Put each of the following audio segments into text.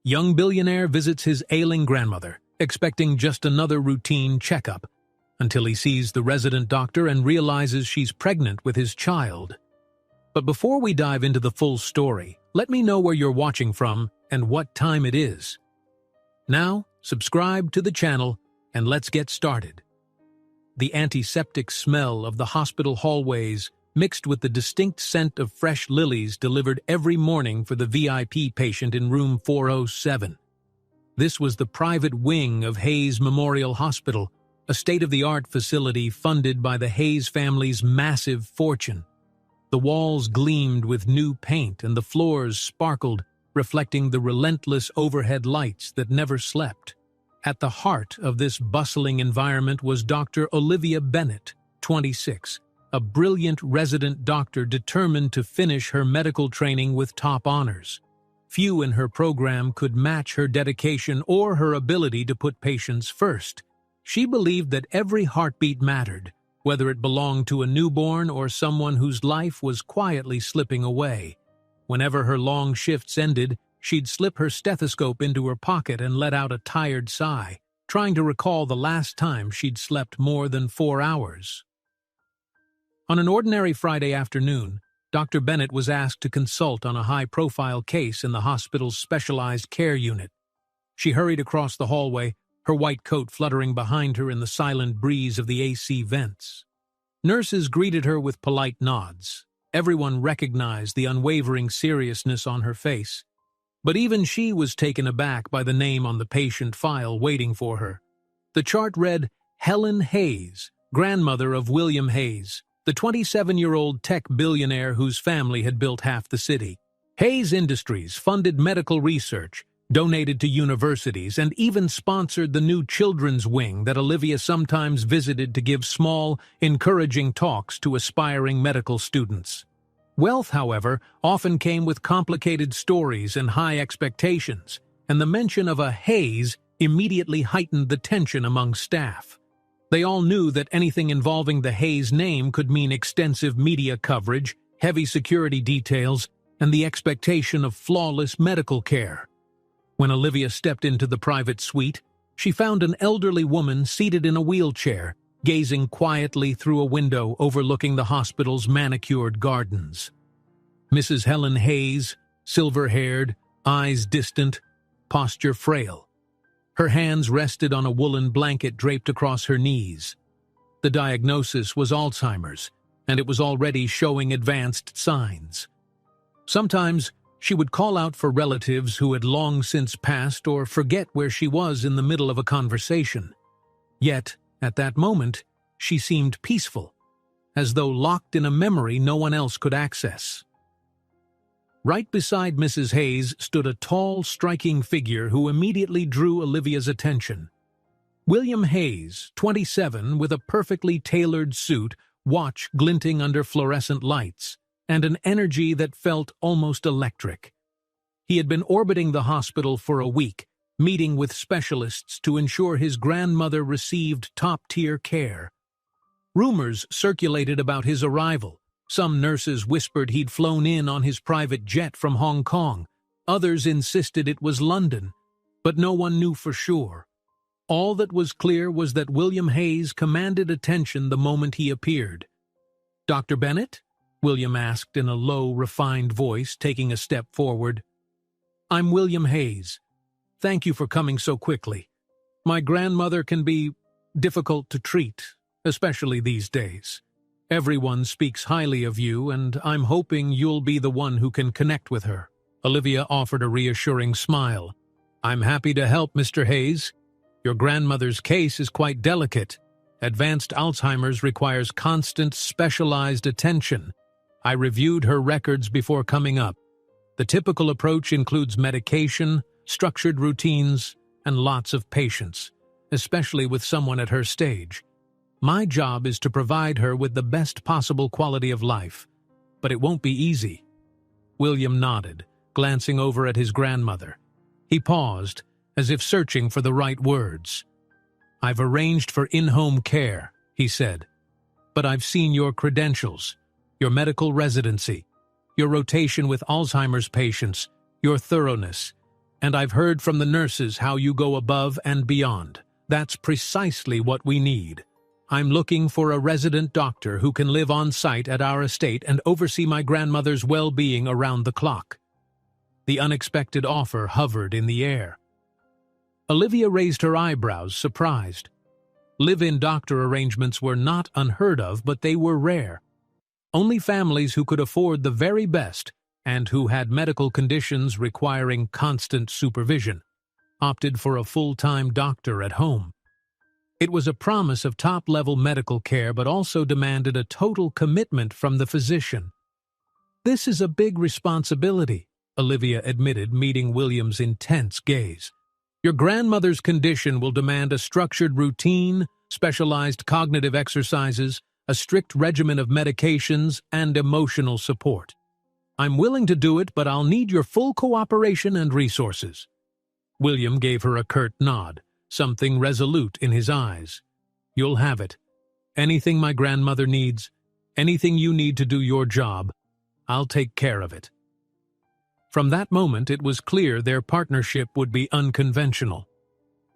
Young billionaire visits his ailing grandmother, expecting just another routine checkup, until he sees the resident doctor and realizes she's pregnant with his child. But before we dive into the full story, let me know where you're watching from and what time it is. Now, subscribe to the channel and let's get started. The antiseptic smell of the hospital hallways mixed with the distinct scent of fresh lilies delivered every morning for the VIP patient in room 407. This was the private wing of Hayes Memorial Hospital, a state-of-the-art facility funded by the Hayes family's massive fortune. The walls gleamed with new paint and the floors sparkled, reflecting the relentless overhead lights that never slept. At the heart of this bustling environment was Dr. Olivia Bennett, 26, a brilliant resident doctor determined to finish her medical training with top honors. Few in her program could match her dedication or her ability to put patients first. She believed that every heartbeat mattered, whether it belonged to a newborn or someone whose life was quietly slipping away. Whenever her long shifts ended, she'd slip her stethoscope into her pocket and let out a tired sigh, trying to recall the last time she'd slept more than 4 hours. On an ordinary Friday afternoon, Dr. Bennett was asked to consult on a high-profile case in the hospital's specialized care unit. She hurried across the hallway, her white coat fluttering behind her in the silent breeze of the AC vents. Nurses greeted her with polite nods. Everyone recognized the unwavering seriousness on her face. But even she was taken aback by the name on the patient file waiting for her. The chart read, Helen Hayes, grandmother of William Hayes, the 27-year-old tech billionaire whose family had built half the city. Hayes Industries funded medical research, donated to universities, and even sponsored the new children's wing that Olivia sometimes visited to give small, encouraging talks to aspiring medical students. Wealth, however, often came with complicated stories and high expectations, and the mention of a Hayes immediately heightened the tension among staff. They all knew that anything involving the Hayes name could mean extensive media coverage, heavy security details, and the expectation of flawless medical care. When Olivia stepped into the private suite, she found an elderly woman seated in a wheelchair, gazing quietly through a window overlooking the hospital's manicured gardens. Mrs. Helen Hayes, silver-haired, eyes distant, posture frail. Her hands rested on a woolen blanket draped across her knees. The diagnosis was Alzheimer's, and it was already showing advanced signs. Sometimes, she would call out for relatives who had long since passed or forget where she was in the middle of a conversation. Yet, at that moment, she seemed peaceful, as though locked in a memory no one else could access. Right beside Mrs. Hayes stood a tall, striking figure who immediately drew Olivia's attention. William Hayes, 27, with a perfectly tailored suit, watch glinting under fluorescent lights, and an energy that felt almost electric. He had been orbiting the hospital for a week, meeting with specialists to ensure his grandmother received top-tier care. Rumors circulated about his arrival. Some nurses whispered he'd flown in on his private jet from Hong Kong. Others insisted it was London, but no one knew for sure. All that was clear was that William Hayes commanded attention the moment he appeared. "Dr. Bennett?" William asked in a low, refined voice, taking a step forward. "I'm William Hayes. Thank you for coming so quickly. My grandmother can be difficult to treat, especially these days. Everyone speaks highly of you, and I'm hoping you'll be the one who can connect with her." Olivia offered a reassuring smile. "I'm happy to help, Mr. Hayes. Your grandmother's case is quite delicate. Advanced Alzheimer's requires constant, specialized attention. I reviewed her records before coming up. The typical approach includes medication, structured routines, and lots of patience, especially with someone at her stage. My job is to provide her with the best possible quality of life, but it won't be easy." William nodded, glancing over at his grandmother. He paused, as if searching for the right words. "I've arranged for in-home care," he said. "But I've seen your credentials, your medical residency, your rotation with Alzheimer's patients, your thoroughness, And I've heard from the nurses how you go above and beyond. That's precisely what we need. I'm looking for a resident doctor who can live on site at our estate and oversee my grandmother's well-being around the clock." The unexpected offer hovered in the air. Olivia raised her eyebrows, surprised. Live-in doctor arrangements were not unheard of, but they were rare. Only families who could afford the very best and who had medical conditions requiring constant supervision opted for a full-time doctor at home. It was a promise of top-level medical care, but also demanded a total commitment from the physician. "This is a big responsibility," Olivia admitted, meeting William's intense gaze. "Your grandmother's condition will demand a structured routine, specialized cognitive exercises, a strict regimen of medications, and emotional support. I'm willing to do it, but I'll need your full cooperation and resources." William gave her a curt nod, something resolute in his eyes. "You'll have it. Anything my grandmother needs, anything you need to do your job, I'll take care of it." From that moment, it was clear their partnership would be unconventional.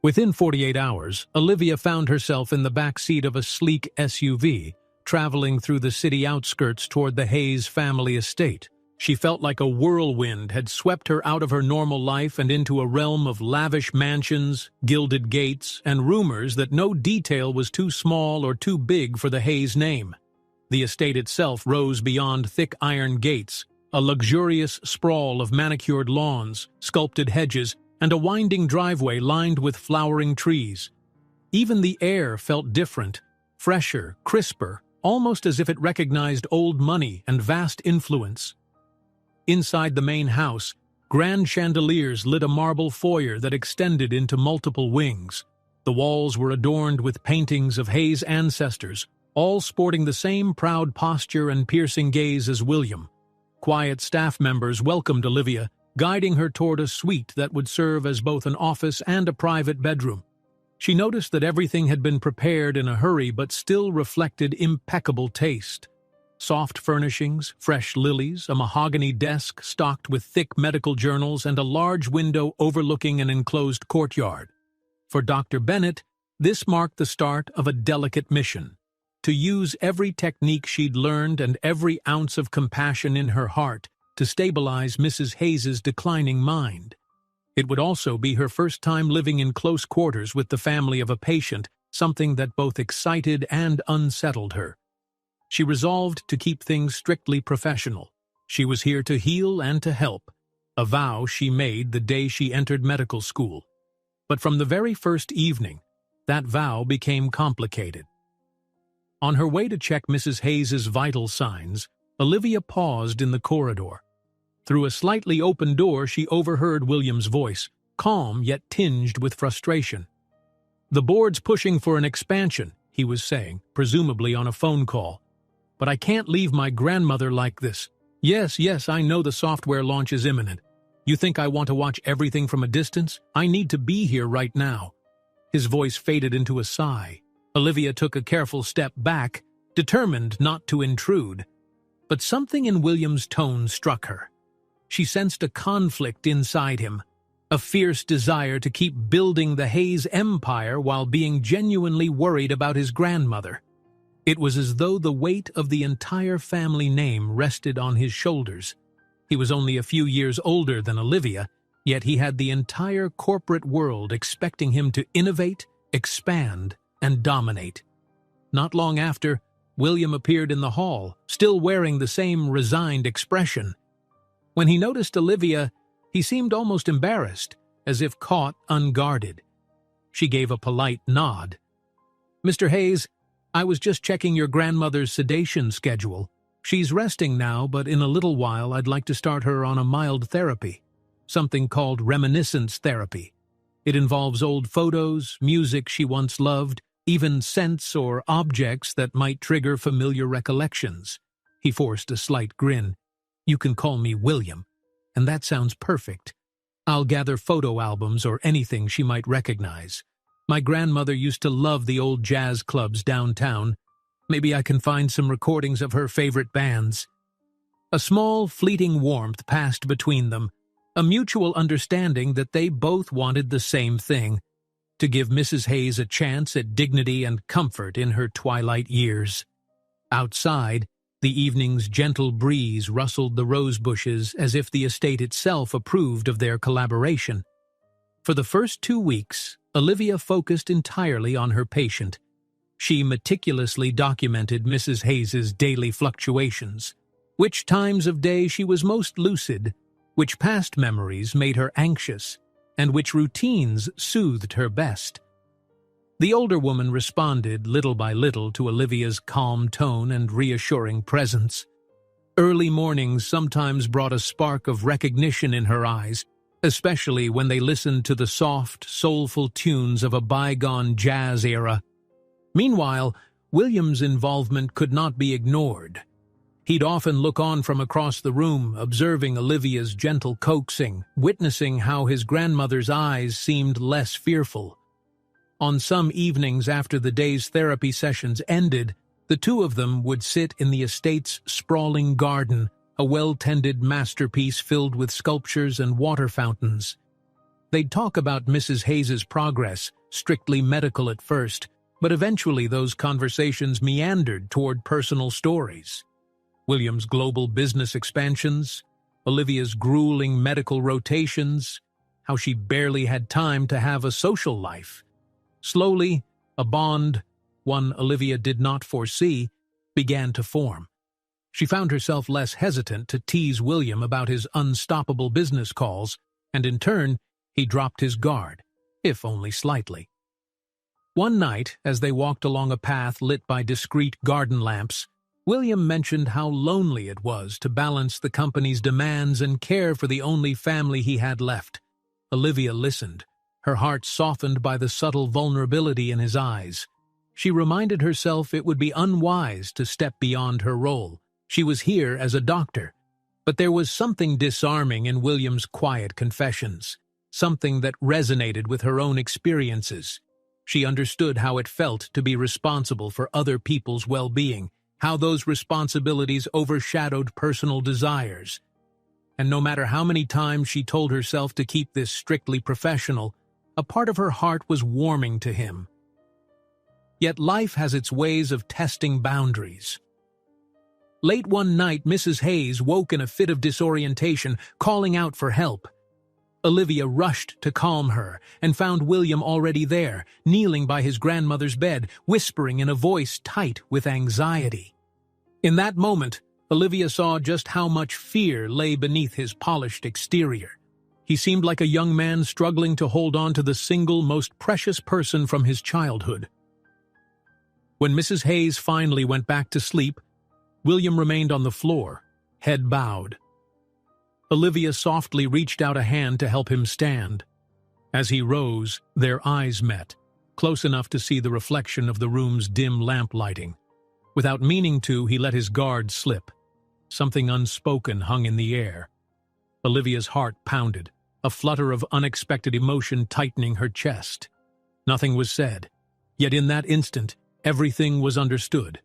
Within 48 hours, Olivia found herself in the back seat of a sleek SUV, traveling through the city outskirts toward the Hayes family estate. She felt like a whirlwind had swept her out of her normal life and into a realm of lavish mansions, gilded gates, and rumors that no detail was too small or too big for the Hayes name. The estate itself rose beyond thick iron gates, a luxurious sprawl of manicured lawns, sculpted hedges, and a winding driveway lined with flowering trees. Even the air felt different, fresher, crisper, almost as if it recognized old money and vast influence. Inside the main house, grand chandeliers lit a marble foyer that extended into multiple wings. The walls were adorned with paintings of Hayes' ancestors, all sporting the same proud posture and piercing gaze as William. Quiet staff members welcomed Olivia, guiding her toward a suite that would serve as both an office and a private bedroom. She noticed that everything had been prepared in a hurry but still reflected impeccable taste. Soft furnishings, fresh lilies, a mahogany desk stocked with thick medical journals, and a large window overlooking an enclosed courtyard. For Dr. Bennett, this marked the start of a delicate mission: to use every technique she'd learned and every ounce of compassion in her heart to stabilize Mrs. Hayes's declining mind. It would also be her first time living in close quarters with the family of a patient, something that both excited and unsettled her. She resolved to keep things strictly professional. She was here to heal and to help, a vow she made the day she entered medical school. But from the very first evening, that vow became complicated. On her way to check Mrs. Hayes's vital signs, Olivia paused in the corridor. Through a slightly open door, she overheard William's voice, calm yet tinged with frustration. "The board's pushing for an expansion," he was saying, presumably on a phone call. "But I can't leave my grandmother like this. Yes, I know the software launch is imminent. You think I want to watch everything from a distance? I need to be here right now." His voice faded into a sigh. Olivia took a careful step back, determined not to intrude. But something in William's tone struck her. She sensed a conflict inside him, a fierce desire to keep building the Hayes empire while being genuinely worried about his grandmother. It was as though the weight of the entire family name rested on his shoulders. He was only a few years older than Olivia, yet he had the entire corporate world expecting him to innovate, expand, and dominate. Not long after, William appeared in the hall, still wearing the same resigned expression. When he noticed Olivia, he seemed almost embarrassed, as if caught unguarded. She gave a polite nod. "Mr. Hayes, I was just checking your grandmother's sedation schedule. She's resting now, but in a little while I'd like to start her on a mild therapy, something called reminiscence therapy. It involves old photos, music she once loved, even scents or objects that might trigger familiar recollections." He forced a slight grin. "You can call me William, and that sounds perfect. I'll gather photo albums or anything she might recognize. My grandmother used to love the old jazz clubs downtown. Maybe I can find some recordings of her favorite bands." A small, fleeting warmth passed between them, a mutual understanding that they both wanted the same thing, to give Mrs. Hayes a chance at dignity and comfort in her twilight years. Outside, the evening's gentle breeze rustled the rose bushes as if the estate itself approved of their collaboration. For the first 2 weeks, Olivia focused entirely on her patient. She meticulously documented Mrs. Hayes's daily fluctuations, which times of day she was most lucid, which past memories made her anxious, and which routines soothed her best. The older woman responded little by little to Olivia's calm tone and reassuring presence. Early mornings sometimes brought a spark of recognition in her eyes, especially when they listened to the soft, soulful tunes of a bygone jazz era. Meanwhile, William's involvement could not be ignored. He'd often look on from across the room, observing Olivia's gentle coaxing, witnessing how his grandmother's eyes seemed less fearful. On some evenings after the day's therapy sessions ended, the two of them would sit in the estate's sprawling garden, a well-tended masterpiece filled with sculptures and water fountains. They'd talk about Mrs. Hayes's progress, strictly medical at first, but eventually those conversations meandered toward personal stories. William's global business expansions, Olivia's grueling medical rotations, how she barely had time to have a social life. Slowly, a bond, one Olivia did not foresee, began to form. She found herself less hesitant to tease William about his unstoppable business calls, and in turn, he dropped his guard, if only slightly. One night, as they walked along a path lit by discreet garden lamps, William mentioned how lonely it was to balance the company's demands and care for the only family he had left. Olivia listened, her heart softened by the subtle vulnerability in his eyes. She reminded herself it would be unwise to step beyond her role. She was here as a doctor. But there was something disarming in William's quiet confessions, something that resonated with her own experiences. She understood how it felt to be responsible for other people's well-being, how those responsibilities overshadowed personal desires. And no matter how many times she told herself to keep this strictly professional, a part of her heart was warming to him. Yet life has its ways of testing boundaries. Late one night, Mrs. Hayes woke in a fit of disorientation, calling out for help. Olivia rushed to calm her and found William already there, kneeling by his grandmother's bed, whispering in a voice tight with anxiety. In that moment, Olivia saw just how much fear lay beneath his polished exterior. He seemed like a young man struggling to hold on to the single most precious person from his childhood. When Mrs. Hayes finally went back to sleep, William remained on the floor, head bowed. Olivia softly reached out a hand to help him stand. As he rose, their eyes met, close enough to see the reflection of the room's dim lamp lighting. Without meaning to, he let his guard slip. Something unspoken hung in the air. Olivia's heart pounded, a flutter of unexpected emotion tightening her chest. Nothing was said, yet in that instant, everything was understood.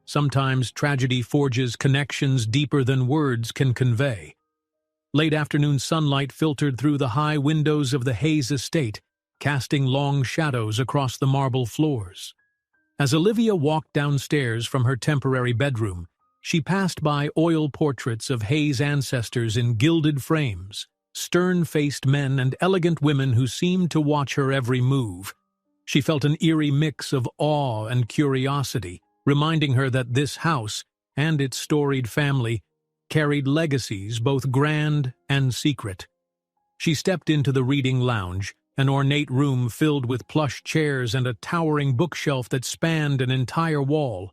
Sometimes tragedy forges connections deeper than words can convey. Late afternoon sunlight filtered through the high windows of the Hayes estate, casting long shadows across the marble floors. As Olivia walked downstairs from her temporary bedroom, she passed by oil portraits of Hayes' ancestors in gilded frames, stern-faced men and elegant women who seemed to watch her every move. She felt an eerie mix of awe and curiosity, reminding her that this house and its storied family carried legacies both grand and secret. She stepped into the reading lounge, an ornate room filled with plush chairs and a towering bookshelf that spanned an entire wall.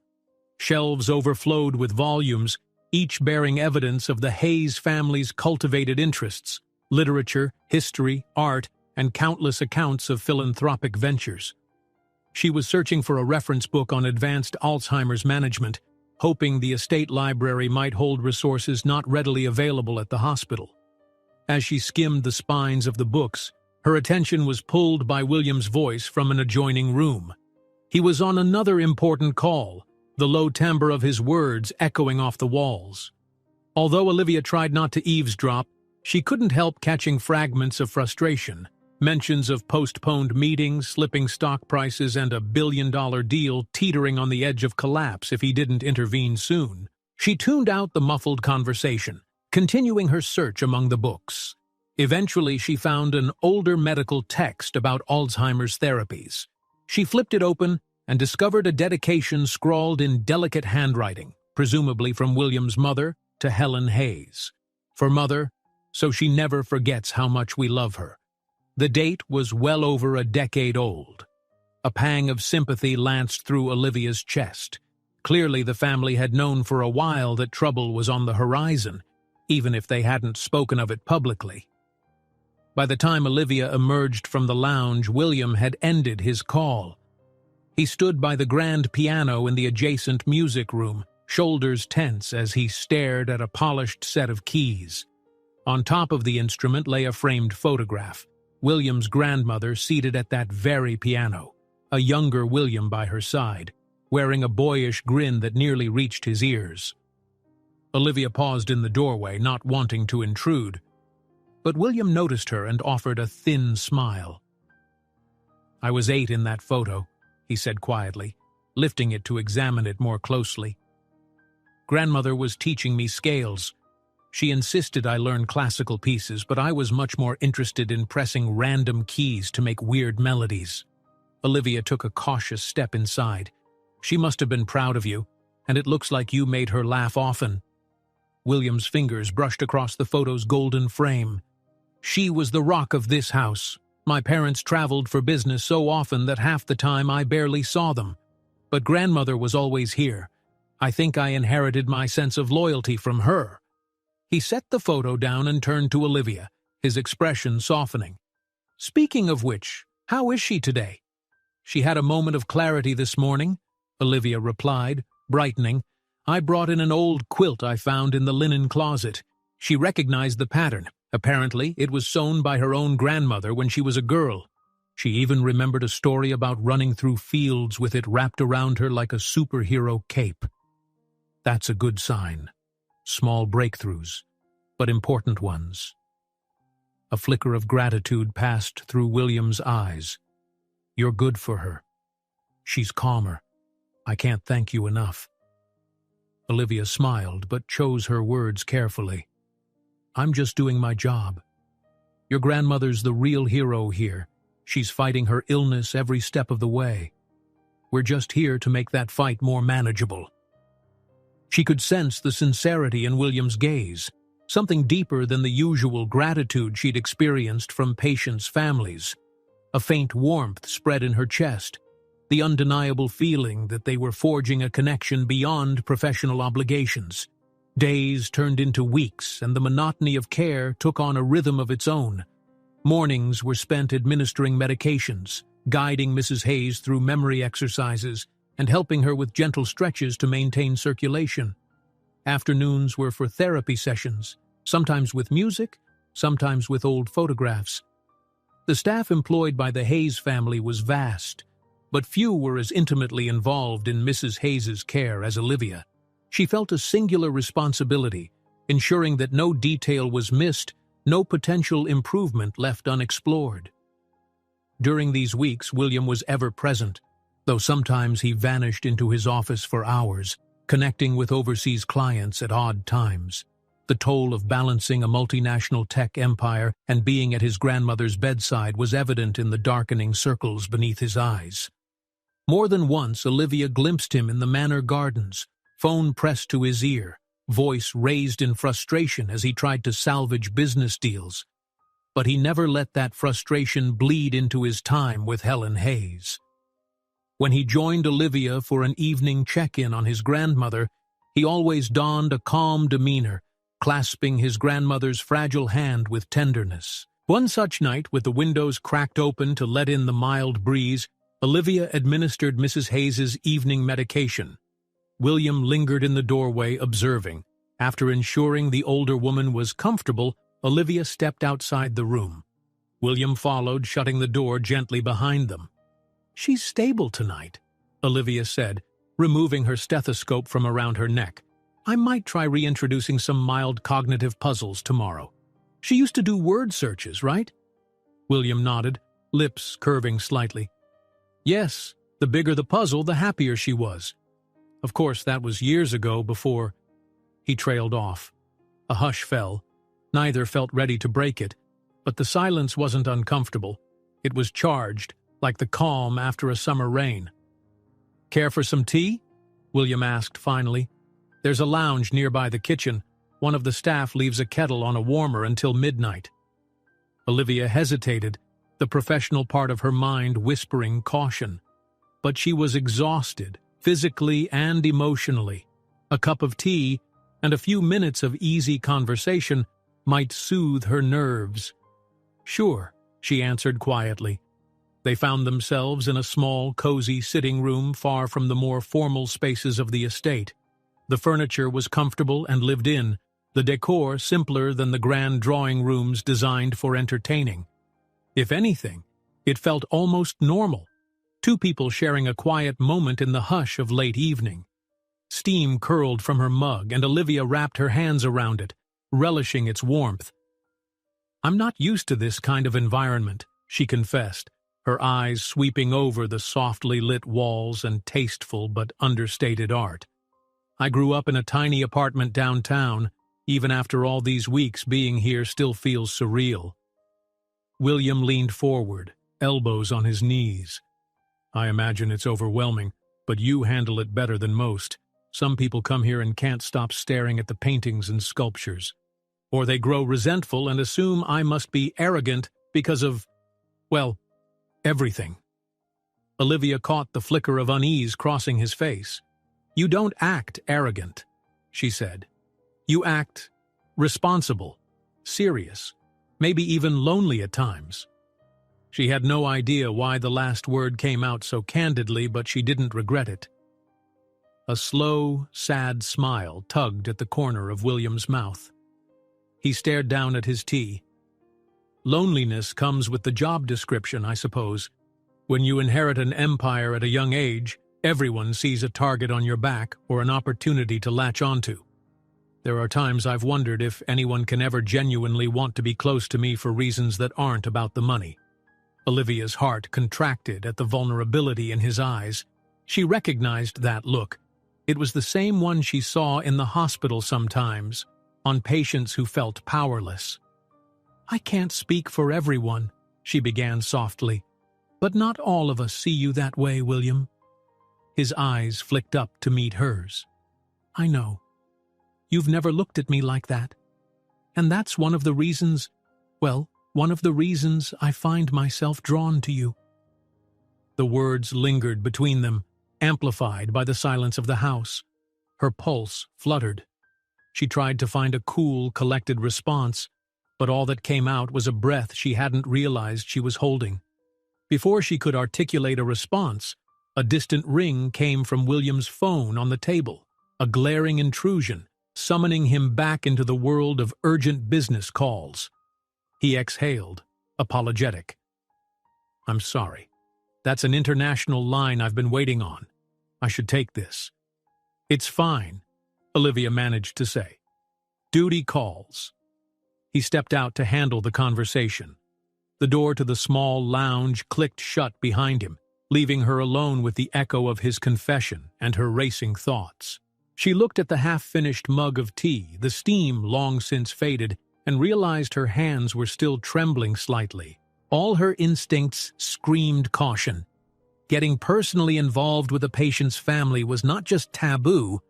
Shelves overflowed with volumes, each bearing evidence of the Hayes family's cultivated interests: literature, history, art, and countless accounts of philanthropic ventures. She was searching for a reference book on advanced Alzheimer's management, hoping the estate library might hold resources not readily available at the hospital. As she skimmed the spines of the books, her attention was pulled by William's voice from an adjoining room. He was on another important call, the low timbre of his words echoing off the walls. Although Olivia tried not to eavesdrop, She couldn't help catching fragments of frustration, mentions of postponed meetings, slipping stock prices, and a billion-dollar deal teetering on the edge of collapse if he didn't intervene soon. She tuned out the muffled conversation, continuing her search among the books. Eventually, she found an older medical text about Alzheimer's therapies. She flipped it open and discovered a dedication scrawled in delicate handwriting, presumably from William's mother to Helen Hayes. For Mother, so she never forgets how much we love her. The date was well over a decade old. A pang of sympathy lanced through Olivia's chest. Clearly, the family had known for a while that trouble was on the horizon, even if they hadn't spoken of it publicly. By the time Olivia emerged from the lounge, William had ended his call. He stood by the grand piano in the adjacent music room, shoulders tense as he stared at a polished set of keys. On top of the instrument lay a framed photograph, William's grandmother seated at that very piano, a younger William by her side, wearing a boyish grin that nearly reached his ears. Olivia paused in the doorway, not wanting to intrude, but William noticed her and offered a thin smile. "I was 8 in that photo," he said quietly, lifting it to examine it more closely. "Grandmother was teaching me scales. She insisted I learn classical pieces, but I was much more interested in pressing random keys to make weird melodies." Olivia took a cautious step inside. "She must have been proud of you, and it looks like you made her laugh often." William's fingers brushed across the photo's golden frame. "She was the rock of this house. My parents traveled for business so often that half the time I barely saw them. But grandmother was always here. I think I inherited my sense of loyalty from her." He set the photo down and turned to Olivia, his expression softening. "Speaking of which, how is she today?" "She had a moment of clarity this morning," Olivia replied, brightening. "I brought in an old quilt I found in the linen closet. She recognized the pattern. Apparently, it was sewn by her own grandmother when she was a girl. She even remembered a story about running through fields with it wrapped around her like a superhero cape." That's a good sign. Small breakthroughs, but important ones. A flicker of gratitude passed through William's eyes. "You're good for her. She's calmer. I can't thank you enough." Olivia smiled, but chose her words carefully. "I'm just doing my job. Your grandmother's the real hero here. She's fighting her illness every step of the way. We're just here to make that fight more manageable." She could sense the sincerity in William's gaze, something deeper than the usual gratitude she'd experienced from patients' families. A faint warmth spread in her chest, the undeniable feeling that they were forging a connection beyond professional obligations. Days turned into weeks, and the monotony of care took on a rhythm of its own. Mornings were spent administering medications, guiding Mrs. Hayes through memory exercises, and helping her with gentle stretches to maintain circulation. Afternoons were for therapy sessions, sometimes with music, sometimes with old photographs. The staff employed by the Hayes family was vast, but few were as intimately involved in Mrs. Hayes's care as Olivia. She felt a singular responsibility, ensuring that no detail was missed, no potential improvement left unexplored. During these weeks, William was ever present, though sometimes he vanished into his office for hours, connecting with overseas clients at odd times. The toll of balancing a multinational tech empire and being at his grandmother's bedside was evident in the darkening circles beneath his eyes. More than once, Olivia glimpsed him in the Manor Gardens, phone pressed to his ear, voice raised in frustration as he tried to salvage business deals. But he never let that frustration bleed into his time with Helen Hayes. When he joined Olivia for an evening check-in on his grandmother, he always donned a calm demeanor, clasping his grandmother's fragile hand with tenderness. One such night, with the windows cracked open to let in the mild breeze, Olivia administered Mrs. Hayes's evening medication. William lingered in the doorway, observing. After ensuring the older woman was comfortable, Olivia stepped outside the room. William followed, shutting the door gently behind them. "She's stable tonight," Olivia said, removing her stethoscope from around her neck. "I might try reintroducing some mild cognitive puzzles tomorrow." She used to do word searches, right? William nodded, lips curving slightly. Yes, the bigger the puzzle, the happier she was. Of course, that was years ago before... He trailed off. A hush fell. Neither felt ready to break it, but the silence wasn't uncomfortable. It was charged, like the calm after a summer rain. Care for some tea? William asked finally. There's a lounge nearby the kitchen. One of the staff leaves a kettle on a warmer until midnight. Olivia hesitated, the professional part of her mind whispering caution. But she was exhausted, physically and emotionally. A cup of tea and a few minutes of easy conversation might soothe her nerves. Sure, she answered quietly. They found themselves in a small, cozy sitting room far from the more formal spaces of the estate. The furniture was comfortable and lived in, the decor simpler than the grand drawing rooms designed for entertaining. If anything, it felt almost normal. Two people sharing a quiet moment in the hush of late evening. Steam curled from her mug, and Olivia wrapped her hands around it, relishing its warmth. I'm not used to this kind of environment, she confessed, her eyes sweeping over the softly lit walls and tasteful but understated art. I grew up in a tiny apartment downtown. Even after all these weeks, being here still feels surreal. William leaned forward, elbows on his knees. I imagine it's overwhelming, but you handle it better than most. Some people come here and can't stop staring at the paintings and sculptures. Or they grow resentful and assume I must be arrogant because of, well, everything. Olivia caught the flicker of unease crossing his face. You don't act arrogant, she said. You act responsible, serious, maybe even lonely at times. She had no idea why the last word came out so candidly, but she didn't regret it. A slow, sad smile tugged at the corner of William's mouth. He stared down at his tea. Loneliness comes with the job description, I suppose. When you inherit an empire at a young age, everyone sees a target on your back or an opportunity to latch onto. There are times I've wondered if anyone can ever genuinely want to be close to me for reasons that aren't about the money. Olivia's heart contracted at the vulnerability in his eyes. She recognized that look. It was the same one she saw in the hospital sometimes, on patients who felt powerless. I can't speak for everyone, she began softly, but not all of us see you that way, William. His eyes flicked up to meet hers. I know. You've never looked at me like that. And that's one of the reasons I find myself drawn to you. The words lingered between them, amplified by the silence of the house. Her pulse fluttered. She tried to find a cool, collected response, but all that came out was a breath she hadn't realized she was holding. Before she could articulate a response, a distant ring came from William's phone on the table, a glaring intrusion, summoning him back into the world of urgent business calls. He exhaled, apologetic. I'm sorry. That's an international line I've been waiting on. I should take this. It's fine, Olivia managed to say. Duty calls. He stepped out to handle the conversation. The door to the small lounge clicked shut behind him, leaving her alone with the echo of his confession and her racing thoughts. She looked at the half-finished mug of tea, the steam long since faded, and realized her hands were still trembling slightly. All her instincts screamed caution. Getting personally involved with a patient's family was not just taboo,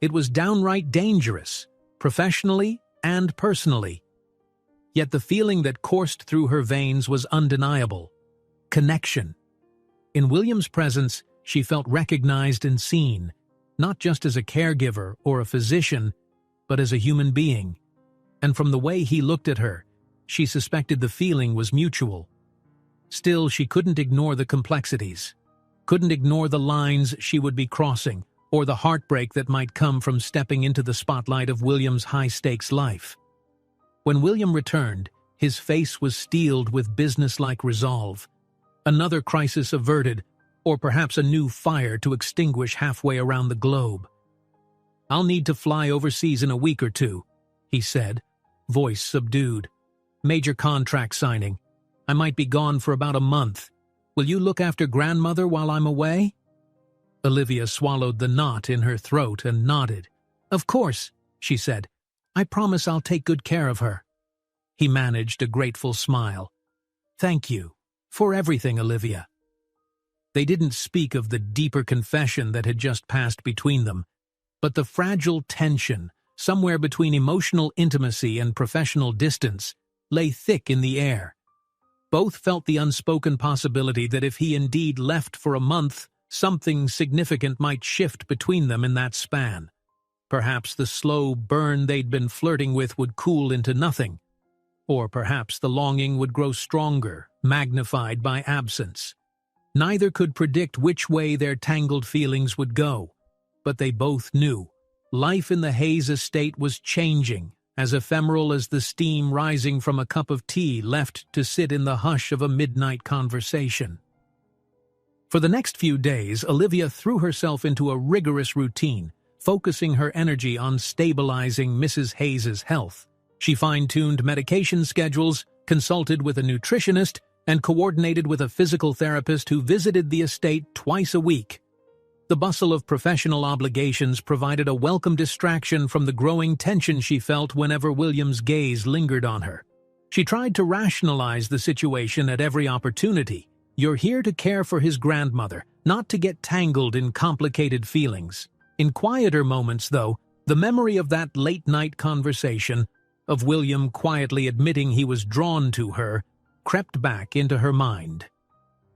it was downright dangerous, professionally and personally. Yet the feeling that coursed through her veins was undeniable. Connection. In William's presence, she felt recognized and seen, not just as a caregiver or a physician, but as a human being. And from the way he looked at her, she suspected the feeling was mutual. Still, she couldn't ignore the complexities, couldn't ignore the lines she would be crossing, or the heartbreak that might come from stepping into the spotlight of William's high-stakes life. When William returned, his face was steeled with business-like resolve. Another crisis averted, or perhaps a new fire to extinguish halfway around the globe. I'll need to fly overseas in a week or two, he said, voice subdued. Major contract signing. I might be gone for about a month. Will you look after grandmother while I'm away?" Olivia swallowed the knot in her throat and nodded. "Of course," she said. "I promise I'll take good care of her." He managed a grateful smile. "Thank you for everything, Olivia." They didn't speak of the deeper confession that had just passed between them, but the fragile tension, somewhere between emotional intimacy and professional distance, lay thick in the air. Both felt the unspoken possibility that if he indeed left for a month, something significant might shift between them in that span. Perhaps the slow burn they'd been flirting with would cool into nothing. Or perhaps the longing would grow stronger, magnified by absence. Neither could predict which way their tangled feelings would go, but they both knew life in the Hayes estate was changing, as ephemeral as the steam rising from a cup of tea left to sit in the hush of a midnight conversation. For the next few days, Olivia threw herself into a rigorous routine, focusing her energy on stabilizing Mrs. Hayes's health. She fine-tuned medication schedules, consulted with a nutritionist, and coordinated with a physical therapist who visited the estate twice a week. The bustle of professional obligations provided a welcome distraction from the growing tension she felt whenever William's gaze lingered on her. She tried to rationalize the situation at every opportunity. You're here to care for his grandmother, not to get tangled in complicated feelings. In quieter moments, though, the memory of that late-night conversation, of William quietly admitting he was drawn to her, crept back into her mind.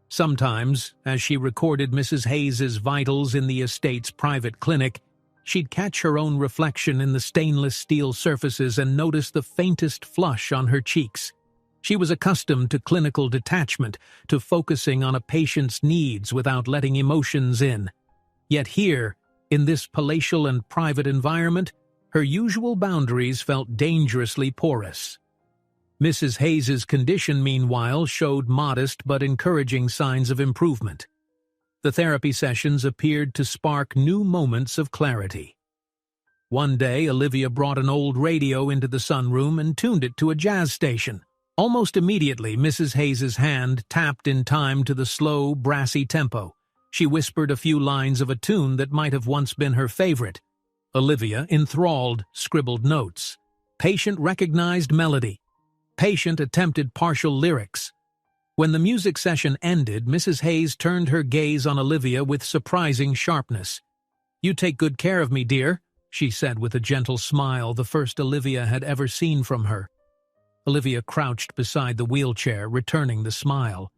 Sometimes, as she recorded Mrs. Hayes's vitals in the estate's private clinic, she'd catch her own reflection in the stainless steel surfaces and notice the faintest flush on her cheeks. She was accustomed to clinical detachment, to focusing on a patient's needs without letting emotions in. Yet here, in this palatial and private environment, her usual boundaries felt dangerously porous. Mrs. Hayes's condition, meanwhile, showed modest but encouraging signs of improvement. The therapy sessions appeared to spark new moments of clarity. One day, Olivia brought an old radio into the sunroom and tuned it to a jazz station. Almost immediately, Mrs. Hayes's hand tapped in time to the slow, brassy tempo. She whispered a few lines of a tune that might have once been her favorite. Olivia, enthralled, scribbled notes. Patient recognized melody. Patient attempted partial lyrics. When the music session ended, Mrs. Hayes turned her gaze on Olivia with surprising sharpness. "You take good care of me, dear," she said with a gentle smile, the first Olivia had ever seen from her. Olivia crouched beside the wheelchair, returning the smile.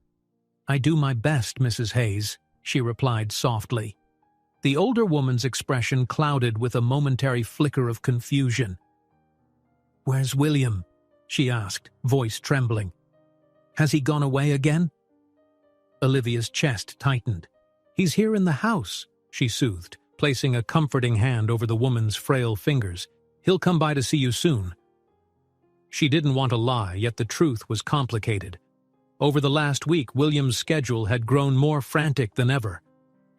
"I do my best, Mrs. Hayes," she replied softly. The older woman's expression clouded with a momentary flicker of confusion. "Where's William?" she asked, voice trembling. "Has he gone away again?" Olivia's chest tightened. "He's here in the house," she soothed, placing a comforting hand over the woman's frail fingers. "He'll come by to see you soon." She didn't want to lie, yet the truth was complicated. Over the last week, William's schedule had grown more frantic than ever.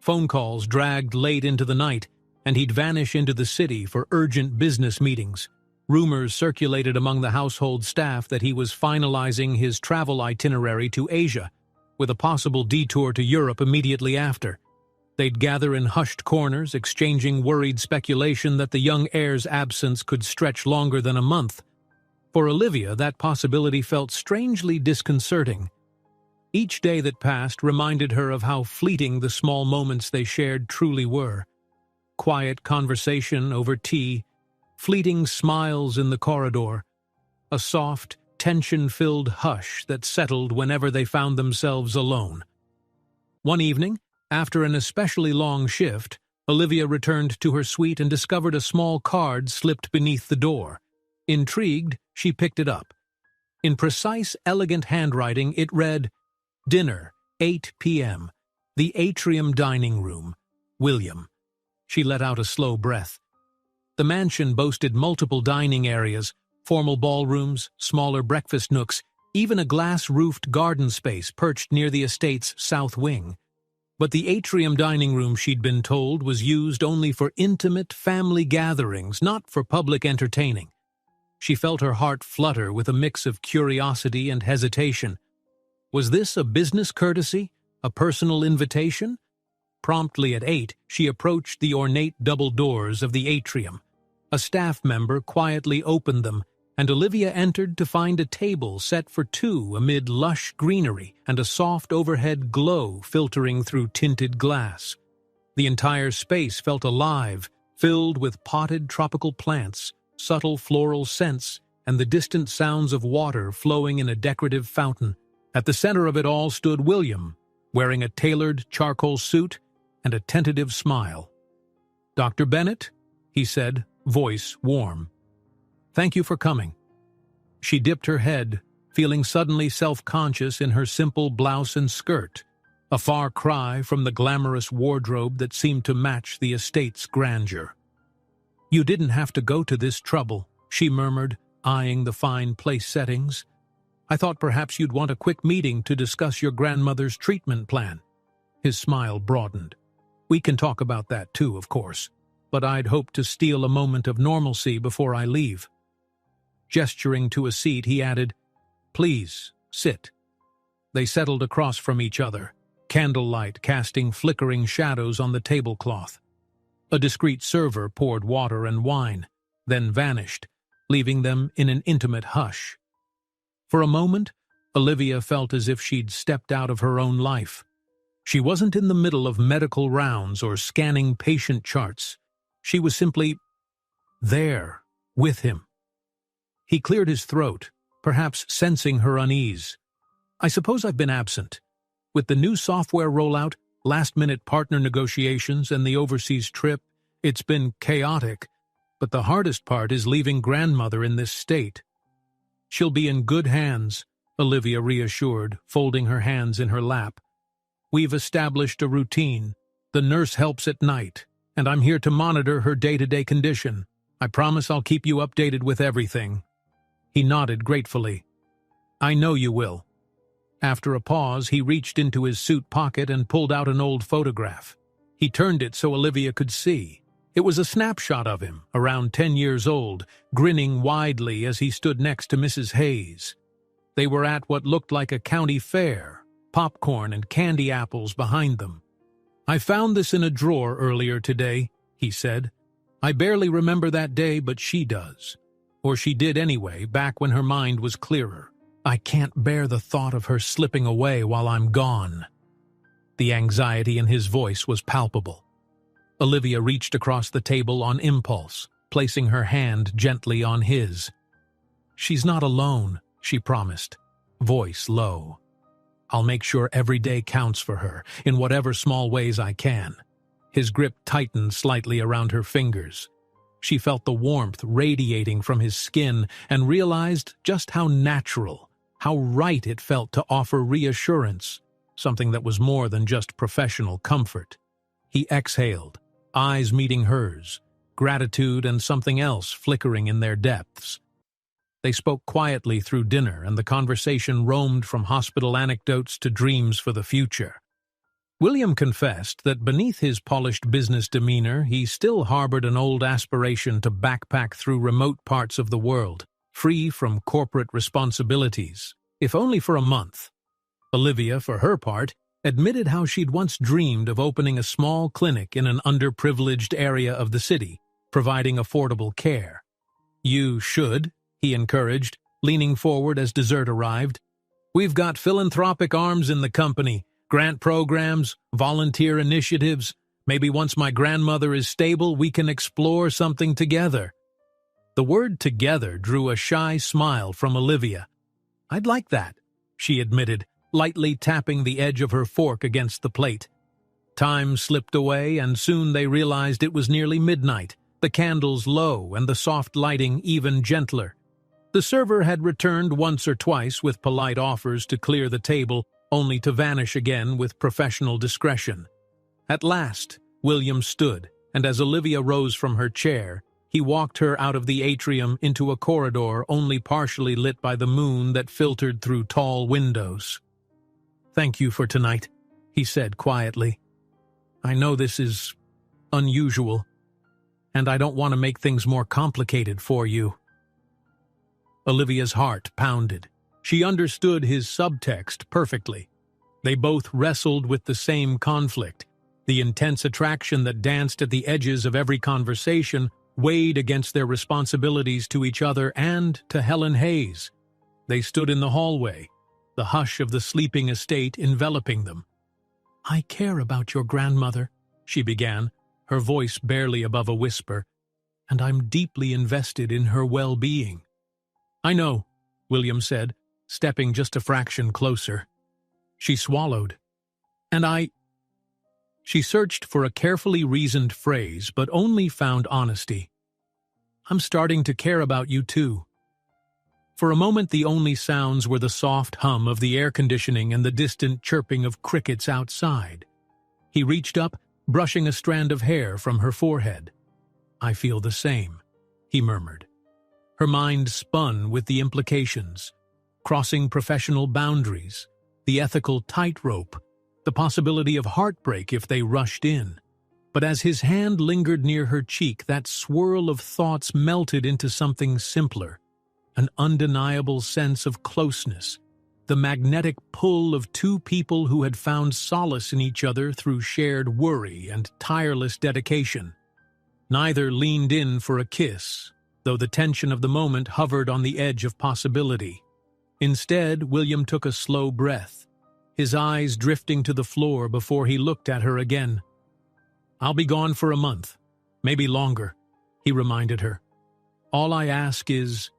Phone calls dragged late into the night, and he'd vanish into the city for urgent business meetings. Rumors circulated among the household staff that he was finalizing his travel itinerary to Asia, with a possible detour to Europe immediately after. They'd gather in hushed corners, exchanging worried speculation that the young heir's absence could stretch longer than a month. For Olivia, that possibility felt strangely disconcerting. Each day that passed reminded her of how fleeting the small moments they shared truly were. Quiet conversation over tea, fleeting smiles in the corridor, a soft, tension-filled hush that settled whenever they found themselves alone. One evening, after an especially long shift, Olivia returned to her suite and discovered a small card slipped beneath the door. Intrigued, she picked it up. In precise, elegant handwriting, it read, "Dinner, 8 p.m., the atrium dining room, William." She let out a slow breath. The mansion boasted multiple dining areas, formal ballrooms, smaller breakfast nooks, even a glass-roofed garden space perched near the estate's south wing. But the atrium dining room, she'd been told, was used only for intimate family gatherings, not for public entertaining. She felt her heart flutter with a mix of curiosity and hesitation. Was this a business courtesy? A personal invitation? Promptly at 8, she approached the ornate double doors of the atrium. A staff member quietly opened them, and Olivia entered to find a table set for two amid lush greenery and a soft overhead glow filtering through tinted glass. The entire space felt alive, filled with potted tropical plants, subtle floral scents, and the distant sounds of water flowing in a decorative fountain. At the center of it all stood William, wearing a tailored charcoal suit and a tentative smile. "Dr. Bennett," he said, voice warm. "Thank you for coming." She dipped her head, feeling suddenly self-conscious in her simple blouse and skirt, a far cry from the glamorous wardrobe that seemed to match the estate's grandeur. "You didn't have to go to this trouble," she murmured, eyeing the fine place settings. "I thought perhaps you'd want a quick meeting to discuss your grandmother's treatment plan." His smile broadened. "We can talk about that too, of course, but I'd hoped to steal a moment of normalcy before I leave." Gesturing to a seat, he added, "Please, sit." They settled across from each other, candlelight casting flickering shadows on the tablecloth. A discreet server poured water and wine, then vanished, leaving them in an intimate hush. For a moment, Olivia felt as if she'd stepped out of her own life. She wasn't in the middle of medical rounds or scanning patient charts. She was simply there, with him. He cleared his throat, perhaps sensing her unease. "I suppose I've been absent. With the new software rollout, last-minute partner negotiations, and the overseas trip, it's been chaotic, but the hardest part is leaving grandmother in this state." "She'll be in good hands," Olivia reassured, folding her hands in her lap. "We've established a routine. The nurse helps at night, and I'm here to monitor her day-to-day condition. I promise I'll keep you updated with everything." He nodded gratefully. "I know you will." After a pause, he reached into his suit pocket and pulled out an old photograph. He turned it so Olivia could see. It was a snapshot of him, around 10 years old, grinning widely as he stood next to Mrs. Hayes. They were at what looked like a county fair, popcorn and candy apples behind them. "I found this in a drawer earlier today," he said. "I barely remember that day, but she does. Or she did anyway, back when her mind was clearer. I can't bear the thought of her slipping away while I'm gone." The anxiety in his voice was palpable. Olivia reached across the table on impulse, placing her hand gently on his. "She's not alone," she promised, voice low. "I'll make sure every day counts for her, in whatever small ways I can." His grip tightened slightly around her fingers. She felt the warmth radiating from his skin and realized just how natural, how right it felt to offer reassurance, something that was more than just professional comfort. He exhaled, eyes meeting hers, gratitude and something else flickering in their depths. They spoke quietly through dinner, and the conversation roamed from hospital anecdotes to dreams for the future. William confessed that beneath his polished business demeanor, he still harbored an old aspiration to backpack through remote parts of the world, free from corporate responsibilities, if only for a month. Olivia, for her part, admitted how she'd once dreamed of opening a small clinic in an underprivileged area of the city, providing affordable care. "You should," he encouraged, leaning forward as dessert arrived. "We've got philanthropic arms in the company, grant programs, volunteer initiatives. Maybe once my grandmother is stable, we can explore something together." The word "together" drew a shy smile from Olivia. "I'd like that," she admitted, lightly tapping the edge of her fork against the plate. Time slipped away, and soon they realized it was nearly midnight, the candles low and the soft lighting even gentler. The server had returned once or twice with polite offers to clear the table, only to vanish again with professional discretion. At last, William stood, and as Olivia rose from her chair, he walked her out of the atrium into a corridor only partially lit by the moon that filtered through tall windows. "Thank you for tonight," he said quietly. "I know this is unusual, and I don't want to make things more complicated for you." Olivia's heart pounded. She understood his subtext perfectly. They both wrestled with the same conflict. The intense attraction that danced at the edges of every conversation weighed against their responsibilities to each other and to Helen Hayes. They stood in the hallway, the hush of the sleeping estate enveloping them. "I care about your grandmother," she began, her voice barely above a whisper, "and I'm deeply invested in her well-being." "I know," William said, stepping just a fraction closer. She swallowed. "And She searched for a carefully reasoned phrase, but only found honesty. "I'm starting to care about you too." For a moment the only sounds were the soft hum of the air conditioning and the distant chirping of crickets outside. He reached up, brushing a strand of hair from her forehead. "I feel the same," he murmured. Her mind spun with the implications, crossing professional boundaries, the ethical tightrope, the possibility of heartbreak if they rushed in. But as his hand lingered near her cheek, that swirl of thoughts melted into something simpler, an undeniable sense of closeness, the magnetic pull of two people who had found solace in each other through shared worry and tireless dedication. Neither leaned in for a kiss, though the tension of the moment hovered on the edge of possibility. Instead, William took a slow breath, his eyes drifting to the floor before he looked at her again. "I'll be gone for a month, maybe longer," he reminded her. "All I ask is,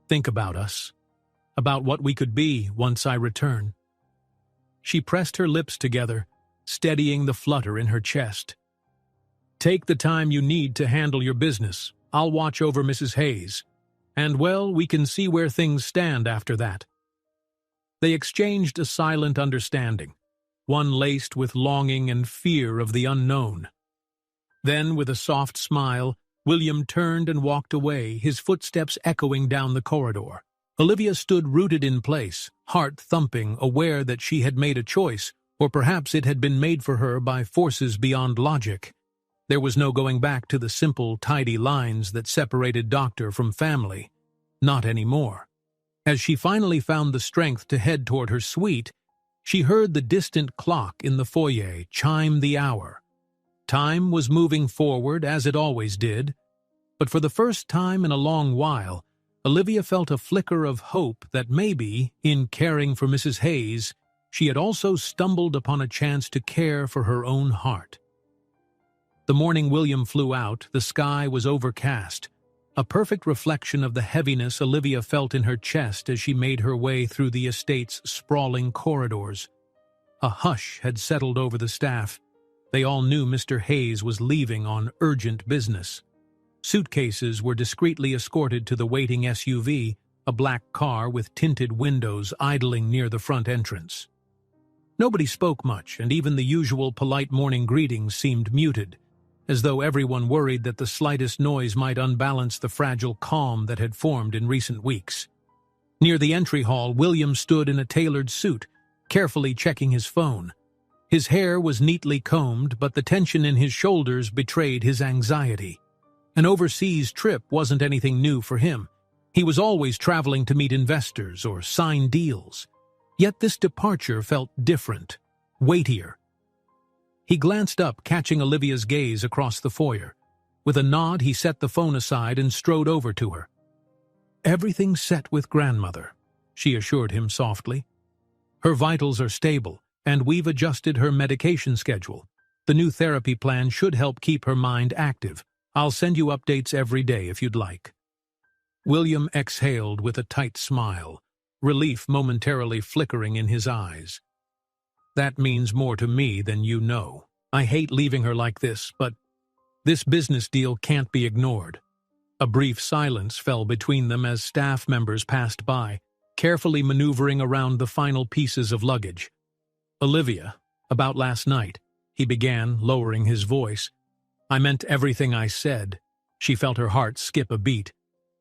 think about us, about what we could be once I return." She pressed her lips together, steadying the flutter in her chest. "Take the time you need to handle your business. I'll watch over Mrs. Hayes. And, well, we can see where things stand after that." They exchanged a silent understanding, one laced with longing and fear of the unknown. Then, with a soft smile, William turned and walked away, his footsteps echoing down the corridor. Olivia stood rooted in place, heart thumping, aware that she had made a choice, or perhaps it had been made for her by forces beyond logic. There was no going back to the simple, tidy lines that separated doctor from family. Not anymore. As she finally found the strength to head toward her suite, she heard the distant clock in the foyer chime the hour. Time was moving forward as it always did, but for the first time in a long while, Olivia felt a flicker of hope that maybe, in caring for Mrs. Hayes, she had also stumbled upon a chance to care for her own heart. The morning William flew out, the sky was overcast, a perfect reflection of the heaviness Olivia felt in her chest as she made her way through the estate's sprawling corridors. A hush had settled over the staff. They all knew Mr. Hayes was leaving on urgent business. Suitcases were discreetly escorted to the waiting SUV, a black car with tinted windows idling near the front entrance. Nobody spoke much, and even the usual polite morning greetings seemed muted, as though everyone worried that the slightest noise might unbalance the fragile calm that had formed in recent weeks. Near the entry hall, William stood in a tailored suit, carefully checking his phone. His hair was neatly combed, but the tension in his shoulders betrayed his anxiety. An overseas trip wasn't anything new for him. He was always traveling to meet investors or sign deals. Yet this departure felt different, weightier. He glanced up, catching Olivia's gaze across the foyer. With a nod, he set the phone aside and strode over to her. "Everything's set with grandmother," she assured him softly. "Her vitals are stable, and we've adjusted her medication schedule. The new therapy plan should help keep her mind active. I'll send you updates every day if you'd like." William exhaled with a tight smile, relief momentarily flickering in his eyes. "That means more to me than you know. I hate leaving her like this, but this business deal can't be ignored." A brief silence fell between them as staff members passed by, carefully maneuvering around the final pieces of luggage. "Olivia, about last night," he began, lowering his voice. "I meant everything I said." She felt her heart skip a beat.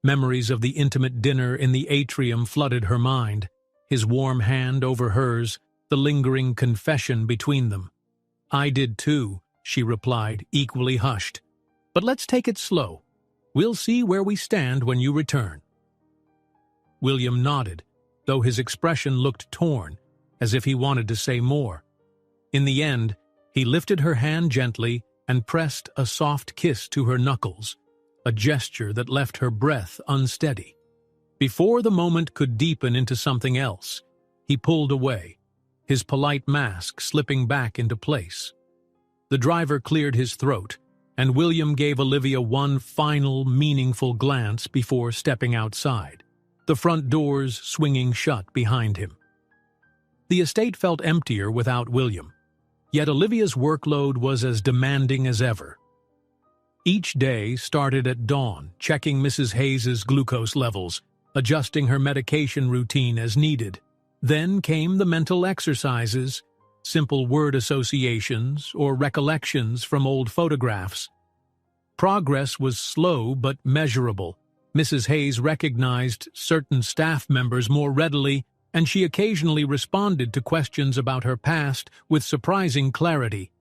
Memories of the intimate dinner in the atrium flooded her mind, his warm hand over hers, the lingering confession between them. "I did too," she replied, equally hushed. "But let's take it slow. We'll see where we stand when you return." William nodded, though his expression looked torn, as if he wanted to say more. In the end, he lifted her hand gently and pressed a soft kiss to her knuckles, a gesture that left her breath unsteady. Before the moment could deepen into something else, he pulled away, his polite mask slipping back into place. The driver cleared his throat, and William gave Olivia one final, meaningful glance before stepping outside, the front doors swinging shut behind him. The estate felt emptier without William, yet Olivia's workload was as demanding as ever. Each day started at dawn, checking Mrs. Hayes's glucose levels, adjusting her medication routine as needed. Then came the mental exercises, simple word associations or recollections from old photographs. Progress was slow but measurable. Mrs. Hayes recognized certain staff members more readily, and she occasionally responded to questions about her past with surprising clarity.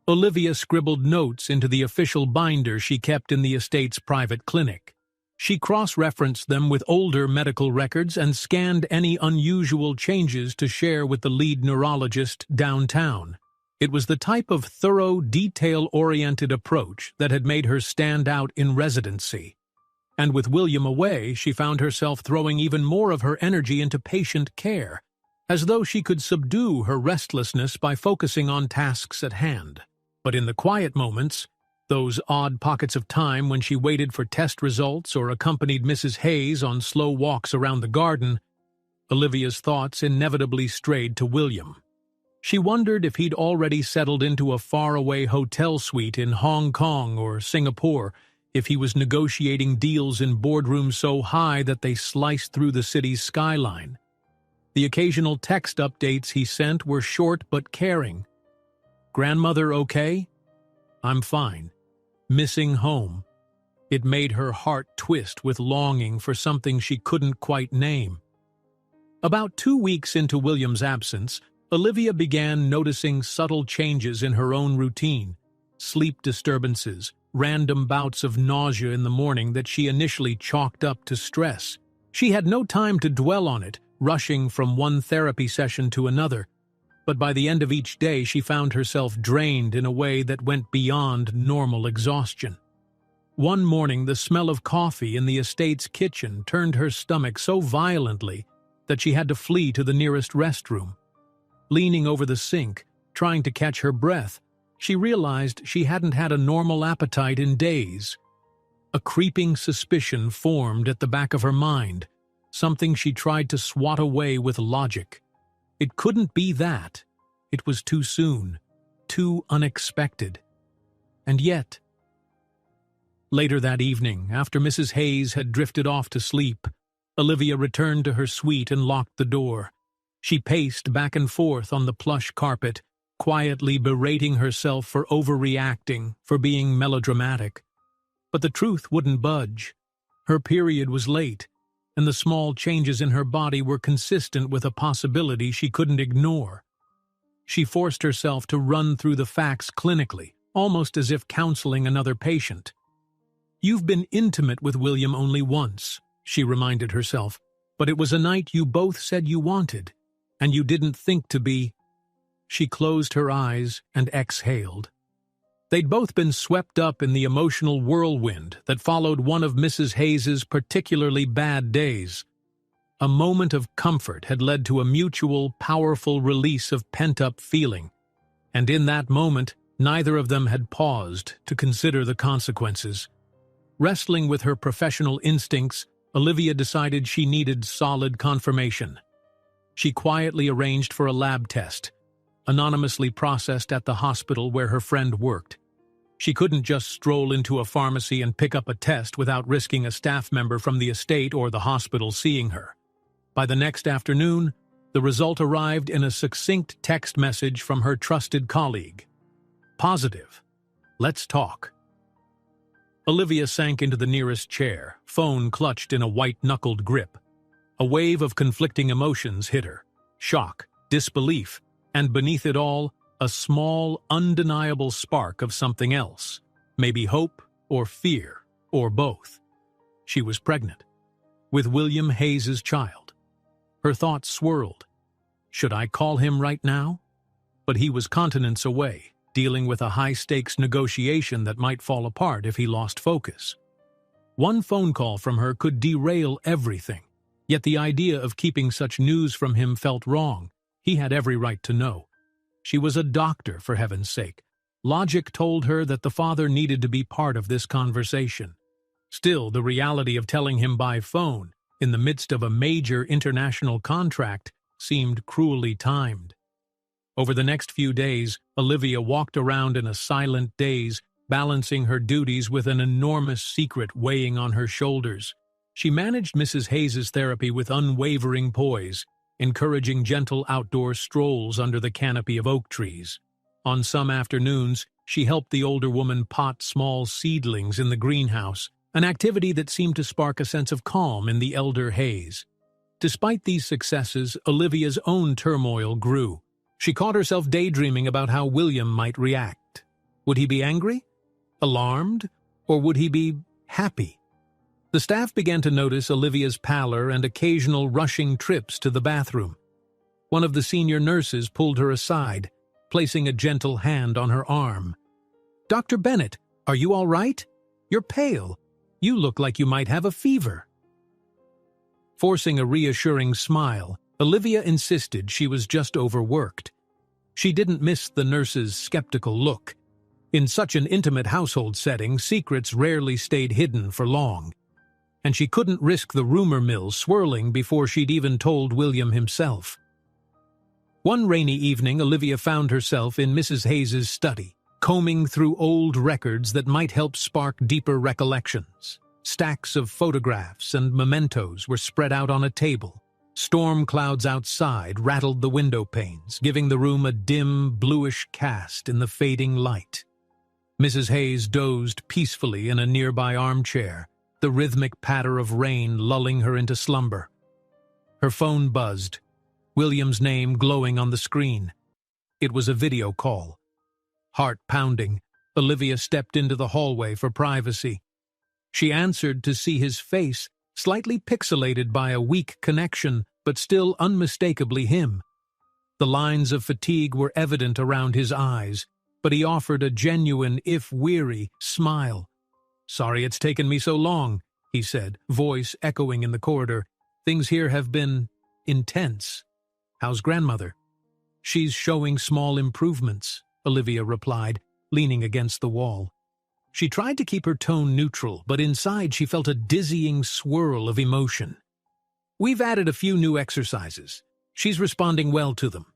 Olivia scribbled notes into the official binder she kept in the estate's private clinic. She cross-referenced them with older medical records and scanned any unusual changes to share with the lead neurologist downtown. It was the type of thorough, detail-oriented approach that had made her stand out in residency. And with William away, she found herself throwing even more of her energy into patient care, as though she could subdue her restlessness by focusing on tasks at hand. But in the quiet moments, those odd pockets of time when she waited for test results or accompanied Mrs. Hayes on slow walks around the garden, Olivia's thoughts inevitably strayed to William. She wondered if he'd already settled into a faraway hotel suite in Hong Kong or Singapore, if he was negotiating deals in boardrooms so high that they sliced through the city's skyline. The occasional text updates he sent were short but caring. "Grandmother okay? I'm fine. Missing home." It made her heart twist with longing for something she couldn't quite name. About 2 weeks into William's absence, Olivia began noticing subtle changes in her own routine, sleep disturbances, random bouts of nausea in the morning that she initially chalked up to stress. She had no time to dwell on it, rushing from one therapy session to another, but by the end of each day she found herself drained in a way that went beyond normal exhaustion. One morning, the smell of coffee in the estate's kitchen turned her stomach so violently that she had to flee to the nearest restroom. Leaning over the sink, trying to catch her breath, she realized she hadn't had a normal appetite in days. A creeping suspicion formed at the back of her mind, something she tried to swat away with logic. It couldn't be that. It was too soon, too unexpected. And yet... Later that evening, after Mrs. Hayes had drifted off to sleep, Olivia returned to her suite and locked the door. She paced back and forth on the plush carpet, quietly berating herself for overreacting, for being melodramatic. But the truth wouldn't budge. Her period was late, and the small changes in her body were consistent with a possibility she couldn't ignore. She forced herself to run through the facts clinically, almost as if counseling another patient. "You've been intimate with William only once," she reminded herself, "but it was a night you both said you wanted, and you didn't think to be..." She closed her eyes and exhaled. They'd both been swept up in the emotional whirlwind that followed one of Mrs. Hayes's particularly bad days. A moment of comfort had led to a mutual, powerful release of pent-up feeling, and in that moment, neither of them had paused to consider the consequences. Wrestling with her professional instincts, Olivia decided she needed solid confirmation. She quietly arranged for a lab test, anonymously processed at the hospital where her friend worked. She couldn't just stroll into a pharmacy and pick up a test without risking a staff member from the estate or the hospital seeing her. By the next afternoon, the result arrived in a succinct text message from her trusted colleague. "Positive. Let's talk." Olivia sank into the nearest chair, phone clutched in a white-knuckled grip. A wave of conflicting emotions hit her: shock, disbelief, and beneath it all, a small, undeniable spark of something else, maybe hope or fear, or both. She was pregnant. with William Hayes's child. Her thoughts swirled. Should I call him right now? But he was continents away, dealing with a high-stakes negotiation that might fall apart if he lost focus. One phone call from her could derail everything, yet the idea of keeping such news from him felt wrong. He had every right to know. She was a doctor, for heaven's sake. Logic told her that the father needed to be part of this conversation. Still, the reality of telling him by phone, in the midst of a major international contract, seemed cruelly timed. Over the next few days, Olivia walked around in a silent daze, balancing her duties with an enormous secret weighing on her shoulders. She managed Mrs. Hayes's therapy with unwavering poise, encouraging gentle outdoor strolls under the canopy of oak trees. On some afternoons, she helped the older woman pot small seedlings in the greenhouse, an activity that seemed to spark a sense of calm in the elder Hayes. Despite these successes, Olivia's own turmoil grew. She caught herself daydreaming about how William might react. Would he be angry? Alarmed? Or would he be happy? The staff began to notice Olivia's pallor and occasional rushing trips to the bathroom. One of the senior nurses pulled her aside, placing a gentle hand on her arm. "Dr. Bennett, are you all right? You're pale. You look like you might have a fever." Forcing a reassuring smile, Olivia insisted she was just overworked. She didn't miss the nurse's skeptical look. In such an intimate household setting, secrets rarely stayed hidden for long. And she couldn't risk the rumor mill swirling before she'd even told William himself. One rainy evening, Olivia found herself in Mrs. Hayes's study, combing through old records that might help spark deeper recollections. Stacks of photographs and mementos were spread out on a table. Storm clouds outside rattled the window panes, giving the room a dim, bluish cast in the fading light. Mrs. Hayes dozed peacefully in a nearby armchair, the rhythmic patter of rain lulling her into slumber. Her phone buzzed, William's name glowing on the screen. It was a video call. Heart pounding, Olivia stepped into the hallway for privacy. She answered to see his face, slightly pixelated by a weak connection, but still unmistakably him. The lines of fatigue were evident around his eyes, but he offered a genuine, if weary, smile. "Sorry it's taken me so long," he said, voice echoing in the corridor. "Things here have been intense. How's grandmother?" "She's showing small improvements," Olivia replied, leaning against the wall. She tried to keep her tone neutral, but inside she felt a dizzying swirl of emotion. "We've added a few new exercises. She's responding well to them."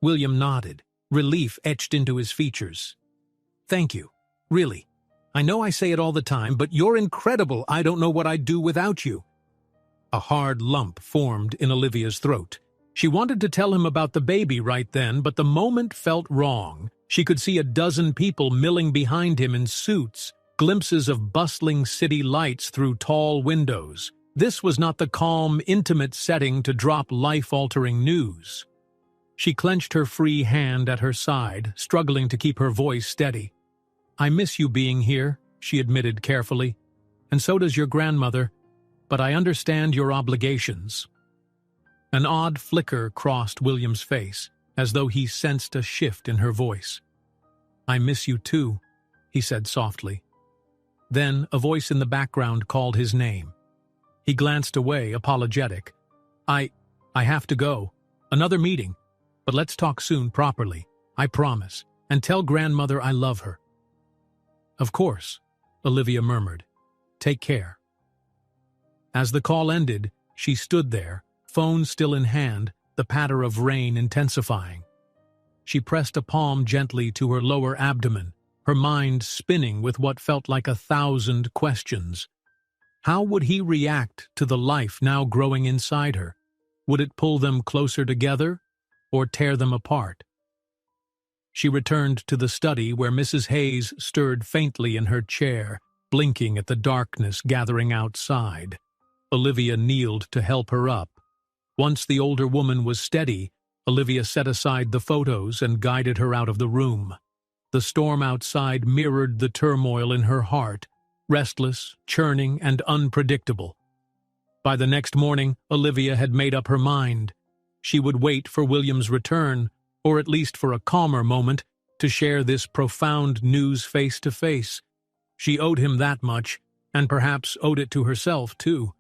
William nodded, relief etched into his features. "Thank you. Really. I know I say it all the time, but you're incredible. I don't know what I'd do without you." A hard lump formed in Olivia's throat. She wanted to tell him about the baby right then, but the moment felt wrong. She could see a dozen people milling behind him in suits, glimpses of bustling city lights through tall windows. This was not the calm, intimate setting to drop life-altering news. She clenched her free hand at her side, struggling to keep her voice steady. "I miss you being here," she admitted carefully, "and so does your grandmother, but I understand your obligations." An odd flicker crossed William's face, as though he sensed a shift in her voice. "I miss you too," he said softly. Then a voice in the background called his name. He glanced away, apologetic. I have to go. Another meeting. But let's talk soon properly, I promise, and tell grandmother I love her." "Of course," Olivia murmured. "Take care." As the call ended, she stood there, phone still in hand, the patter of rain intensifying. She pressed a palm gently to her lower abdomen, her mind spinning with what felt like 1,000 questions. How would he react to the life now growing inside her? Would it pull them closer together, or tear them apart? She returned to the study where Mrs. Hayes stirred faintly in her chair, blinking at the darkness gathering outside. Olivia kneeled to help her up. Once the older woman was steady, Olivia set aside the photos and guided her out of the room. The storm outside mirrored the turmoil in her heart, restless, churning, and unpredictable. By the next morning, Olivia had made up her mind. She would wait for William's return, or at least for a calmer moment, to share this profound news face to face. She owed him that much, and perhaps owed it to herself, too.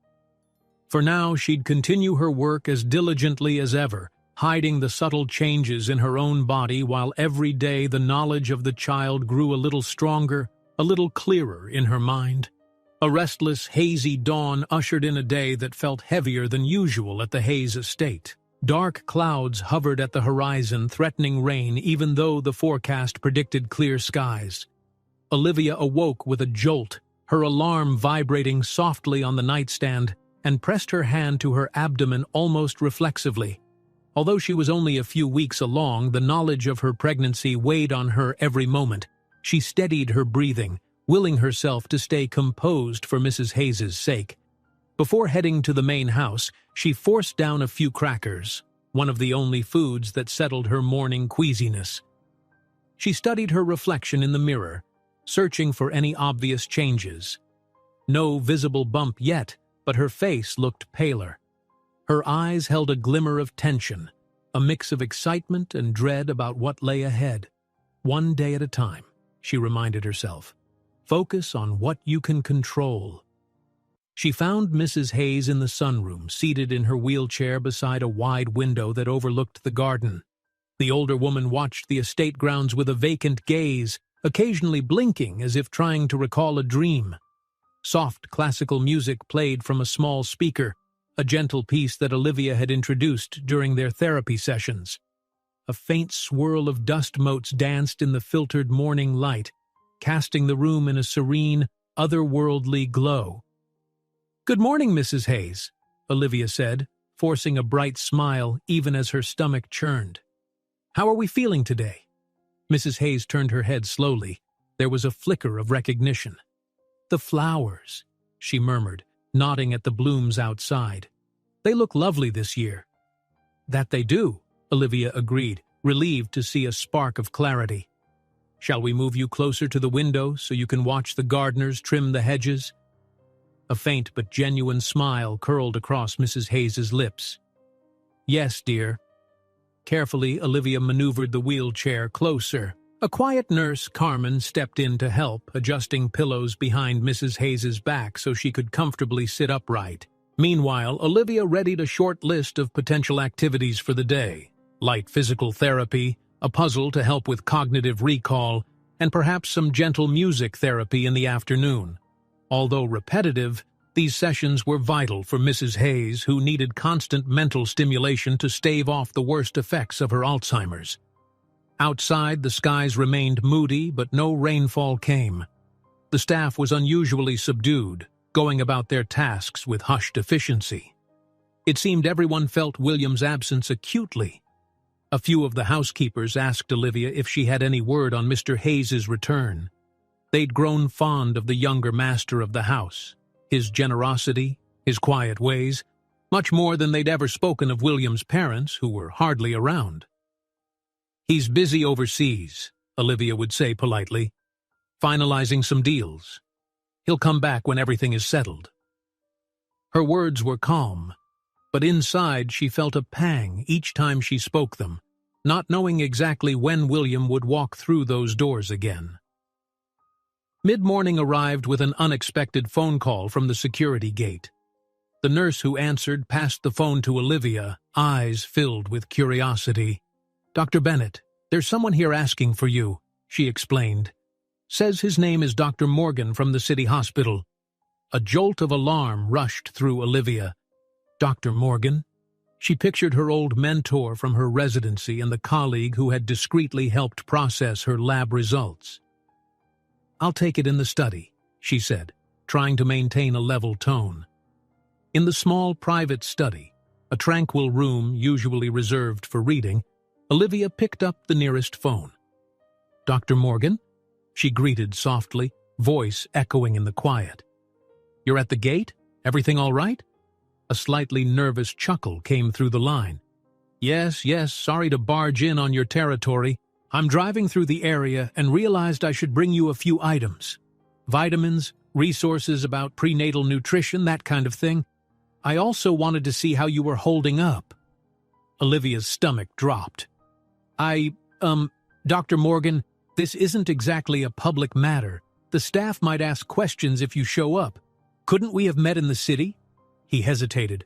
For now, she'd continue her work as diligently as ever, hiding the subtle changes in her own body while every day the knowledge of the child grew a little stronger, a little clearer in her mind. A restless, hazy dawn ushered in a day that felt heavier than usual at the Hayes estate. Dark clouds hovered at the horizon, threatening rain even though the forecast predicted clear skies. Olivia awoke with a jolt, her alarm vibrating softly on the nightstand, and pressed her hand to her abdomen almost reflexively. Although she was only a few weeks along, the knowledge of her pregnancy weighed on her every moment. She steadied her breathing, willing herself to stay composed for Mrs. Hayes's sake. Before heading to the main house, she forced down a few crackers, one of the only foods that settled her morning queasiness. She studied her reflection in the mirror, searching for any obvious changes. No visible bump yet, but her face looked paler. Her eyes held a glimmer of tension, a mix of excitement and dread about what lay ahead. One day at a time, she reminded herself. Focus on what you can control. She found Mrs. Hayes in the sunroom, seated in her wheelchair beside a wide window that overlooked the garden. The older woman watched the estate grounds with a vacant gaze, occasionally blinking as if trying to recall a dream. Soft classical music played from a small speaker, a gentle piece that Olivia had introduced during their therapy sessions. A faint swirl of dust motes danced in the filtered morning light, casting the room in a serene, otherworldly glow. "Good morning, Mrs. Hayes," Olivia said, forcing a bright smile even as her stomach churned. "How are we feeling today?" Mrs. Hayes turned her head slowly. There was a flicker of recognition. "The flowers," she murmured, nodding at the blooms outside. "They look lovely this year." "That they do," Olivia agreed, relieved to see a spark of clarity. "Shall we move you closer to the window so you can watch the gardeners trim the hedges?" A faint but genuine smile curled across Mrs. Hayes's lips. "Yes, dear." Carefully, Olivia maneuvered the wheelchair closer. A quiet nurse, Carmen, stepped in to help, adjusting pillows behind Mrs. Hayes's back so she could comfortably sit upright. Meanwhile, Olivia readied a short list of potential activities for the day. Light physical therapy, a puzzle to help with cognitive recall, and perhaps some gentle music therapy in the afternoon. Although repetitive, these sessions were vital for Mrs. Hayes, who needed constant mental stimulation to stave off the worst effects of her Alzheimer's. Outside, the skies remained moody, but no rainfall came. The staff was unusually subdued, going about their tasks with hushed efficiency. It seemed everyone felt William's absence acutely. A few of the housekeepers asked Olivia if she had any word on Mr. Hayes's return. They'd grown fond of the younger master of the house, his generosity, his quiet ways, much more than they'd ever spoken of William's parents, who were hardly around. "He's busy overseas," Olivia would say politely, "finalizing some deals. He'll come back when everything is settled." Her words were calm, but inside she felt a pang each time she spoke them, not knowing exactly when William would walk through those doors again. Mid-morning arrived with an unexpected phone call from the security gate. The nurse who answered passed the phone to Olivia, eyes filled with curiosity. "Dr. Bennett, there's someone here asking for you," she explained. "Says his name is Dr. Morgan from the city hospital." A jolt of alarm rushed through Olivia. Dr. Morgan? She pictured her old mentor from her residency and the colleague who had discreetly helped process her lab results. "I'll take it in the study," she said, trying to maintain a level tone. In the small private study, a tranquil room usually reserved for reading, Olivia picked up the nearest phone. "Dr. Morgan?" she greeted softly, voice echoing in the quiet. "You're at the gate? Everything all right?" A slightly nervous chuckle came through the line. Yes, sorry to barge in on your territory. I'm driving through the area and realized I should bring you a few items. Vitamins, resources about prenatal nutrition, that kind of thing. I also wanted to see how you were holding up." Olivia's stomach dropped. Dr. Morgan, this isn't exactly a public matter. The staff might ask questions if you show up. Couldn't we have met in the city?" He hesitated.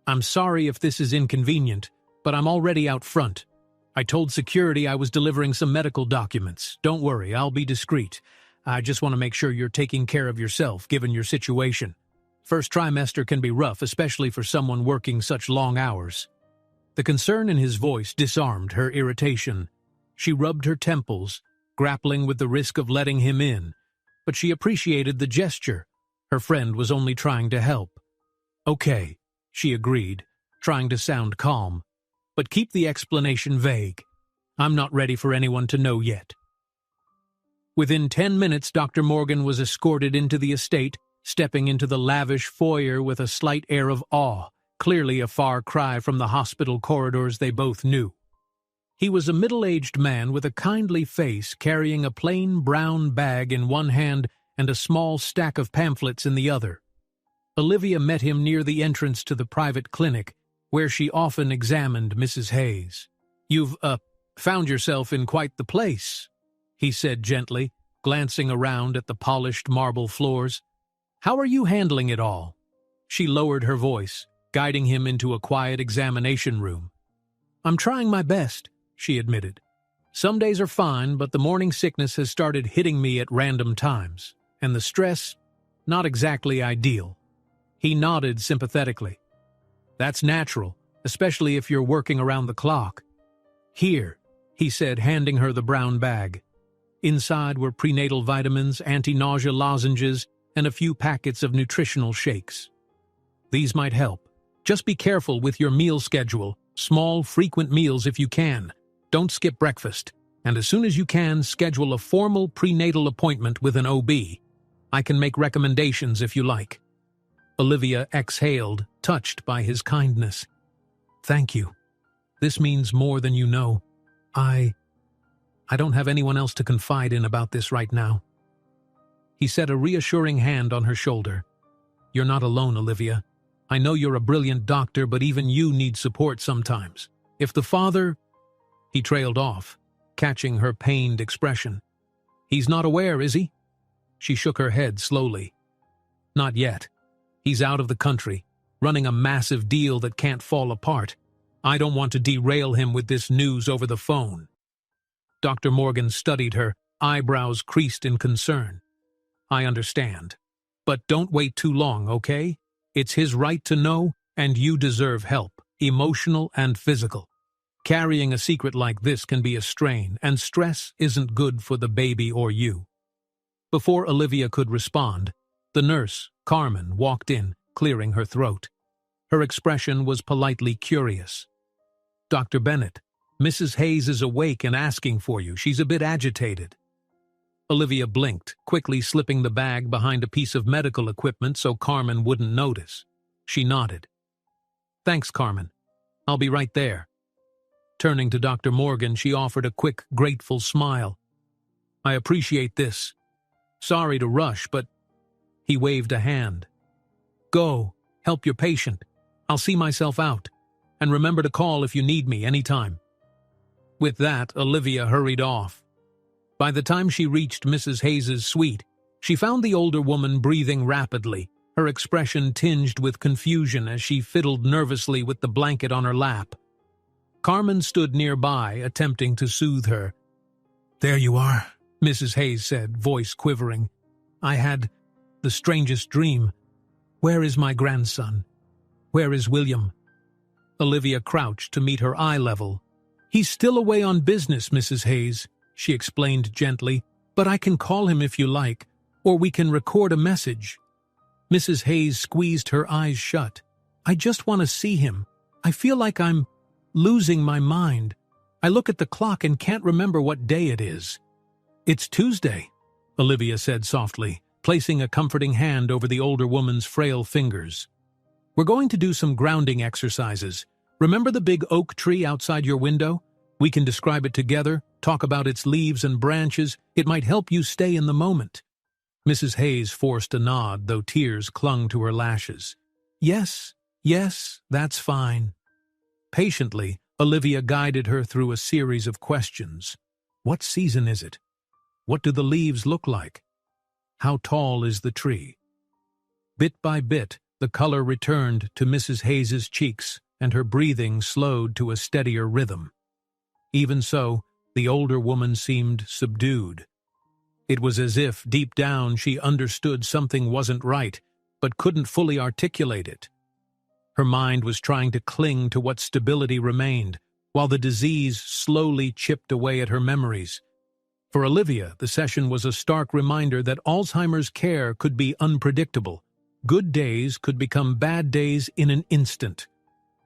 "I'm sorry if this is inconvenient, but I'm already out front. I told security I was delivering some medical documents. Don't worry, I'll be discreet. I just want to make sure you're taking care of yourself, given your situation. First trimester can be rough, especially for someone working such long hours." The concern in his voice disarmed her irritation. She rubbed her temples, grappling with the risk of letting him in, but she appreciated the gesture. Her friend was only trying to help. "Okay," she agreed, trying to sound calm, "but keep the explanation vague. I'm not ready for anyone to know yet." Within 10 minutes, Dr. Morgan was escorted into the estate, stepping into the lavish foyer with a slight air of awe, clearly a far cry from the hospital corridors they both knew. He was a middle-aged man with a kindly face, carrying a plain brown bag in one hand and a small stack of pamphlets in the other. Olivia met him near the entrance to the private clinic, where she often examined Mrs. Hayes. "You've, found yourself in quite the place," he said gently, glancing around at the polished marble floors. "How are you handling it all?" She lowered her voice, guiding him into a quiet examination room. "I'm trying my best," she admitted. "Some days are fine, but the morning sickness has started hitting me at random times, and the stress, not exactly ideal." He nodded sympathetically. "That's natural, especially if you're working around the clock." "Here," he said, handing her the brown bag. Inside were prenatal vitamins, anti-nausea lozenges, and a few packets of nutritional shakes. "These might help. Just be careful with your meal schedule. Small, frequent meals if you can. Don't skip breakfast. And as soon as you can, schedule a formal prenatal appointment with an OB. I can make recommendations if you like." Olivia exhaled, touched by his kindness. "Thank you. This means more than you know. I don't have anyone else to confide in about this right now." He set a reassuring hand on her shoulder. "You're not alone, Olivia. I know you're a brilliant doctor, but even you need support sometimes. If the father—" He trailed off, catching her pained expression. "He's not aware, is he?" She shook her head slowly. "Not yet. He's out of the country, running a massive deal that can't fall apart. I don't want to derail him with this news over the phone." Dr. Morgan studied her, eyebrows creased in concern. "I understand. But don't wait too long, okay? It's his right to know, and you deserve help, emotional and physical. Carrying a secret like this can be a strain, and stress isn't good for the baby or you." Before Olivia could respond, the nurse, Carmen, walked in, clearing her throat. Her expression was politely curious. "Dr. Bennett, Mrs. Hayes is awake and asking for you. She's a bit agitated." Olivia blinked, quickly slipping the bag behind a piece of medical equipment so Carmen wouldn't notice. She nodded. "Thanks, Carmen. I'll be right there." Turning to Dr. Morgan, she offered a quick, grateful smile. "I appreciate this. Sorry to rush, but—" He waved a hand. "Go, help your patient. I'll see myself out. And remember to call if you need me anytime." With that, Olivia hurried off. By the time she reached Mrs. Hayes's suite, she found the older woman breathing rapidly, her expression tinged with confusion as she fiddled nervously with the blanket on her lap. Carmen stood nearby, attempting to soothe her. "There you are," Mrs. Hayes said, voice quivering. "I had the strangest dream. Where is my grandson? Where is William?" Olivia crouched to meet her eye level. "He's still away on business, Mrs. Hayes," she explained gently, "but I can call him if you like, or we can record a message." Mrs. Hayes squeezed her eyes shut. "I just want to see him. I feel like I'm losing my mind. I look at the clock and can't remember what day it is." "It's Tuesday," Olivia said softly, placing a comforting hand over the older woman's frail fingers. "We're going to do some grounding exercises. Remember the big oak tree outside your window? We can describe it together, talk about its leaves and branches. It might help you stay in the moment." Mrs. Hayes forced a nod, though tears clung to her lashes. "Yes, "Yes, that's fine." Patiently, Olivia guided her through a series of questions. What season is it? What do the leaves look like? How tall is the tree? Bit by bit, the color returned to Mrs. Hayes's cheeks, and her breathing slowed to a steadier rhythm. Even so, the older woman seemed subdued. It was as if, deep down, she understood something wasn't right, but couldn't fully articulate it. Her mind was trying to cling to what stability remained, while the disease slowly chipped away at her memories. For Olivia, the session was a stark reminder that Alzheimer's care could be unpredictable. Good days could become bad days in an instant.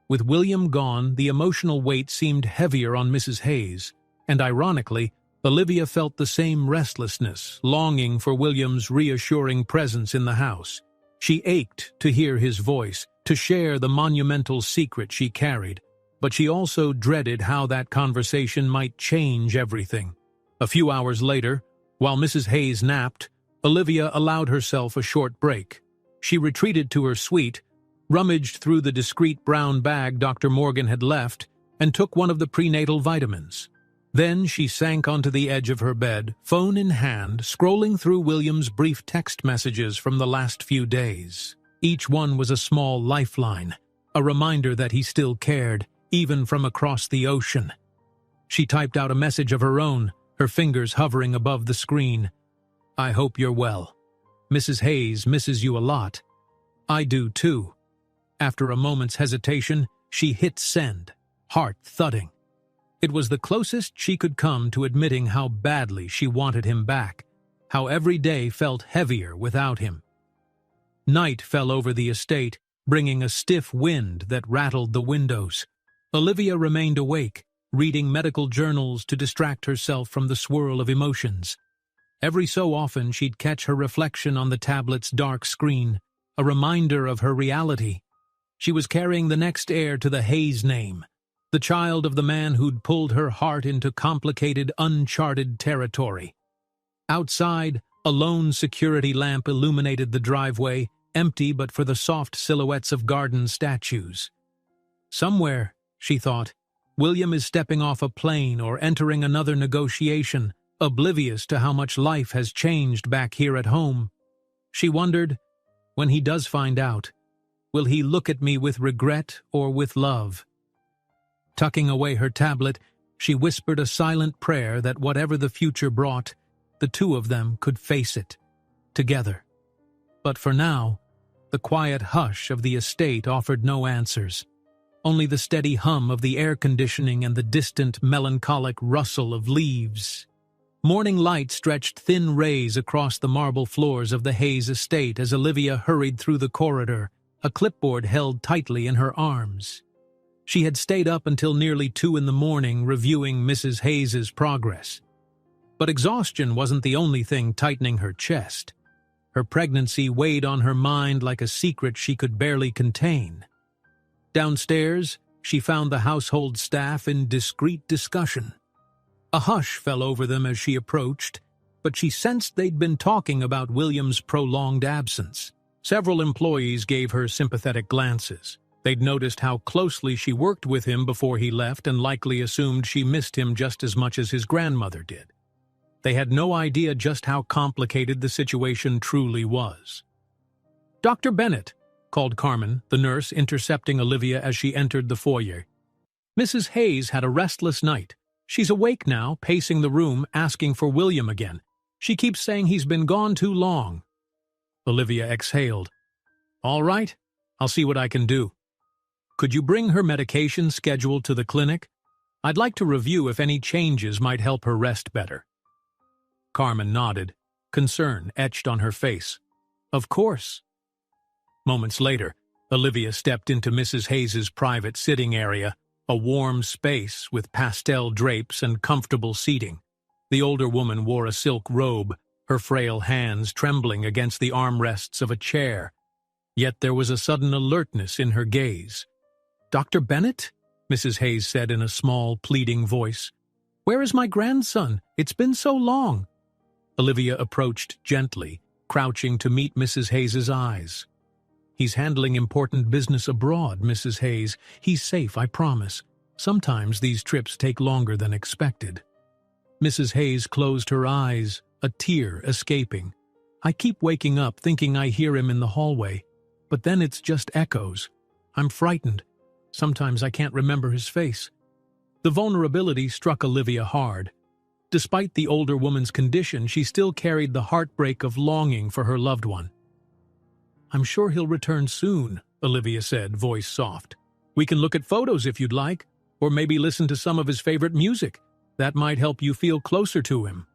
With William gone, the emotional weight seemed heavier on Mrs. Hayes, and ironically, Olivia felt the same restlessness, longing for William's reassuring presence in the house. She ached to hear his voice, to share the monumental secret she carried, but she also dreaded how that conversation might change everything. A few hours later, while Mrs. Hayes napped, Olivia allowed herself a short break. She retreated to her suite, rummaged through the discreet brown bag Dr. Morgan had left, and took one of the prenatal vitamins. Then she sank onto the edge of her bed, phone in hand, scrolling through William's brief text messages from the last few days. Each one was a small lifeline, a reminder that he still cared, even from across the ocean. She typed out a message of her own, her fingers hovering above the screen. "I hope you're well. Mrs. Hayes misses you a lot. I do too." After a moment's hesitation, she hit send, heart thudding. It was the closest she could come to admitting how badly she wanted him back, how every day felt heavier without him. Night fell over the estate, bringing a stiff wind that rattled the windows. Olivia remained awake, reading medical journals to distract herself from the swirl of emotions. Every so often she'd catch her reflection on the tablet's dark screen, a reminder of her reality. She was carrying the next heir to the Hayes name, the child of the man who'd pulled her heart into complicated, uncharted territory. Outside, a lone security lamp illuminated the driveway, empty but for the soft silhouettes of garden statues. Somewhere, she thought, William is stepping off a plane or entering another negotiation, oblivious to how much life has changed back here at home. She wondered, when he does find out, will he look at me with regret or with love? Tucking away her tablet, she whispered a silent prayer that whatever the future brought, the two of them could face it, together. But for now, the quiet hush of the estate offered no answers, only the steady hum of the air conditioning and the distant, melancholic rustle of leaves. Morning light stretched thin rays across the marble floors of the Hayes estate as Olivia hurried through the corridor, a clipboard held tightly in her arms. She had stayed up until nearly 2 a.m. reviewing Mrs. Hayes's progress. But exhaustion wasn't the only thing tightening her chest. Her pregnancy weighed on her mind like a secret she could barely contain. Downstairs, she found the household staff in discreet discussion. A hush fell over them as she approached, but she sensed they'd been talking about William's prolonged absence. Several employees gave her sympathetic glances. They'd noticed how closely she worked with him before he left and likely assumed she missed him just as much as his grandmother did. They had no idea just how complicated the situation truly was. "Dr. Bennett," called Carmen, the nurse, intercepting Olivia as she entered the foyer. "Mrs. Hayes had a restless night. She's awake now, pacing the room, asking for William again. She keeps saying he's been gone too long." Olivia exhaled. "All right, I'll see what I can do. Could you bring her medication schedule to the clinic? I'd like to review if any changes might help her rest better." Carmen nodded, concern etched on her face. "Of course." Moments later, Olivia stepped into Mrs. Hayes's private sitting area, a warm space with pastel drapes and comfortable seating. The older woman wore a silk robe, her frail hands trembling against the armrests of a chair. Yet there was a sudden alertness in her gaze. "Dr. Bennett?" Mrs. Hayes said in a small, pleading voice. "Where is my grandson? It's been so long." Olivia approached gently, crouching to meet Mrs. Hayes's eyes. He's handling important business abroad, Mrs. Hayes. He's safe, I promise. Sometimes these trips take longer than expected. Mrs. Hayes closed her eyes, a tear escaping. I keep waking up thinking I hear him in the hallway, but then it's just echoes. I'm frightened. Sometimes I can't remember his face. The vulnerability struck Olivia hard. Despite the older woman's condition, she still carried the heartbreak of longing for her loved one. "I'm sure he'll return soon," Olivia said, voice soft. "We can look at photos if you'd like, or maybe listen to some of his favorite music. That might help you feel closer to him."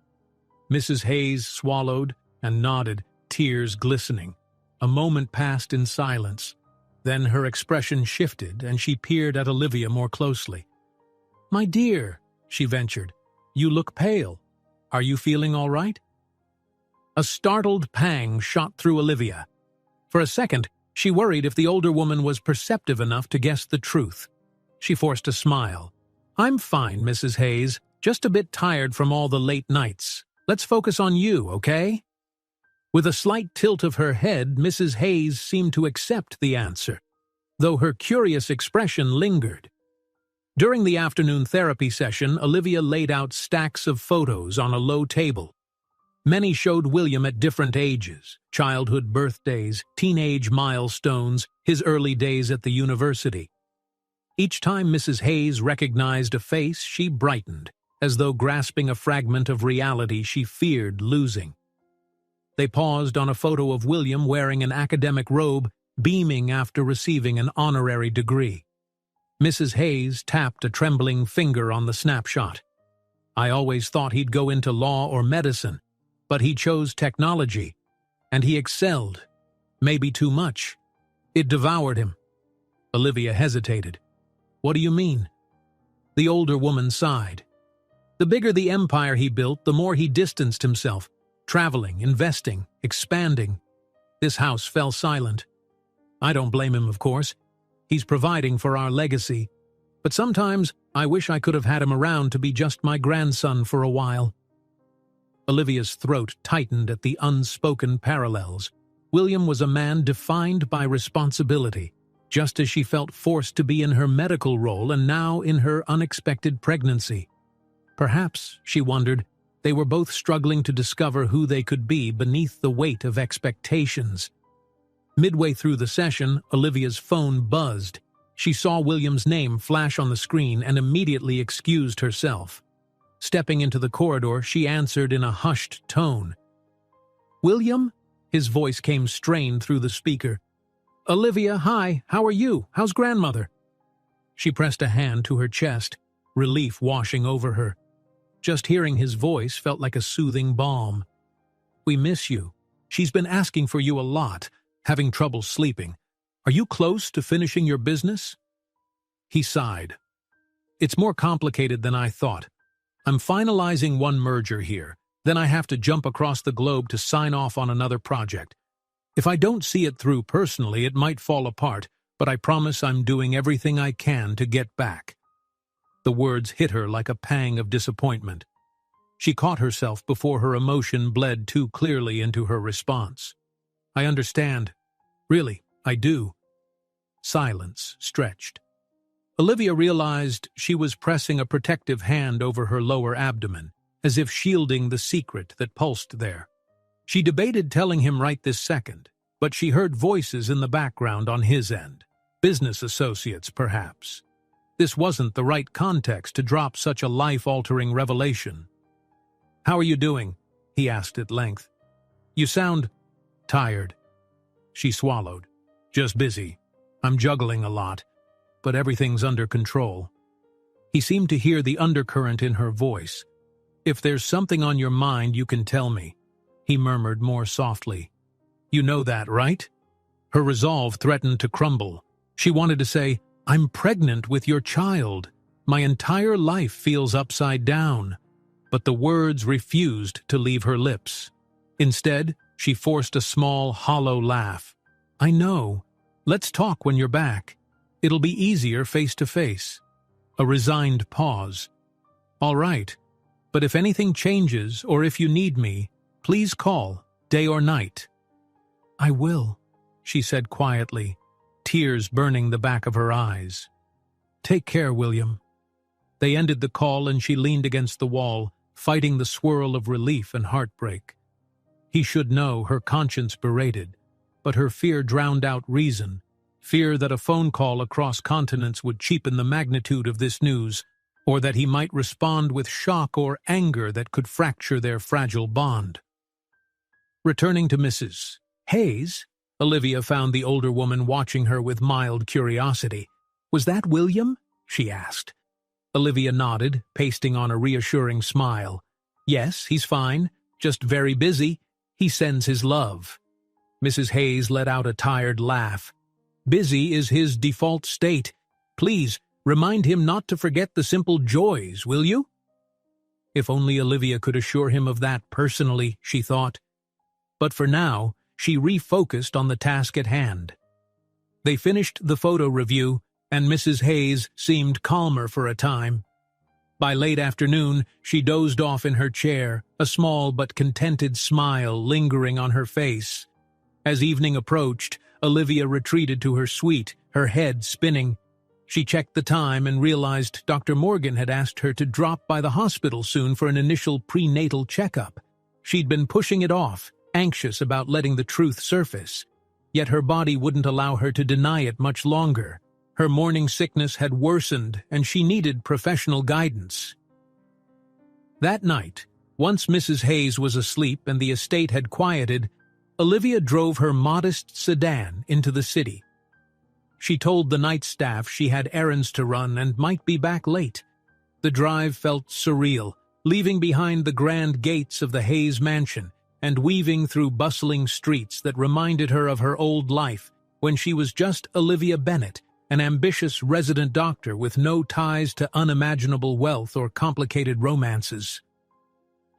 Mrs. Hayes swallowed and nodded, tears glistening. A moment passed in silence. Then her expression shifted, and she peered at Olivia more closely. "My dear," she ventured, "you look pale. Are you feeling all right?" A startled pang shot through Olivia. For a second, she worried if the older woman was perceptive enough to guess the truth. She forced a smile. "I'm fine, Mrs. Hayes. Just a bit tired from all the late nights. Let's focus on you, okay?" With a slight tilt of her head, Mrs. Hayes seemed to accept the answer, though her curious expression lingered. During the afternoon therapy session, Olivia laid out stacks of photos on a low table. Many showed William at different ages: childhood birthdays, teenage milestones, his early days at the university. Each time Mrs. Hayes recognized a face, she brightened, as though grasping a fragment of reality she feared losing. They paused on a photo of William wearing an academic robe, beaming after receiving an honorary degree. Mrs. Hayes tapped a trembling finger on the snapshot. "I always thought he'd go into law or medicine, but he chose technology, and he excelled. Maybe too much. It devoured him." Olivia hesitated. "What do you mean?" The older woman sighed. "The bigger the empire he built, the more he distanced himself, traveling, investing, expanding. This house fell silent. I don't blame him, of course. He's providing for our legacy. But sometimes I wish I could have had him around to be just my grandson for a while." Olivia's throat tightened at the unspoken parallels. William was a man defined by responsibility, just as she felt forced to be in her medical role and now in her unexpected pregnancy. Perhaps, she wondered, they were both struggling to discover who they could be beneath the weight of expectations. Midway through the session, Olivia's phone buzzed. She saw William's name flash on the screen and immediately excused herself. Stepping into the corridor, she answered in a hushed tone. "William?" His voice came strained through the speaker. "Olivia, hi, how are you? How's grandmother?" She pressed a hand to her chest, relief washing over her. Just hearing his voice felt like a soothing balm. "We miss you. She's been asking for you a lot, having trouble sleeping. Are you close to finishing your business?" He sighed. "It's more complicated than I thought. I'm finalizing one merger here, then I have to jump across the globe to sign off on another project. If I don't see it through personally, it might fall apart, but I promise I'm doing everything I can to get back." The words hit her like a pang of disappointment. She caught herself before her emotion bled too clearly into her response. "I understand. Really, I do." Silence stretched. Olivia realized she was pressing a protective hand over her lower abdomen, as if shielding the secret that pulsed there. She debated telling him right this second, but she heard voices in the background on his end. Business associates, perhaps. This wasn't the right context to drop such a life-altering revelation. "How are you doing?" he asked at length. "You sound tired." She swallowed. "Just busy. I'm juggling a lot, but everything's under control." He seemed to hear the undercurrent in her voice. "If there's something on your mind, you can tell me," he murmured more softly. "You know that, right?" Her resolve threatened to crumble. She wanted to say, "I'm pregnant with your child. My entire life feels upside down." But the words refused to leave her lips. Instead, she forced a small, hollow laugh. "I know. Let's talk when you're back. It'll be easier face to face." A resigned pause. "All right. But if anything changes or if you need me, please call, day or night." "I will," she said quietly, tears burning the back of her eyes. "Take care, William." They ended the call and she leaned against the wall, fighting the swirl of relief and heartbreak. He should know, her conscience berated, but her fear drowned out reason, fear that a phone call across continents would cheapen the magnitude of this news, or that he might respond with shock or anger that could fracture their fragile bond. Returning to Mrs. Hayes, Olivia found the older woman watching her with mild curiosity. "Was that William?" she asked. Olivia nodded, pasting on a reassuring smile. "Yes, he's fine, just very busy. He sends his love." Mrs. Hayes let out a tired laugh. "Busy is his default state. Please, remind him not to forget the simple joys, will you?" If only Olivia could assure him of that personally, she thought. But for now, she refocused on the task at hand. They finished the photo review, and Mrs. Hayes seemed calmer for a time. By late afternoon, she dozed off in her chair, a small but contented smile lingering on her face. As evening approached, Olivia retreated to her suite, her head spinning. She checked the time and realized Dr. Morgan had asked her to drop by the hospital soon for an initial prenatal checkup. She'd been pushing it off, anxious about letting the truth surface. Yet her body wouldn't allow her to deny it much longer. Her morning sickness had worsened, and she needed professional guidance. That night, once Mrs. Hayes was asleep and the estate had quieted, Olivia drove her modest sedan into the city. She told the night staff she had errands to run and might be back late. The drive felt surreal, leaving behind the grand gates of the Hayes mansion and weaving through bustling streets that reminded her of her old life when she was just Olivia Bennett, an ambitious resident doctor with no ties to unimaginable wealth or complicated romances.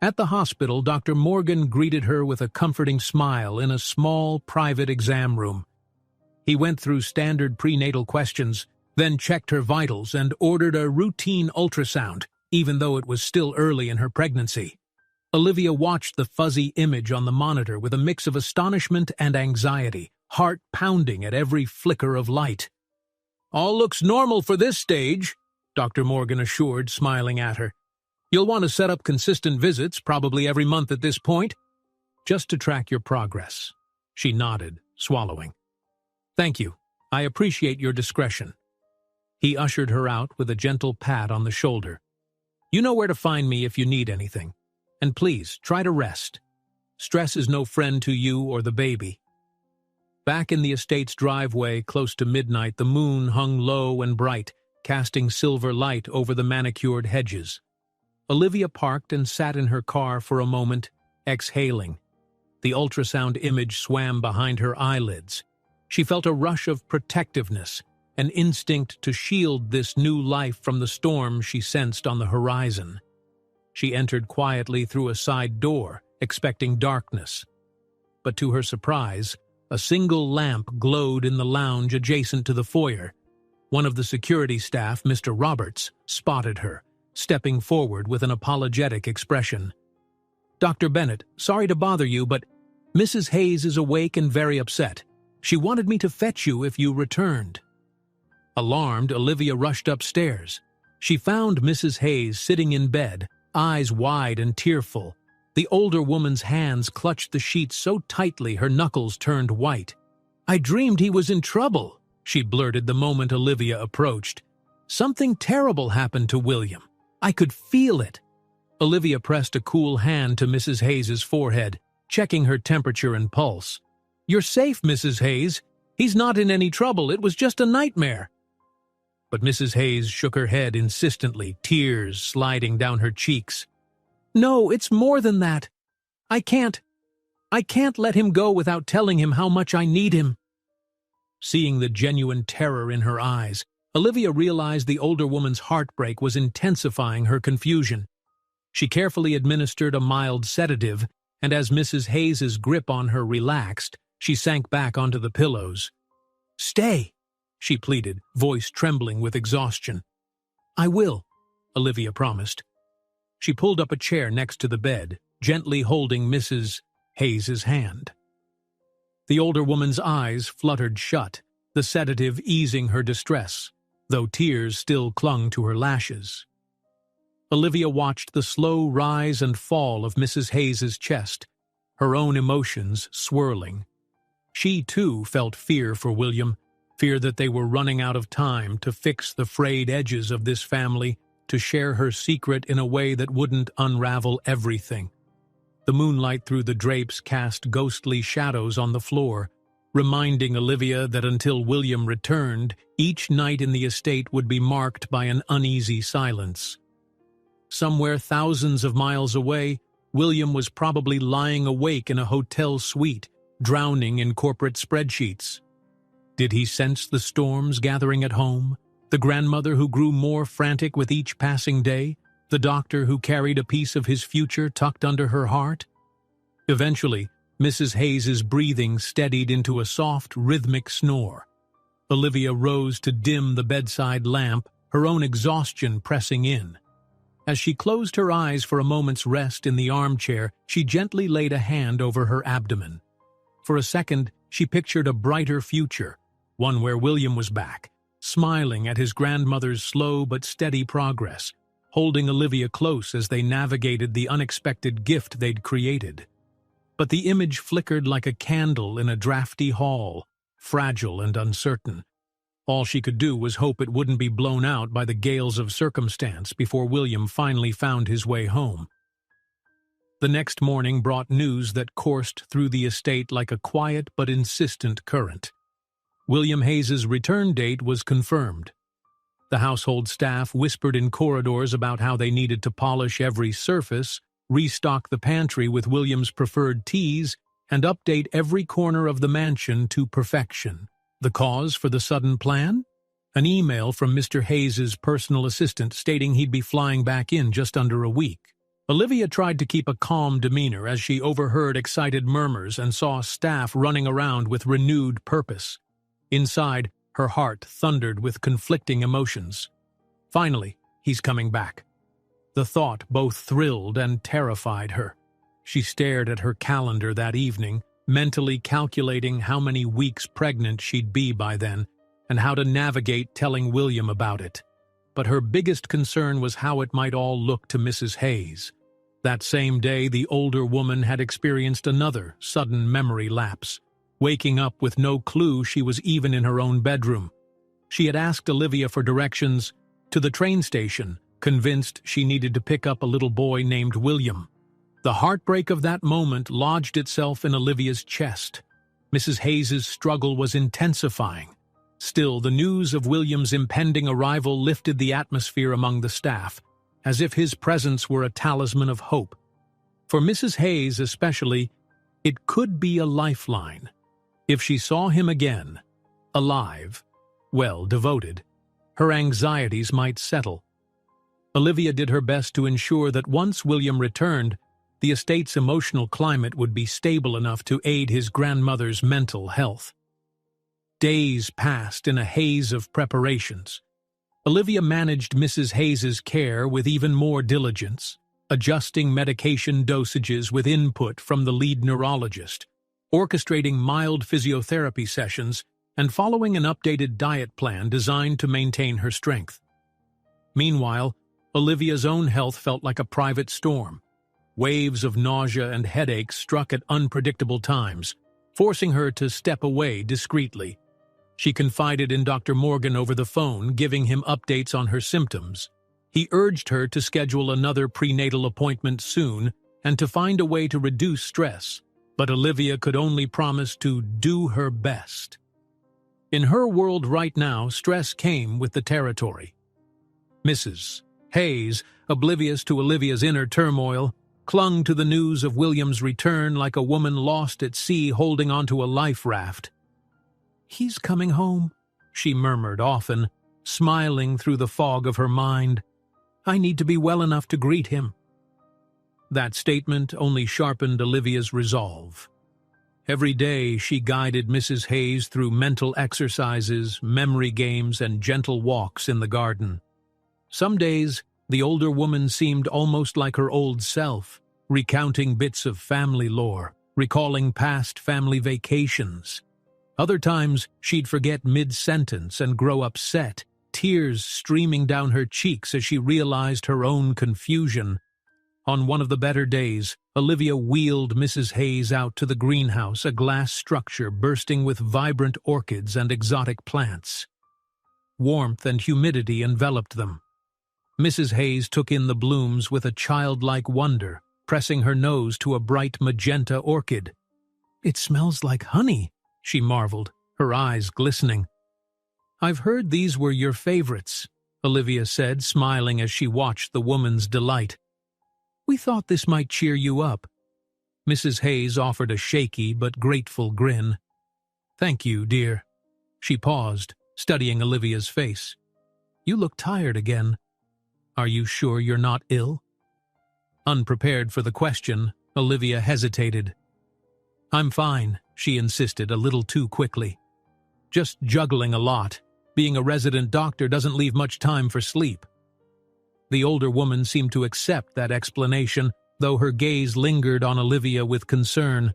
At the hospital, Dr. Morgan greeted her with a comforting smile in a small, private exam room. He went through standard prenatal questions, then checked her vitals and ordered a routine ultrasound, even though it was still early in her pregnancy. Olivia watched the fuzzy image on the monitor with a mix of astonishment and anxiety, heart pounding at every flicker of light. "All looks normal for this stage," Dr. Morgan assured, smiling at her. "You'll want to set up consistent visits, probably every month at this point, just to track your progress." She nodded, swallowing. "Thank you. I appreciate your discretion." He ushered her out with a gentle pat on the shoulder. "You know where to find me if you need anything. And please, try to rest. Stress is no friend to you or the baby." Back in the estate's driveway, close to midnight, the moon hung low and bright, casting silver light over the manicured hedges. Olivia parked and sat in her car for a moment, exhaling. The ultrasound image swam behind her eyelids. She felt a rush of protectiveness, an instinct to shield this new life from the storm she sensed on the horizon. She entered quietly through a side door, expecting darkness. But to her surprise, a single lamp glowed in the lounge adjacent to the foyer. One of the security staff, Mr. Roberts, spotted her, stepping forward with an apologetic expression. "Dr. Bennett, sorry to bother you, but Mrs. Hayes is awake and very upset. She wanted me to fetch you if you returned." Alarmed, Olivia rushed upstairs. She found Mrs. Hayes sitting in bed, eyes wide and tearful. The older woman's hands clutched the sheets so tightly her knuckles turned white. "I dreamed he was in trouble," she blurted the moment Olivia approached. "Something terrible happened to William. I could feel it." Olivia pressed a cool hand to Mrs. Hayes's forehead, checking her temperature and pulse. "You're safe, Mrs. Hayes. He's not in any trouble. It was just a nightmare." But Mrs. Hayes shook her head insistently, tears sliding down her cheeks. "No, it's more than that. I can't let him go without telling him how much I need him." Seeing the genuine terror in her eyes, Olivia realized the older woman's heartbreak was intensifying her confusion. She carefully administered a mild sedative, and as Mrs. Hayes's grip on her relaxed, she sank back onto the pillows. "Stay," she pleaded, voice trembling with exhaustion. "I will," Olivia promised. She pulled up a chair next to the bed, gently holding Mrs. Hayes's hand. The older woman's eyes fluttered shut, the sedative easing her distress, though tears still clung to her lashes. Olivia watched the slow rise and fall of Mrs. Hayes's chest, her own emotions swirling. She, too, felt fear for William, fear that they were running out of time to fix the frayed edges of this family, to share her secret in a way that wouldn't unravel everything. The moonlight through the drapes cast ghostly shadows on the floor, reminding Olivia that until William returned, each night in the estate would be marked by an uneasy silence. Somewhere thousands of miles away, William was probably lying awake in a hotel suite, drowning in corporate spreadsheets. Did he sense the storms gathering at home? The grandmother who grew more frantic with each passing day? The doctor who carried a piece of his future tucked under her heart? Eventually, Mrs. Hayes's breathing steadied into a soft, rhythmic snore. Olivia rose to dim the bedside lamp, her own exhaustion pressing in. As she closed her eyes for a moment's rest in the armchair, she gently laid a hand over her abdomen. For a second, she pictured a brighter future, one where William was back, smiling at his grandmother's slow but steady progress, holding Olivia close as they navigated the unexpected gift they'd created. But the image flickered like a candle in a drafty hall, fragile and uncertain. All she could do was hope it wouldn't be blown out by the gales of circumstance before William finally found his way home. The next morning brought news that coursed through the estate like a quiet but insistent current. William Hayes's return date was confirmed. The household staff whispered in corridors about how they needed to polish every surface, restock the pantry with William's preferred teas, and update every corner of the mansion to perfection. The cause for the sudden plan? An email from Mr. Hayes's personal assistant stating he'd be flying back in just under a week. Olivia tried to keep a calm demeanor as she overheard excited murmurs and saw staff running around with renewed purpose. Inside, her heart thundered with conflicting emotions. Finally, he's coming back. The thought both thrilled and terrified her. She stared at her calendar that evening, mentally calculating how many weeks pregnant she'd be by then, and how to navigate telling William about it. But her biggest concern was how it might all look to Mrs. Hayes. That same day, the older woman had experienced another sudden memory lapse, waking up with no clue she was even in her own bedroom. She had asked Olivia for directions to the train station, convinced she needed to pick up a little boy named William. The heartbreak of that moment lodged itself in Olivia's chest. Mrs. Hayes's struggle was intensifying. Still, the news of William's impending arrival lifted the atmosphere among the staff, as if his presence were a talisman of hope. For Mrs. Hayes especially, it could be a lifeline. If she saw him again, alive, well, devoted, her anxieties might settle. Olivia did her best to ensure that once William returned, the estate's emotional climate would be stable enough to aid his grandmother's mental health. Days passed in a haze of preparations. Olivia managed Mrs. Hayes's care with even more diligence, adjusting medication dosages with input from the lead neurologist, orchestrating mild physiotherapy sessions, and following an updated diet plan designed to maintain her strength. Meanwhile, Olivia's own health felt like a private storm. Waves of nausea and headaches struck at unpredictable times, forcing her to step away discreetly. She confided in Dr. Morgan over the phone, giving him updates on her symptoms. He urged her to schedule another prenatal appointment soon and to find a way to reduce stress, but Olivia could only promise to do her best. In her world right now, stress came with the territory. Mrs. Hayes, oblivious to Olivia's inner turmoil, clung to the news of William's return like a woman lost at sea holding onto a life raft. "He's coming home," she murmured often, smiling through the fog of her mind. "I need to be well enough to greet him." That statement only sharpened Olivia's resolve. Every day she guided Mrs. Hayes through mental exercises, memory games, and gentle walks in the garden. Some days, the older woman seemed almost like her old self, recounting bits of family lore, recalling past family vacations. Other times, she'd forget mid-sentence and grow upset, tears streaming down her cheeks as she realized her own confusion. On one of the better days, Olivia wheeled Mrs. Hayes out to the greenhouse, a glass structure bursting with vibrant orchids and exotic plants. Warmth and humidity enveloped them. Mrs. Hayes took in the blooms with a childlike wonder, pressing her nose to a bright magenta orchid. "It smells like honey," she marveled, her eyes glistening. "I've heard these were your favorites," Olivia said, smiling as she watched the woman's delight. "We thought this might cheer you up." Mrs. Hayes offered a shaky but grateful grin. "Thank you, dear." She paused, studying Olivia's face. "You look tired again. Are you sure you're not ill?" Unprepared for the question, Olivia hesitated. "I'm fine," she insisted a little too quickly. "Just juggling a lot. Being a resident doctor doesn't leave much time for sleep." The older woman seemed to accept that explanation, though her gaze lingered on Olivia with concern.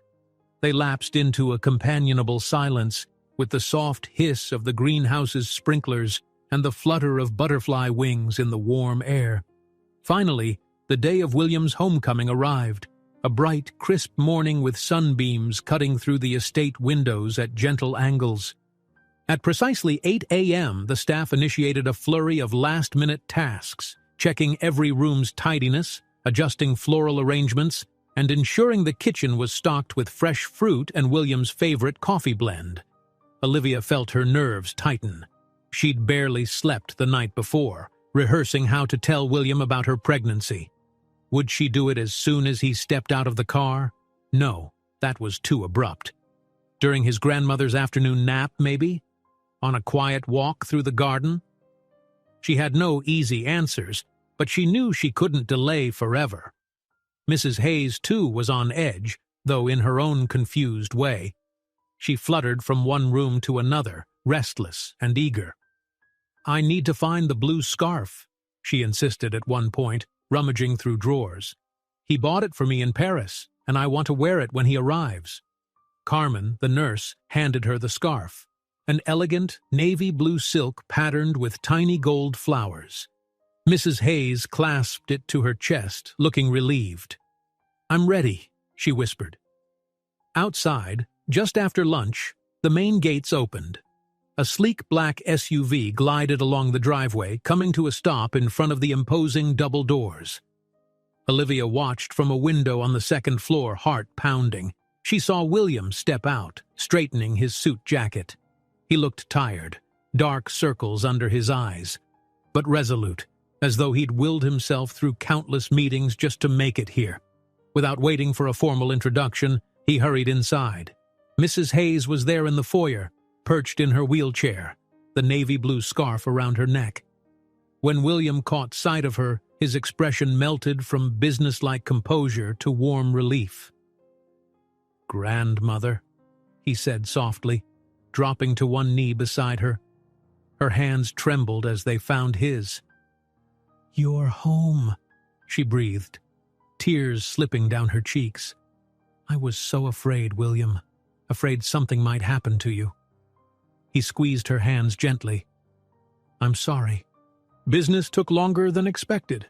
They lapsed into a companionable silence, with the soft hiss of the greenhouse's sprinklers and the flutter of butterfly wings in the warm air. Finally, the day of William's homecoming arrived, a bright, crisp morning with sunbeams cutting through the estate windows at gentle angles. At precisely 8 a.m., the staff initiated a flurry of last-minute tasks, checking every room's tidiness, adjusting floral arrangements, and ensuring the kitchen was stocked with fresh fruit and William's favorite coffee blend. Olivia felt her nerves tighten. She'd barely slept the night before, rehearsing how to tell William about her pregnancy. Would she do it as soon as he stepped out of the car? No, that was too abrupt. During his grandmother's afternoon nap, maybe? On a quiet walk through the garden? She had no easy answers, but she knew she couldn't delay forever. Mrs. Hayes, too, was on edge, though in her own confused way. She fluttered from one room to another, restless and eager. "I need to find the blue scarf," she insisted at one point, rummaging through drawers. "He bought it for me in Paris, and I want to wear it when he arrives." Carmen, the nurse, handed her the scarf, an elegant navy blue silk patterned with tiny gold flowers. Mrs. Hayes clasped it to her chest, looking relieved. "I'm ready," she whispered. Outside, just after lunch, the main gates opened. A sleek black SUV glided along the driveway, coming to a stop in front of the imposing double doors. Olivia watched from a window on the second floor, heart pounding. She saw William step out, straightening his suit jacket. He looked tired, dark circles under his eyes, but resolute, as though he'd willed himself through countless meetings just to make it here. Without waiting for a formal introduction, he hurried inside. Mrs. Hayes was there in the foyer, perched in her wheelchair, the navy blue scarf around her neck. When William caught sight of her, his expression melted from businesslike composure to warm relief. "Grandmother," he said softly, dropping to one knee beside her. Her hands trembled as they found his. "You're home," she breathed, tears slipping down her cheeks. "I was so afraid, William, afraid something might happen to you." He squeezed her hands gently. "I'm sorry." Business took longer than expected.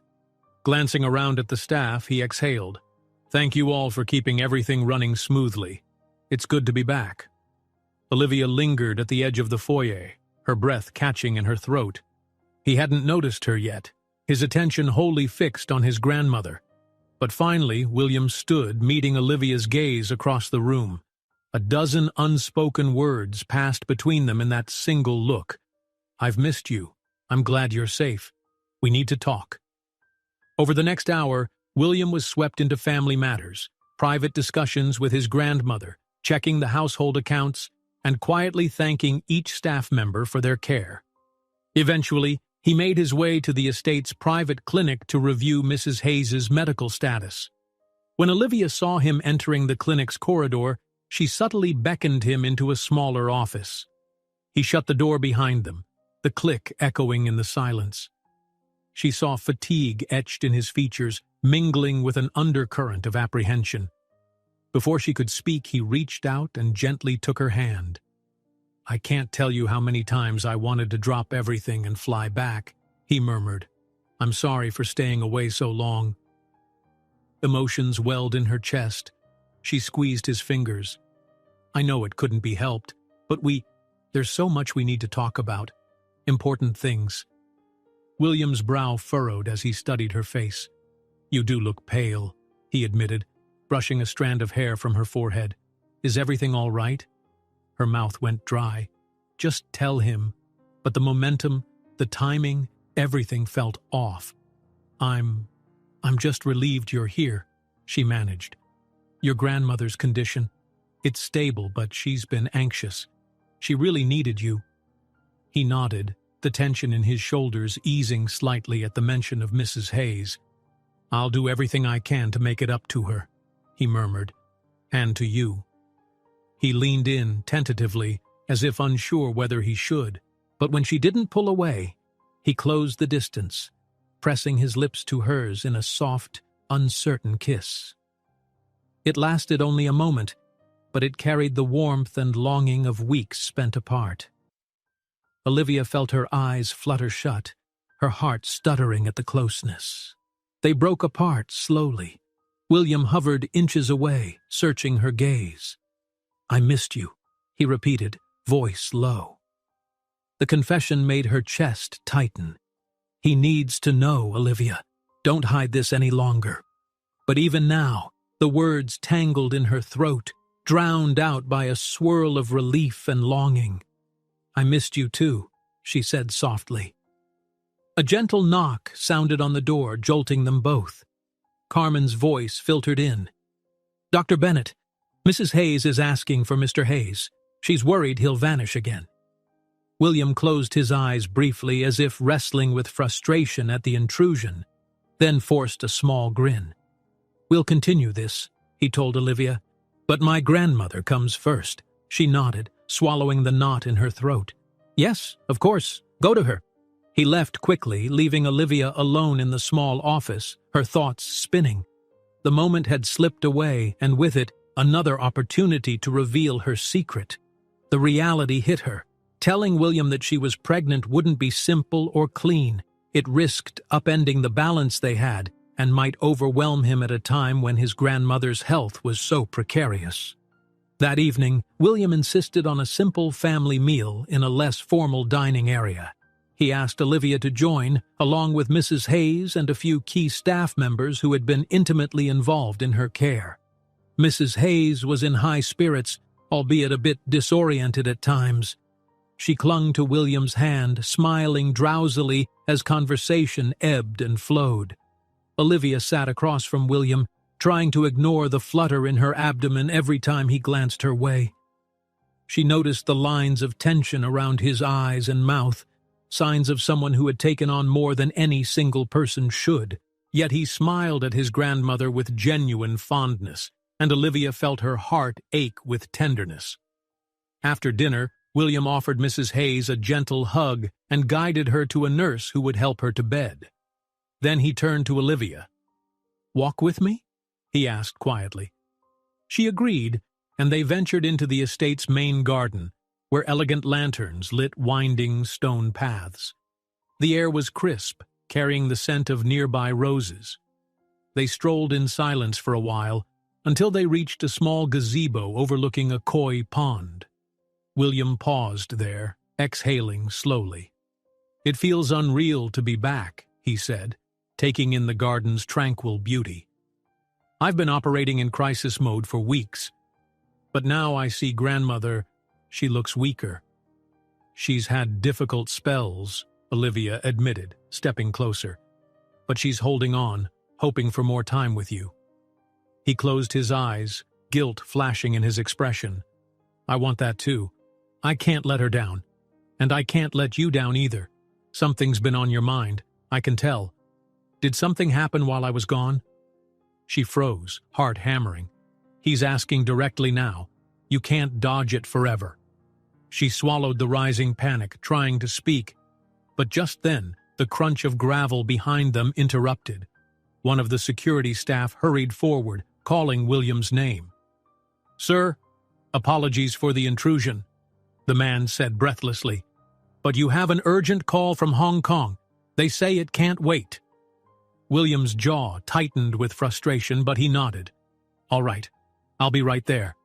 Glancing around at the staff, he exhaled. "Thank you all for keeping everything running smoothly. It's good to be back." Olivia lingered at the edge of the foyer, her breath catching in her throat. He hadn't noticed her yet, his attention wholly fixed on his grandmother. But finally, William stood, meeting Olivia's gaze across the room. A dozen unspoken words passed between them in that single look. "I've missed you. I'm glad you're safe. We need to talk." Over the next hour, William was swept into family matters, private discussions with his grandmother, checking the household accounts, and quietly thanking each staff member for their care. Eventually, he made his way to the estate's private clinic to review Mrs. Hayes's medical status. When Olivia saw him entering the clinic's corridor, she subtly beckoned him into a smaller office. He shut the door behind them, the click echoing in the silence. She saw fatigue etched in his features, mingling with an undercurrent of apprehension. Before she could speak, he reached out and gently took her hand. "I can't tell you how many times I wanted to drop everything and fly back," he murmured. "I'm sorry for staying away so long." Emotions welled in her chest. She squeezed his fingers. "I know it couldn't be helped, but there's so much we need to talk about. Important things." William's brow furrowed as he studied her face. "You do look pale," he admitted, brushing a strand of hair from her forehead. "Is everything all right?" Her mouth went dry. Just tell him. But the momentum, the timing, everything felt off. I'm just relieved you're here," she managed. "Your grandmother's condition. It's stable, but she's been anxious. She really needed you." He nodded, the tension in his shoulders easing slightly at the mention of Mrs. Hayes. "I'll do everything I can to make it up to her," he murmured. "And to you." He leaned in, tentatively, as if unsure whether he should, but when she didn't pull away, he closed the distance, pressing his lips to hers in a soft, uncertain kiss. It lasted only a moment, but it carried the warmth and longing of weeks spent apart. Olivia felt her eyes flutter shut, her heart stuttering at the closeness. They broke apart slowly. William hovered inches away, searching her gaze. "I missed you," he repeated, voice low. The confession made her chest tighten. "He needs to know, Olivia. Don't hide this any longer." But even now, the words tangled in her throat, drowned out by a swirl of relief and longing. "I missed you too," she said softly. A gentle knock sounded on the door, jolting them both. Carmen's voice filtered in. "Dr. Bennett, Mrs. Hayes is asking for Mr. Hayes. She's worried he'll vanish again." William closed his eyes briefly as if wrestling with frustration at the intrusion, then forced a small grin. "We'll continue this," he told Olivia. "But my grandmother comes first." She nodded, swallowing the knot in her throat. "Yes, of course. Go to her." He left quickly, leaving Olivia alone in the small office, her thoughts spinning. The moment had slipped away, and with it, another opportunity to reveal her secret. The reality hit her. Telling William that she was pregnant wouldn't be simple or clean. It risked upending the balance they had, and might overwhelm him at a time when his grandmother's health was so precarious. That evening, William insisted on a simple family meal in a less formal dining area. He asked Olivia to join, along with Mrs. Hayes and a few key staff members who had been intimately involved in her care. Mrs. Hayes was in high spirits, albeit a bit disoriented at times. She clung to William's hand, smiling drowsily as conversation ebbed and flowed. Olivia sat across from William, trying to ignore the flutter in her abdomen every time he glanced her way. She noticed the lines of tension around his eyes and mouth, signs of someone who had taken on more than any single person should. Yet he smiled at his grandmother with genuine fondness, and Olivia felt her heart ache with tenderness. After dinner, William offered Mrs. Hayes a gentle hug and guided her to a nurse who would help her to bed. Then he turned to Olivia. "Walk with me?" he asked quietly. She agreed, and they ventured into the estate's main garden, where elegant lanterns lit winding stone paths. The air was crisp, carrying the scent of nearby roses. They strolled in silence for a while, until they reached a small gazebo overlooking a koi pond. William paused there, exhaling slowly. "It feels unreal to be back," he said, taking in the garden's tranquil beauty. "I've been operating in crisis mode for weeks, but now I see grandmother. She looks weaker." "She's had difficult spells," Olivia admitted, stepping closer. "But she's holding on, hoping for more time with you." He closed his eyes, guilt flashing in his expression. "I want that too. I can't let her down. And I can't let you down either. Something's been on your mind, I can tell. Did something happen while I was gone?" She froze, heart hammering. He's asking directly now. You can't dodge it forever. She swallowed the rising panic, trying to speak. But just then, the crunch of gravel behind them interrupted. One of the security staff hurried forward, calling William's name. "Sir, apologies for the intrusion," the man said breathlessly. "But you have an urgent call from Hong Kong. They say it can't wait." William's jaw tightened with frustration, but he nodded. "All right, I'll be right there."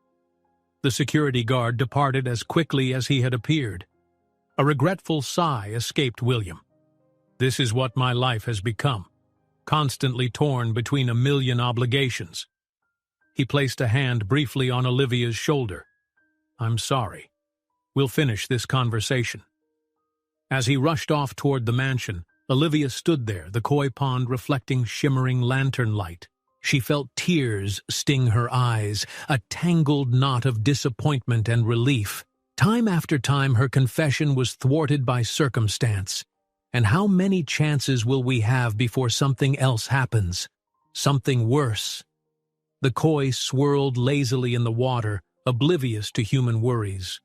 The security guard departed as quickly as he had appeared. A regretful sigh escaped William. This is what my life has become, constantly torn between a million obligations. He placed a hand briefly on Olivia's shoulder. "I'm sorry. We'll finish this conversation." As he rushed off toward the mansion, Olivia stood there, the koi pond reflecting shimmering lantern light. She felt tears sting her eyes, a tangled knot of disappointment and relief. Time after time her confession was thwarted by circumstance. And how many chances will we have before something else happens? Something worse. The koi swirled lazily in the water, oblivious to human worries.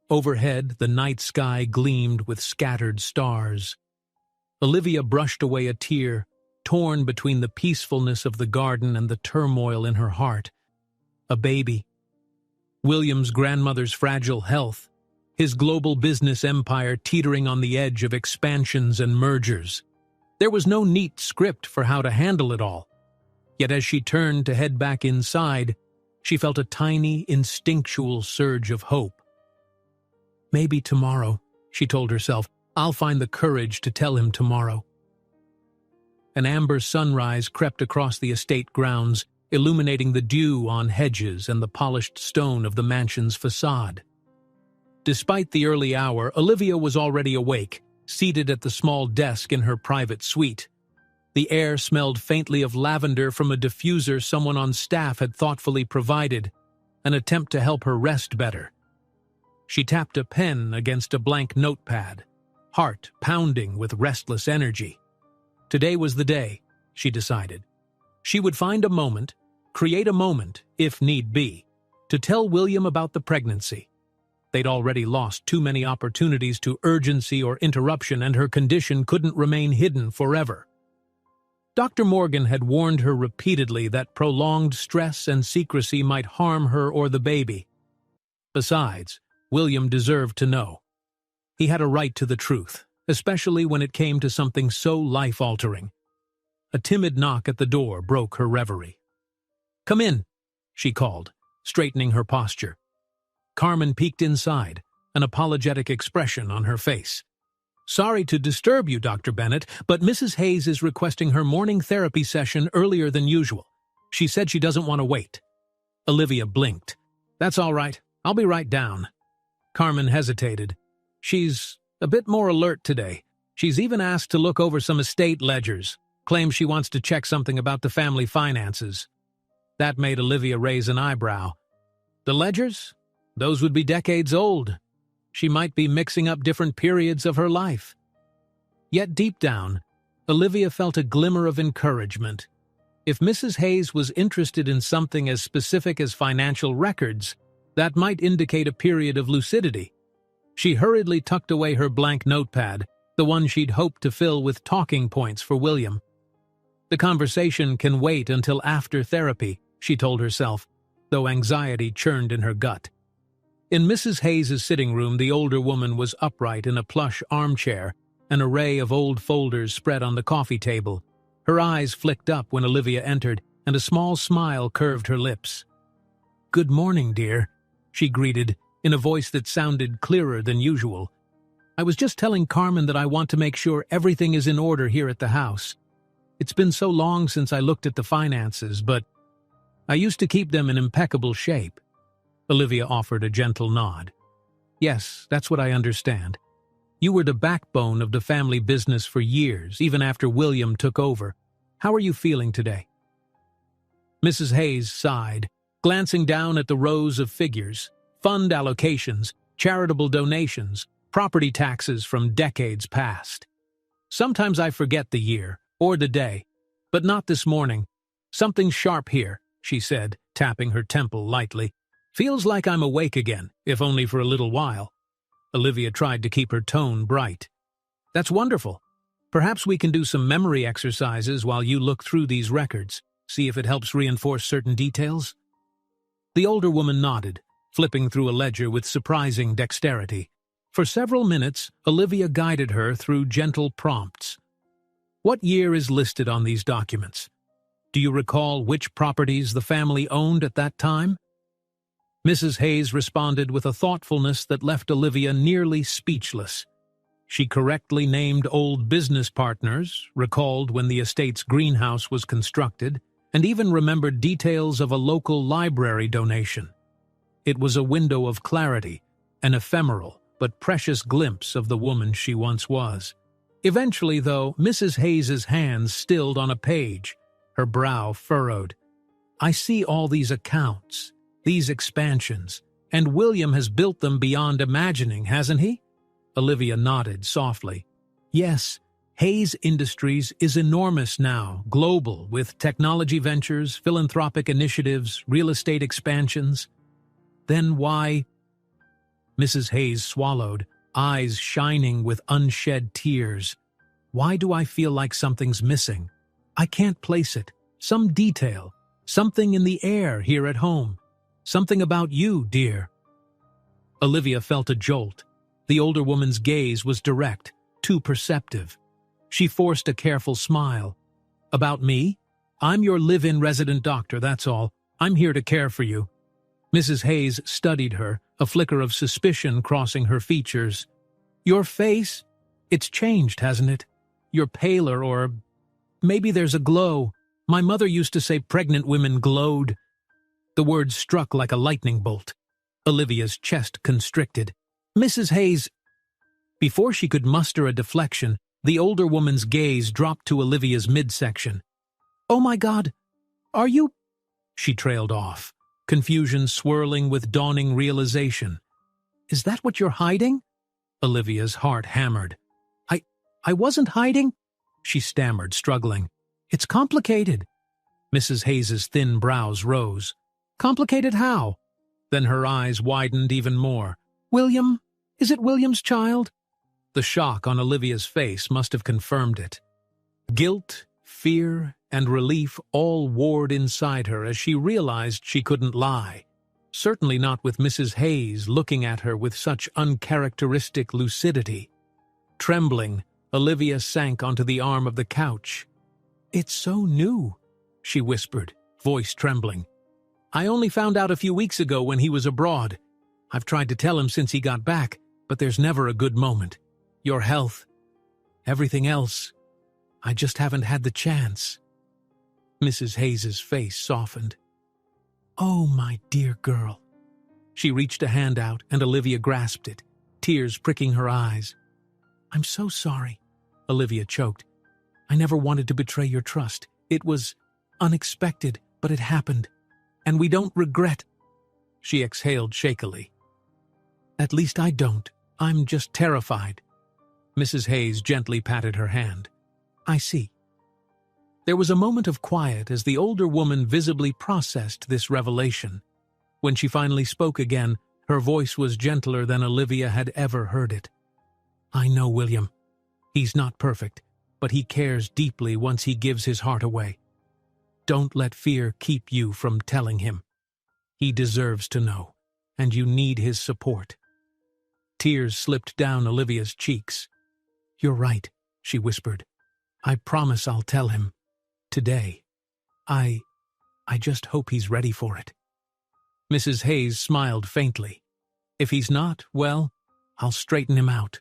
Overhead, the night sky gleamed with scattered stars. Olivia brushed away a tear, torn between the peacefulness of the garden and the turmoil in her heart. A baby. William's grandmother's fragile health. His global business empire teetering on the edge of expansions and mergers. There was no neat script for how to handle it all. Yet as she turned to head back inside, she felt a tiny, instinctual surge of hope. "Maybe tomorrow," she told herself. "I'll find the courage to tell him tomorrow." An amber sunrise crept across the estate grounds, illuminating the dew on hedges and the polished stone of the mansion's facade. Despite the early hour, Olivia was already awake, seated at the small desk in her private suite. The air smelled faintly of lavender from a diffuser someone on staff had thoughtfully provided, an attempt to help her rest better. She tapped a pen against a blank notepad, heart pounding with restless energy. Today was the day, she decided. She would find a moment, create a moment, if need be, to tell William about the pregnancy. They'd already lost too many opportunities to urgency or interruption, and her condition couldn't remain hidden forever. Dr. Morgan had warned her repeatedly that prolonged stress and secrecy might harm her or the baby. Besides, William deserved to know. He had a right to the truth, especially when it came to something so life-altering. A timid knock at the door broke her reverie. "Come in," she called, straightening her posture. Carmen peeked inside, an apologetic expression on her face. "Sorry to disturb you, Dr. Bennett, but Mrs. Hayes is requesting her morning therapy session earlier than usual. She said she doesn't want to wait." Olivia blinked. "That's all right. I'll be right down." Carmen hesitated. "She's a bit more alert today. She's even asked to look over some estate ledgers, claims she wants to check something about the family finances." That made Olivia raise an eyebrow. "The ledgers? Those would be decades old. She might be mixing up different periods of her life." Yet deep down, Olivia felt a glimmer of encouragement. If Mrs. Hayes was interested in something as specific as financial records, that might indicate a period of lucidity. She hurriedly tucked away her blank notepad, the one she'd hoped to fill with talking points for William. The conversation can wait until after therapy, she told herself, though anxiety churned in her gut. In Mrs. Hayes' sitting room, the older woman was upright in a plush armchair, an array of old folders spread on the coffee table. Her eyes flicked up when Olivia entered, and a small smile curved her lips. "Good morning, dear," she greeted, in a voice that sounded clearer than usual. "I was just telling Carmen that I want to make sure everything is in order here at the house. It's been so long since I looked at the finances, but I used to keep them in impeccable shape." Olivia offered a gentle nod. "Yes, that's what I understand. You were the backbone of the family business for years, even after William took over. How are you feeling today?" Mrs. Hayes sighed, glancing down at the rows of figures, fund allocations, charitable donations, property taxes from decades past. "Sometimes I forget the year, or the day, but not this morning. Something sharp here," she said, tapping her temple lightly. "Feels like I'm awake again, if only for a little while." Olivia tried to keep her tone bright. "That's wonderful. Perhaps we can do some memory exercises while you look through these records, see if it helps reinforce certain details." The older woman nodded, flipping through a ledger with surprising dexterity. For several minutes, Olivia guided her through gentle prompts. What year is listed on these documents? Do you recall which properties the family owned at that time? Mrs. Hayes responded with a thoughtfulness that left Olivia nearly speechless. She correctly named old business partners, recalled when the estate's greenhouse was constructed, and even remembered details of a local library donation. It was a window of clarity, an ephemeral but precious glimpse of the woman she once was. Eventually, though, Mrs. Hayes's hands stilled on a page, her brow furrowed. I see all these accounts, these expansions, and William has built them beyond imagining, hasn't he? Olivia nodded softly. Yes, Hayes Industries is enormous now, global, with technology ventures, philanthropic initiatives, real estate expansions. Then why? Mrs. Hayes swallowed, eyes shining with unshed tears. Why do I feel like something's missing? I can't place it. Some detail, something in the air here at home. Something about you, dear. Olivia felt a jolt. The older woman's gaze was direct, too perceptive. She forced a careful smile. About me? I'm your live-in resident doctor, that's all. I'm here to care for you. Mrs. Hayes studied her, a flicker of suspicion crossing her features. Your face? It's changed, hasn't it? You're paler, or maybe there's a glow. My mother used to say pregnant women glowed. The words struck like a lightning bolt. Olivia's chest constricted. Mrs. Hayes. Before she could muster a deflection, the older woman's gaze dropped to Olivia's midsection. Oh my God, are you? She trailed off, confusion swirling with dawning realization. Is that what you're hiding? Olivia's heart hammered. I wasn't hiding, she stammered, struggling. It's complicated. Mrs. Hayes's thin brows rose. Complicated how? Then her eyes widened even more. William? Is it William's child? The shock on Olivia's face must have confirmed it. Guilt, fear, and relief all warred inside her as she realized she couldn't lie. Certainly not with Mrs. Hayes looking at her with such uncharacteristic lucidity. Trembling, Olivia sank onto the arm of the couch. It's so new, she whispered, voice trembling. I only found out a few weeks ago when he was abroad. I've tried to tell him since he got back, but there's never a good moment. Your health, everything else, I just haven't had the chance. Mrs. Hayes's face softened. Oh, my dear girl. She reached a hand out and Olivia grasped it, tears pricking her eyes. I'm so sorry, Olivia choked. I never wanted to betray your trust. It was unexpected, but it happened. And we don't regret. She exhaled shakily. At least I don't. I'm just terrified. Mrs. Hayes gently patted her hand. I see. There was a moment of quiet as the older woman visibly processed this revelation. When she finally spoke again, her voice was gentler than Olivia had ever heard it. I know William. He's not perfect, but he cares deeply once he gives his heart away. Don't let fear keep you from telling him. He deserves to know, and you need his support. Tears slipped down Olivia's cheeks. You're right, she whispered. I promise I'll tell him. Today. I just hope he's ready for it. Mrs. Hayes smiled faintly. If he's not, well, I'll straighten him out.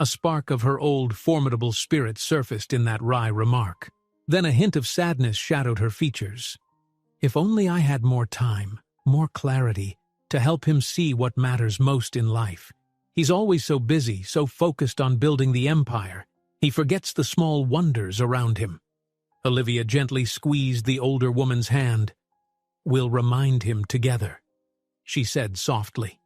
A spark of her old formidable spirit surfaced in that wry remark. Then a hint of sadness shadowed her features. If only I had more time, more clarity, to help him see what matters most in life. He's always so busy, so focused on building the empire. He forgets the small wonders around him. Olivia gently squeezed the older woman's hand. We'll remind him together, she said softly.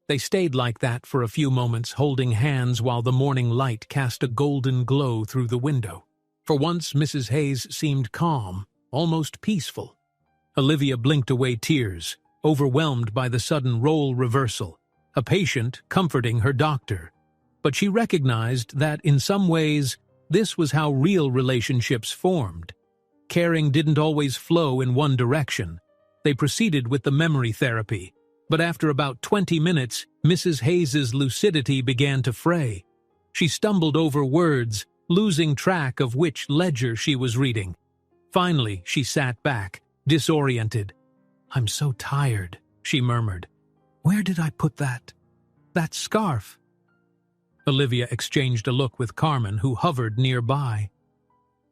They stayed like that for a few moments, holding hands while the morning light cast a golden glow through the window. For once, Mrs. Hayes seemed calm, almost peaceful. Olivia blinked away tears, overwhelmed by the sudden role reversal, a patient comforting her doctor. But she recognized that, in some ways, this was how real relationships formed. Caring didn't always flow in one direction. They proceeded with the memory therapy, but after about 20 minutes, Mrs. Hayes's lucidity began to fray. She stumbled over words, losing track of which ledger she was reading. Finally, she sat back, disoriented. "I'm so tired," she murmured. "Where did I put that scarf?" Olivia exchanged a look with Carmen, who hovered nearby.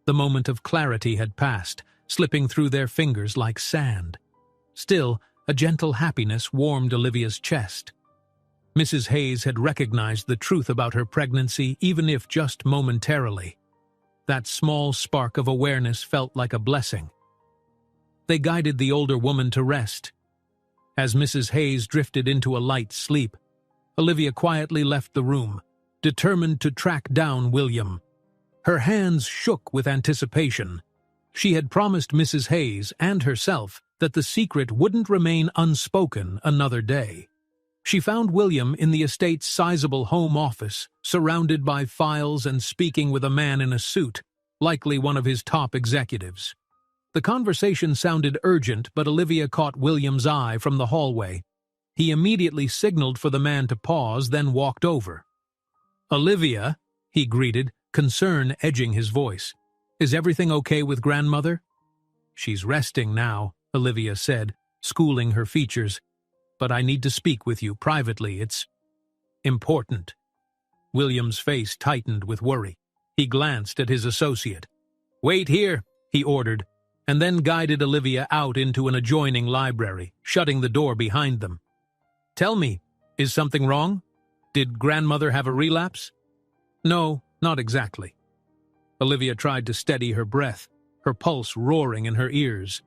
The moment of clarity had passed, slipping through their fingers like sand. Still, a gentle happiness warmed Olivia's chest. Mrs. Hayes had recognized the truth about her pregnancy, even if just momentarily. That small spark of awareness felt like a blessing. They guided the older woman to rest. As Mrs. Hayes drifted into a light sleep, Olivia quietly left the room, determined to track down William. Her hands shook with anticipation. She had promised Mrs. Hayes and herself that the secret wouldn't remain unspoken another day. She found William in the estate's sizable home office, surrounded by files and speaking with a man in a suit, likely one of his top executives. The conversation sounded urgent, but Olivia caught William's eye from the hallway. He immediately signaled for the man to pause, then walked over. "Olivia," he greeted, concern edging his voice. "Is everything okay with grandmother?" "She's resting now," Olivia said, schooling her features. "But I need to speak with you privately. It's important." William's face tightened with worry. He glanced at his associate. "Wait here," he ordered, and then guided Olivia out into an adjoining library, shutting the door behind them. "Tell me, is something wrong? Did grandmother have a relapse?" "No, not exactly." Olivia tried to steady her breath, her pulse roaring in her ears.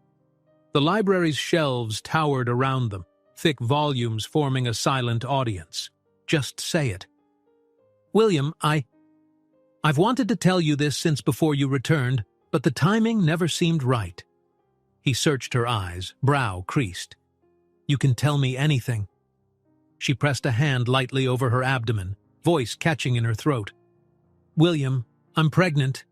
The library's shelves towered around them, thick volumes forming a silent audience. "Just say it." "William, I've wanted to tell you this since before you returned, but the timing never seemed right." He searched her eyes, brow creased. "You can tell me anything." She pressed a hand lightly over her abdomen, voice catching in her throat. "William, I'm pregnant."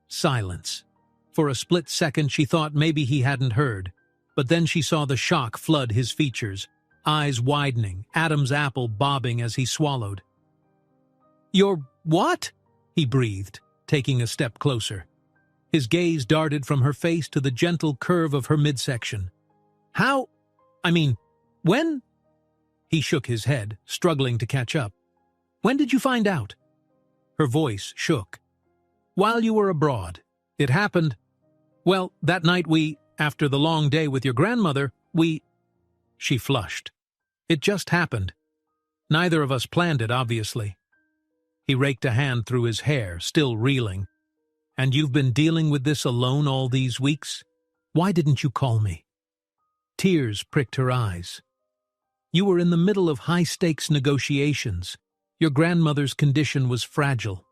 Silence. For a split second she thought maybe he hadn't heard, but then she saw the shock flood his features, eyes widening, Adam's apple bobbing as he swallowed. "You're what?" he breathed, taking a step closer. His gaze darted from her face to the gentle curve of her midsection. When?" He shook his head, struggling to catch up. "When did you find out?" Her voice shook. "While you were abroad. It happened. Well, that night after the long day with your grandmother, She flushed. "It just happened. Neither of us planned it, obviously." He raked a hand through his hair, still reeling. "And you've been dealing with this alone all these weeks? Why didn't you call me?" Tears pricked her eyes. "You were in the middle of high-stakes negotiations. Your grandmother's condition was fragile.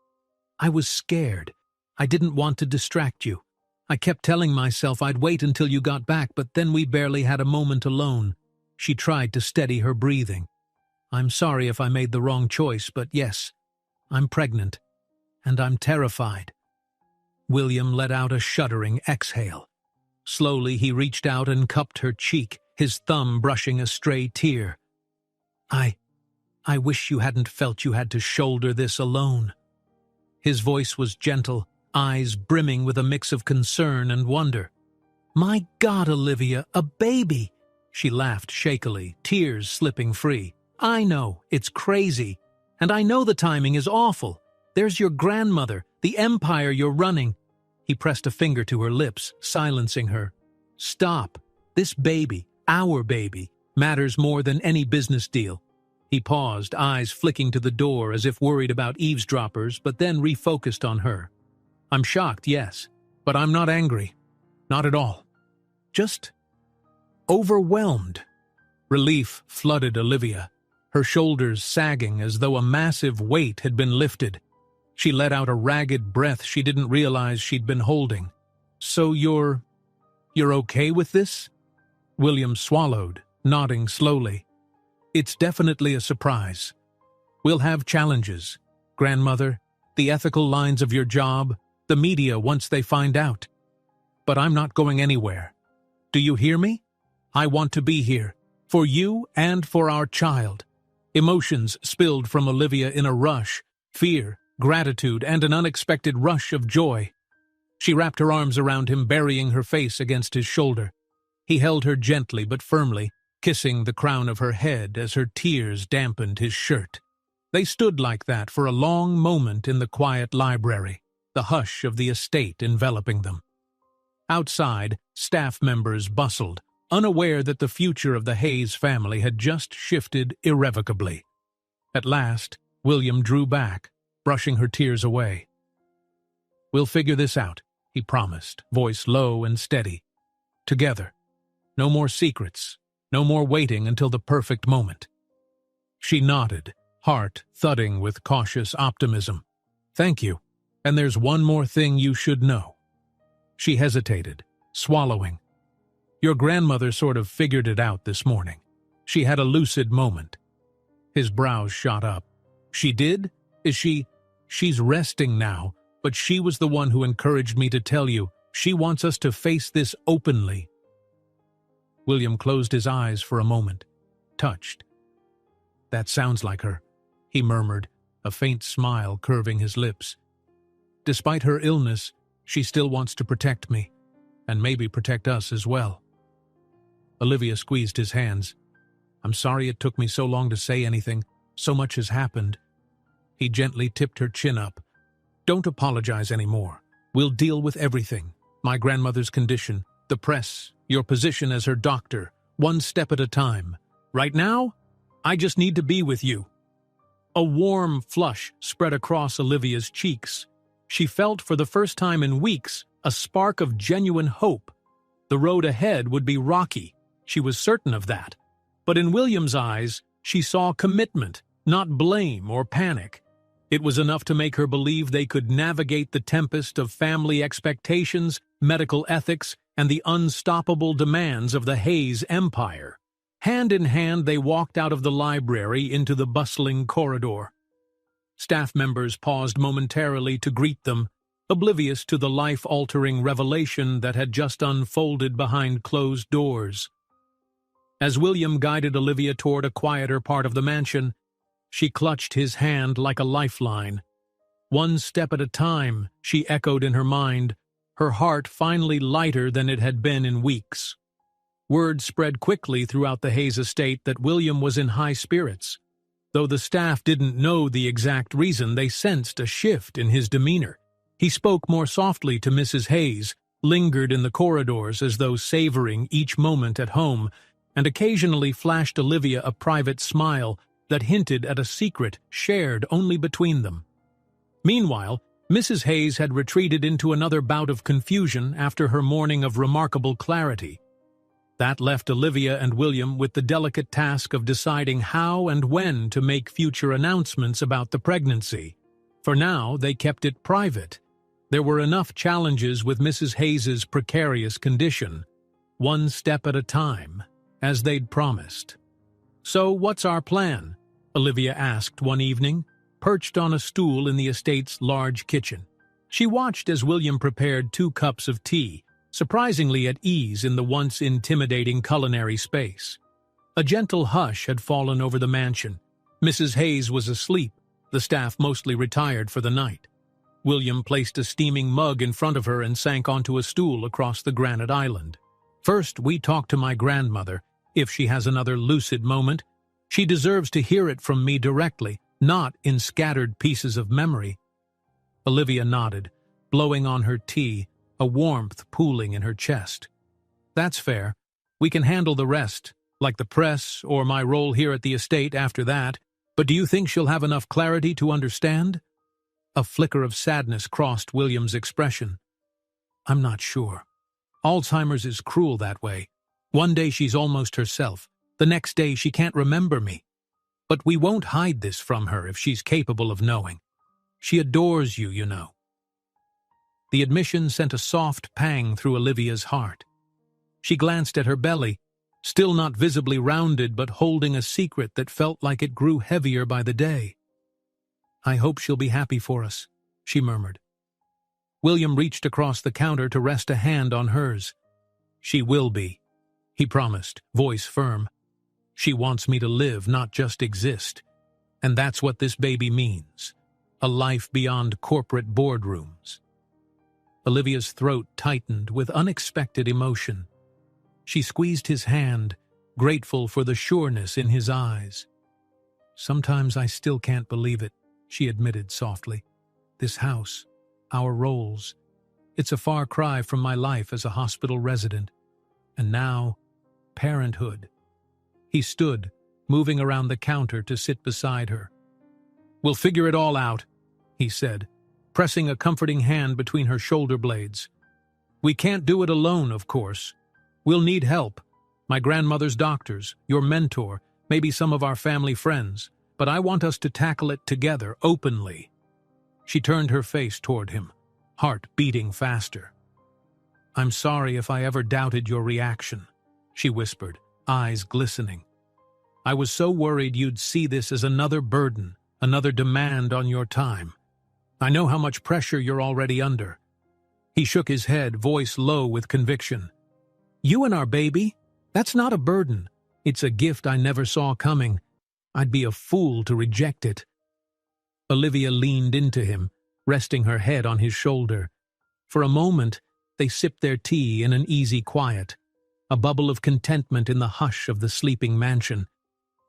I was scared. I didn't want to distract you. I kept telling myself I'd wait until you got back, but then we barely had a moment alone." She tried to steady her breathing. "I'm sorry if I made the wrong choice, but yes, I'm pregnant. And I'm terrified." William let out a shuddering exhale. Slowly he reached out and cupped her cheek, his thumb brushing a stray tear. I wish you hadn't felt you had to shoulder this alone." His voice was gentle, eyes brimming with a mix of concern and wonder. "My God, Olivia, a baby!" She laughed shakily, tears slipping free. "I know, it's crazy. And I know the timing is awful. There's your grandmother, the empire you're running." He pressed a finger to her lips, silencing her. "Stop. This baby, our baby, matters more than any business deal." He paused, eyes flicking to the door as if worried about eavesdroppers, but then refocused on her. "I'm shocked, yes, but I'm not angry. Not at all. Just overwhelmed." Relief flooded Olivia, her shoulders sagging as though a massive weight had been lifted. She let out a ragged breath she didn't realize she'd been holding. "So you're okay with this?" William swallowed, nodding slowly. "It's definitely a surprise. We'll have challenges. Grandmother, the ethical lines of your job, the media once they find out. But I'm not going anywhere. Do you hear me? I want to be here, for you and for our child." Emotions spilled from Olivia in a rush, fear, gratitude, and an unexpected rush of joy. She wrapped her arms around him, burying her face against his shoulder. He held her gently but firmly, kissing the crown of her head as her tears dampened his shirt. They stood like that for a long moment in the quiet library, the hush of the estate enveloping them. Outside, staff members bustled, unaware that the future of the Hayes family had just shifted irrevocably. At last, William drew back, brushing her tears away. "We'll figure this out," he promised, voice low and steady. "Together. No more secrets, no more waiting until the perfect moment." She nodded, heart thudding with cautious optimism. "Thank you. And there's one more thing you should know." She hesitated, swallowing. "Your grandmother sort of figured it out this morning. She had a lucid moment." His brows shot up. "She did? Is she? She's resting now, but she was the one who encouraged me to tell you. She wants us to face this openly." William closed his eyes for a moment, touched. "That sounds like her," he murmured, a faint smile curving his lips. "Despite her illness, she still wants to protect me, and maybe protect us as well." Olivia squeezed his hands. "I'm sorry it took me so long to say anything. So much has happened." He gently tipped her chin up. "Don't apologize anymore. We'll deal with everything. My grandmother's condition, the press, your position as her doctor, one step at a time. Right now, I just need to be with you." A warm flush spread across Olivia's cheeks. She felt for the first time in weeks a spark of genuine hope. The road ahead would be rocky, she was certain of that. But in William's eyes, she saw commitment, not blame or panic. It was enough to make her believe they could navigate the tempest of family expectations, medical ethics, and the unstoppable demands of the Hayes empire. Hand in hand, they walked out of the library into the bustling corridor. Staff members paused momentarily to greet them, oblivious to the life-altering revelation that had just unfolded behind closed doors. As William guided Olivia toward a quieter part of the mansion, she clutched his hand like a lifeline. "One step at a time," she echoed in her mind, her heart finally lighter than it had been in weeks. Word spread quickly throughout the Hayes estate that William was in high spirits. Though the staff didn't know the exact reason, they sensed a shift in his demeanor. He spoke more softly to Mrs. Hayes, lingered in the corridors as though savoring each moment at home, and occasionally flashed Olivia a private smile that hinted at a secret shared only between them. Meanwhile, Mrs. Hayes had retreated into another bout of confusion after her morning of remarkable clarity. That left Olivia and William with the delicate task of deciding how and when to make future announcements about the pregnancy. For now, they kept it private. There were enough challenges with Mrs. Hayes's precarious condition, one step at a time, as they'd promised. "So what's our plan?" Olivia asked one evening, perched on a stool in the estate's large kitchen. She watched as William prepared 2 cups of tea, surprisingly at ease in the once intimidating culinary space. A gentle hush had fallen over the mansion. Mrs. Hayes was asleep, the staff mostly retired for the night. William placed a steaming mug in front of her and sank onto a stool across the granite island. "First, we talk to my grandmother, if she has another lucid moment. She deserves to hear it from me directly, not in scattered pieces of memory." Olivia nodded, blowing on her tea, a warmth pooling in her chest. "That's fair. We can handle the rest, like the press or my role here at the estate after that. But do you think she'll have enough clarity to understand?" A flicker of sadness crossed William's expression. "I'm not sure. Alzheimer's is cruel that way. One day she's almost herself. The next day she can't remember me. But we won't hide this from her if she's capable of knowing. She adores you, you know." The admission sent a soft pang through Olivia's heart. She glanced at her belly, still not visibly rounded but holding a secret that felt like it grew heavier by the day. "I hope she'll be happy for us," she murmured. William reached across the counter to rest a hand on hers. "She will be," he promised, voice firm. She wants me to live, not just exist. And that's what this baby means. A life beyond corporate boardrooms. Olivia's throat tightened with unexpected emotion. She squeezed his hand, grateful for the sureness in his eyes. Sometimes I still can't believe it, she admitted softly. This house, our roles, it's a far cry from my life as a hospital resident. And now, parenthood. He stood, moving around the counter to sit beside her. We'll figure it all out, he said, pressing a comforting hand between her shoulder blades. We can't do it alone, of course. We'll need help. My grandmother's doctors, your mentor, maybe some of our family friends, but I want us to tackle it together, openly. She turned her face toward him, heart beating faster. I'm sorry if I ever doubted your reaction, she whispered, eyes glistening. I was so worried you'd see this as another burden, another demand on your time. I know how much pressure you're already under. He shook his head, voice low with conviction. You and our baby? That's not a burden. It's a gift I never saw coming. I'd be a fool to reject it. Olivia leaned into him, resting her head on his shoulder. For a moment, they sipped their tea in an easy quiet, a bubble of contentment in the hush of the sleeping mansion.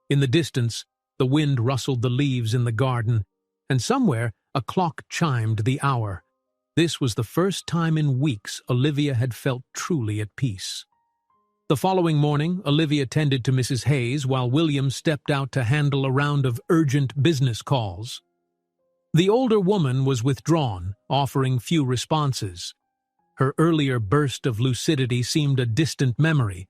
In the distance, the wind rustled the leaves in the garden, and somewhere a clock chimed the hour. This was the first time in weeks Olivia had felt truly at peace. The following morning, Olivia tended to Mrs. Hayes while William stepped out to handle a round of urgent business calls. The older woman was withdrawn, offering few responses. Her earlier burst of lucidity seemed a distant memory.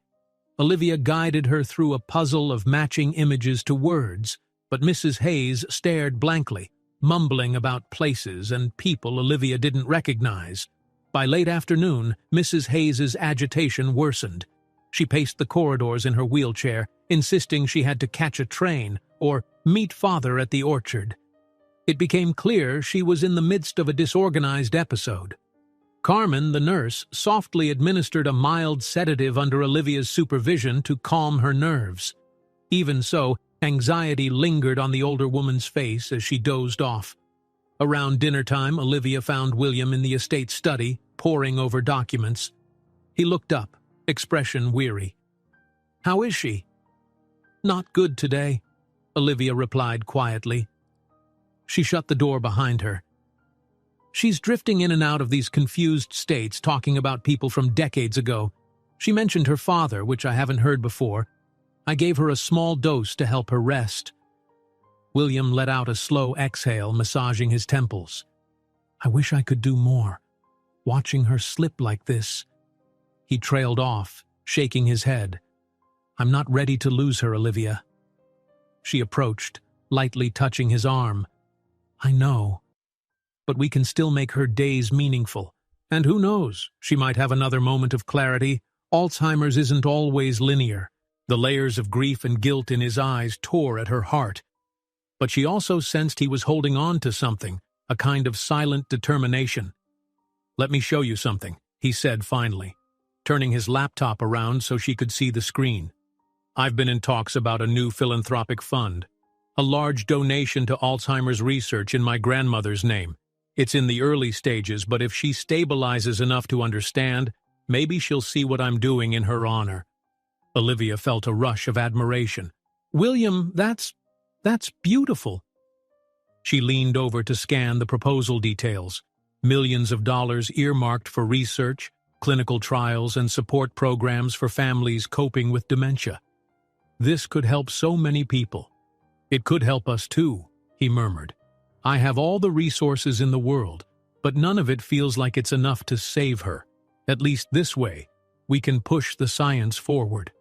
Olivia guided her through a puzzle of matching images to words, but Mrs. Hayes stared blankly, mumbling about places and people Olivia didn't recognize. By late afternoon, Mrs. Hayes's agitation worsened. She paced the corridors in her wheelchair, insisting she had to catch a train or meet father at the orchard. It became clear she was in the midst of a disorganized episode. Carmen, the nurse, softly administered a mild sedative under Olivia's supervision to calm her nerves. Even so, anxiety lingered on the older woman's face as she dozed off. Around dinner time, Olivia found William in the estate study, poring over documents. He looked up, expression weary. How is she? Not good today, Olivia replied quietly. She shut the door behind her. She's drifting in and out of these confused states, talking about people from decades ago. She mentioned her father, which I haven't heard before. I gave her a small dose to help her rest. William let out a slow exhale, massaging his temples. I wish I could do more. Watching her slip like this. He trailed off, shaking his head. I'm not ready to lose her, Olivia. She approached, lightly touching his arm. I know. But we can still make her days meaningful. And who knows, she might have another moment of clarity. Alzheimer's isn't always linear. The layers of grief and guilt in his eyes tore at her heart. But she also sensed he was holding on to something, a kind of silent determination. Let me show you something, he said finally, turning his laptop around so she could see the screen. I've been in talks about a new philanthropic fund, a large donation to Alzheimer's research in my grandmother's name. It's in the early stages, but if she stabilizes enough to understand, maybe she'll see what I'm doing in her honor. Olivia felt a rush of admiration. William, that's beautiful. She leaned over to scan the proposal details. Millions of dollars earmarked for research, clinical trials, and support programs for families coping with dementia. This could help so many people. It could help us too, he murmured. I have all the resources in the world, but none of it feels like it's enough to save her. At least this way, we can push the science forward.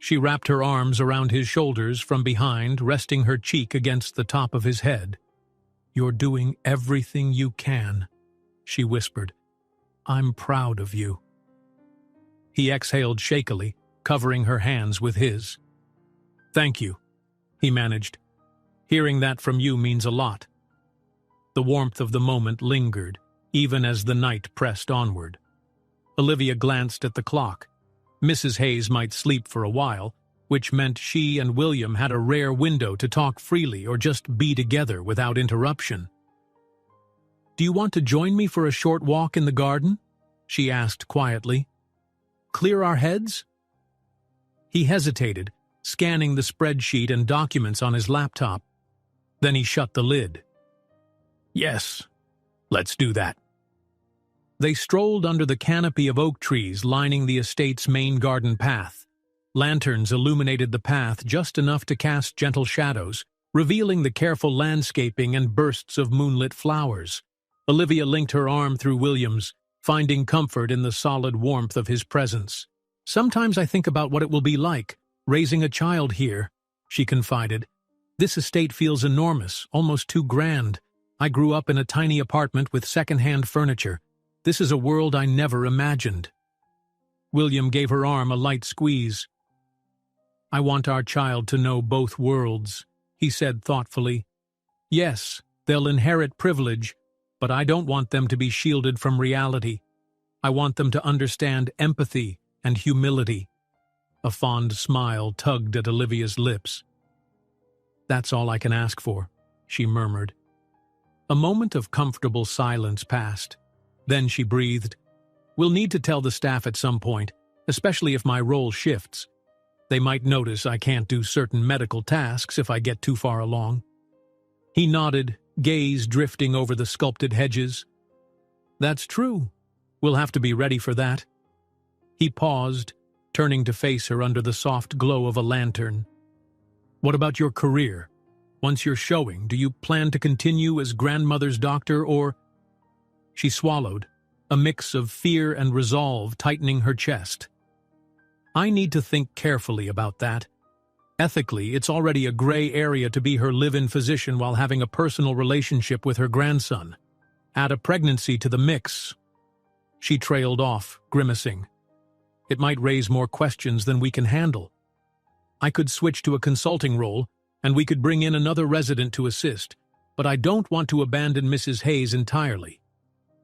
She wrapped her arms around his shoulders from behind, resting her cheek against the top of his head. You're doing everything you can, she whispered. I'm proud of you. He exhaled shakily, covering her hands with his. Thank you, he managed. Hearing that from you means a lot. The warmth of the moment lingered, even as the night pressed onward. Olivia glanced at the clock. Mrs. Hayes might sleep for a while, which meant she and William had a rare window to talk freely or just be together without interruption. "Do you want to join me for a short walk in the garden?" she asked quietly. "Clear our heads?" He hesitated, scanning the spreadsheet and documents on his laptop. Then he shut the lid. "Yes, let's do that." They strolled under the canopy of oak trees lining the estate's main garden path. Lanterns illuminated the path just enough to cast gentle shadows, revealing the careful landscaping and bursts of moonlit flowers. Olivia linked her arm through William's, finding comfort in the solid warmth of his presence. "Sometimes I think about what it will be like, raising a child here," she confided. "This estate feels enormous, almost too grand. I grew up in a tiny apartment with second-hand furniture. This is a world I never imagined." William gave her arm a light squeeze. "I want our child to know both worlds," he said thoughtfully. "Yes, they'll inherit privilege, but I don't want them to be shielded from reality. I want them to understand empathy and humility." A fond smile tugged at Olivia's lips. "That's all I can ask for," she murmured. A moment of comfortable silence passed. Then she breathed, "We'll need to tell the staff at some point, especially if my role shifts. They might notice I can't do certain medical tasks if I get too far along." He nodded, gaze drifting over the sculpted hedges. "That's true. We'll have to be ready for that." He paused, turning to face her under the soft glow of a lantern. "What about your career? Once you're showing, do you plan to continue as grandmother's doctor or—" She swallowed, a mix of fear and resolve tightening her chest. "I need to think carefully about that. Ethically, it's already a gray area to be her live-in physician while having a personal relationship with her grandson. Add a pregnancy to the mix." She trailed off, grimacing. "It might raise more questions than we can handle. I could switch to a consulting role, and we could bring in another resident to assist, but I don't want to abandon Mrs. Hayes entirely."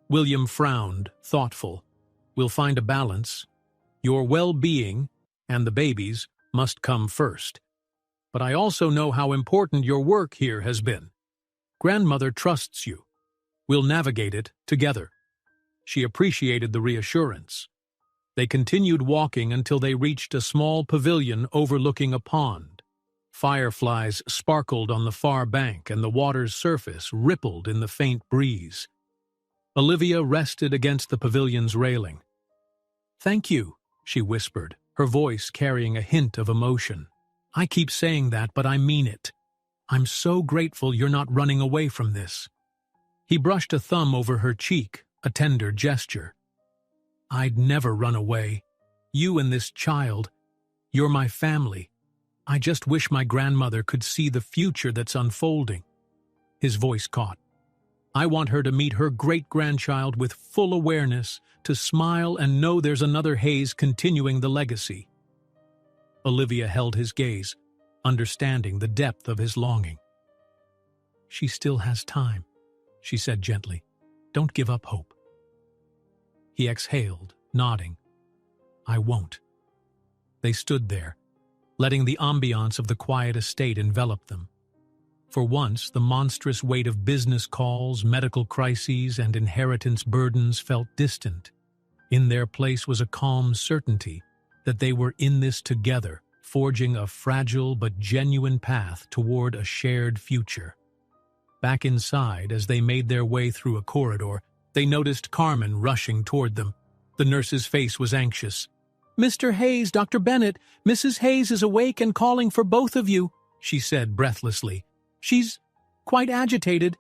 William frowned, thoughtful. "We'll find a balance. Your well-being, and the babies, must come first. But I also know how important your work here has been. Grandmother trusts you. We'll navigate it together." She appreciated the reassurance. They continued walking until they reached a small pavilion overlooking a pond. Fireflies sparkled on the far bank, and the water's surface rippled in the faint breeze. Olivia rested against the pavilion's railing. "Thank you," she whispered, her voice carrying a hint of emotion. "I keep saying that, but I mean it. I'm so grateful you're not running away from this." He brushed a thumb over her cheek, a tender gesture. "I'd never run away. You and this child, you're my family. I just wish my grandmother could see the future that's unfolding." His voice caught. "I want her to meet her great-grandchild with full awareness, to smile and know there's another Hayes continuing the legacy." Olivia held his gaze, understanding the depth of his longing. "She still has time," she said gently. "Don't give up hope." He exhaled, nodding. "I won't." They stood there, letting the ambiance of the quiet estate envelop them. For once, the monstrous weight of business calls, medical crises, and inheritance burdens felt distant. In their place was a calm certainty that they were in this together, forging a fragile but genuine path toward a shared future. Back inside, as they made their way through a corridor, they noticed Carmen rushing toward them. The nurse's face was anxious. "Mr. Hayes, Dr. Bennett, Mrs. Hayes is awake and calling for both of you," she said breathlessly. "She's quite agitated.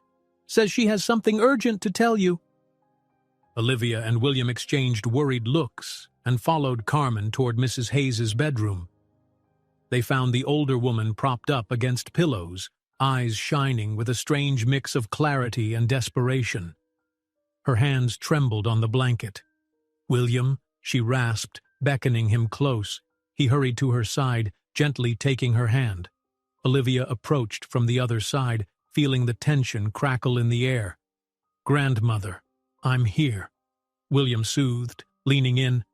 Says she has something urgent to tell you." Olivia and William exchanged worried looks and followed Carmen toward Mrs. Hayes's bedroom. They found the older woman propped up against pillows, eyes shining with a strange mix of clarity and desperation. Her hands trembled on the blanket. "William," she rasped, beckoning him close. He hurried to her side, gently taking her hand. Olivia approached from the other side, feeling the tension crackle in the air. "Grandmother, I'm here," William soothed, leaning in.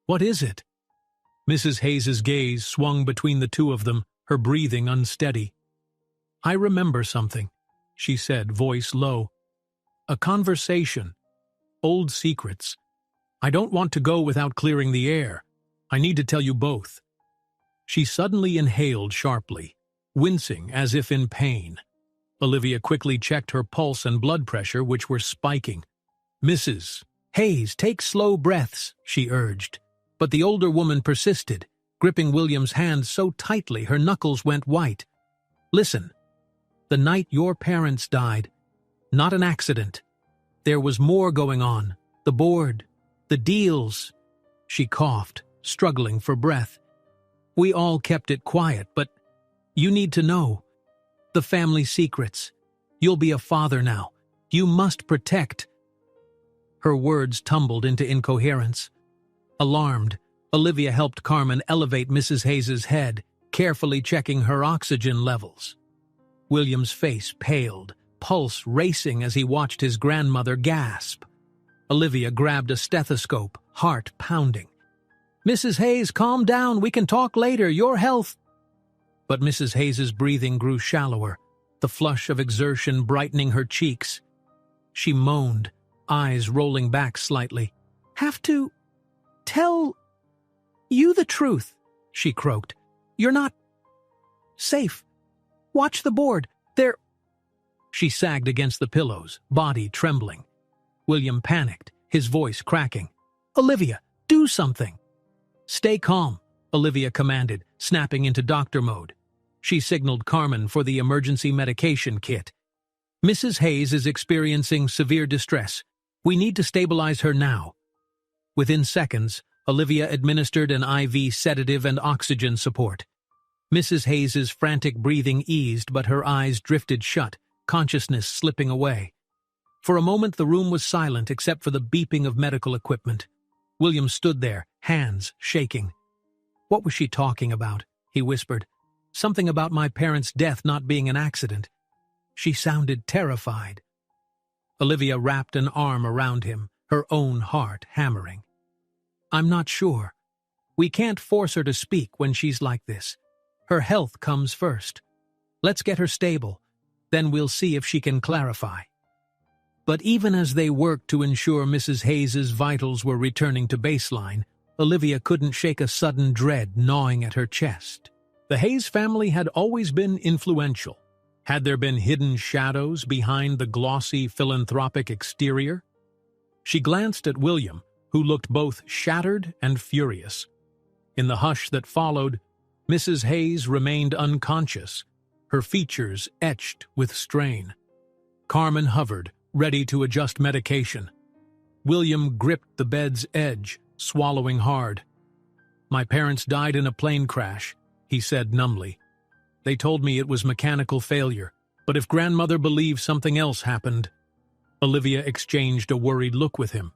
"What is it?" Mrs. Hayes's gaze swung between the two of them, her breathing unsteady. "I remember something," she said, voice low. "A conversation. Old secrets. I don't want to go without clearing the air. I need to tell you both." She suddenly inhaled sharply, wincing as if in pain. Olivia quickly checked her pulse and blood pressure, which were spiking. "Mrs. Hayes, take slow breaths," she urged. But the older woman persisted, gripping William's hand so tightly her knuckles went white. "Listen, the night your parents died, not an accident. There was more going on. The board, the deals." She coughed, struggling for breath. "We all kept it quiet, but you need to know. The family secrets. You'll be a father now. You must protect." Her words tumbled into incoherence. Alarmed, Olivia helped Carmen elevate Mrs. Hayes's head, carefully checking her oxygen levels. William's face paled, pulse racing as he watched his grandmother gasp. Olivia grabbed a stethoscope, heart pounding. "Mrs. Hayes, calm down. We can talk later. Your health—" But Mrs. Hayes's breathing grew shallower, the flush of exertion brightening her cheeks. She moaned, eyes rolling back slightly. "Have to tell you the truth," she croaked. "You're not safe. Watch the board. There—" She sagged against the pillows, body trembling. William panicked, his voice cracking. "Olivia, do something!" "Stay calm," Olivia commanded, snapping into doctor mode. She signaled Carmen for the emergency medication kit. "Mrs. Hayes is experiencing severe distress. We need to stabilize her now." Within seconds, Olivia administered an IV sedative and oxygen support. Mrs. Hayes's frantic breathing eased, but her eyes drifted shut, consciousness slipping away. For a moment the room was silent except for the beeping of medical equipment. William stood there, hands shaking. "What was she talking about?" he whispered. "Something about my parents' death not being an accident." She sounded terrified. Olivia wrapped an arm around him, her own heart hammering. "I'm not sure. We can't force her to speak when she's like this. Her health comes first. Let's get her stable. Then we'll see if she can clarify." But even as they worked to ensure Mrs. Hayes's vitals were returning to baseline, Olivia couldn't shake a sudden dread gnawing at her chest. The Hayes family had always been influential. Had there been hidden shadows behind the glossy, philanthropic exterior? She glanced at William, who looked both shattered and furious. In the hush that followed, Mrs. Hayes remained unconscious, her features etched with strain. Carmen hovered, ready to adjust medication. William gripped the bed's edge, swallowing hard. "My parents died in a plane crash," he said numbly. "They told me it was mechanical failure, but if grandmother believes something else happened—" Olivia exchanged a worried look with him.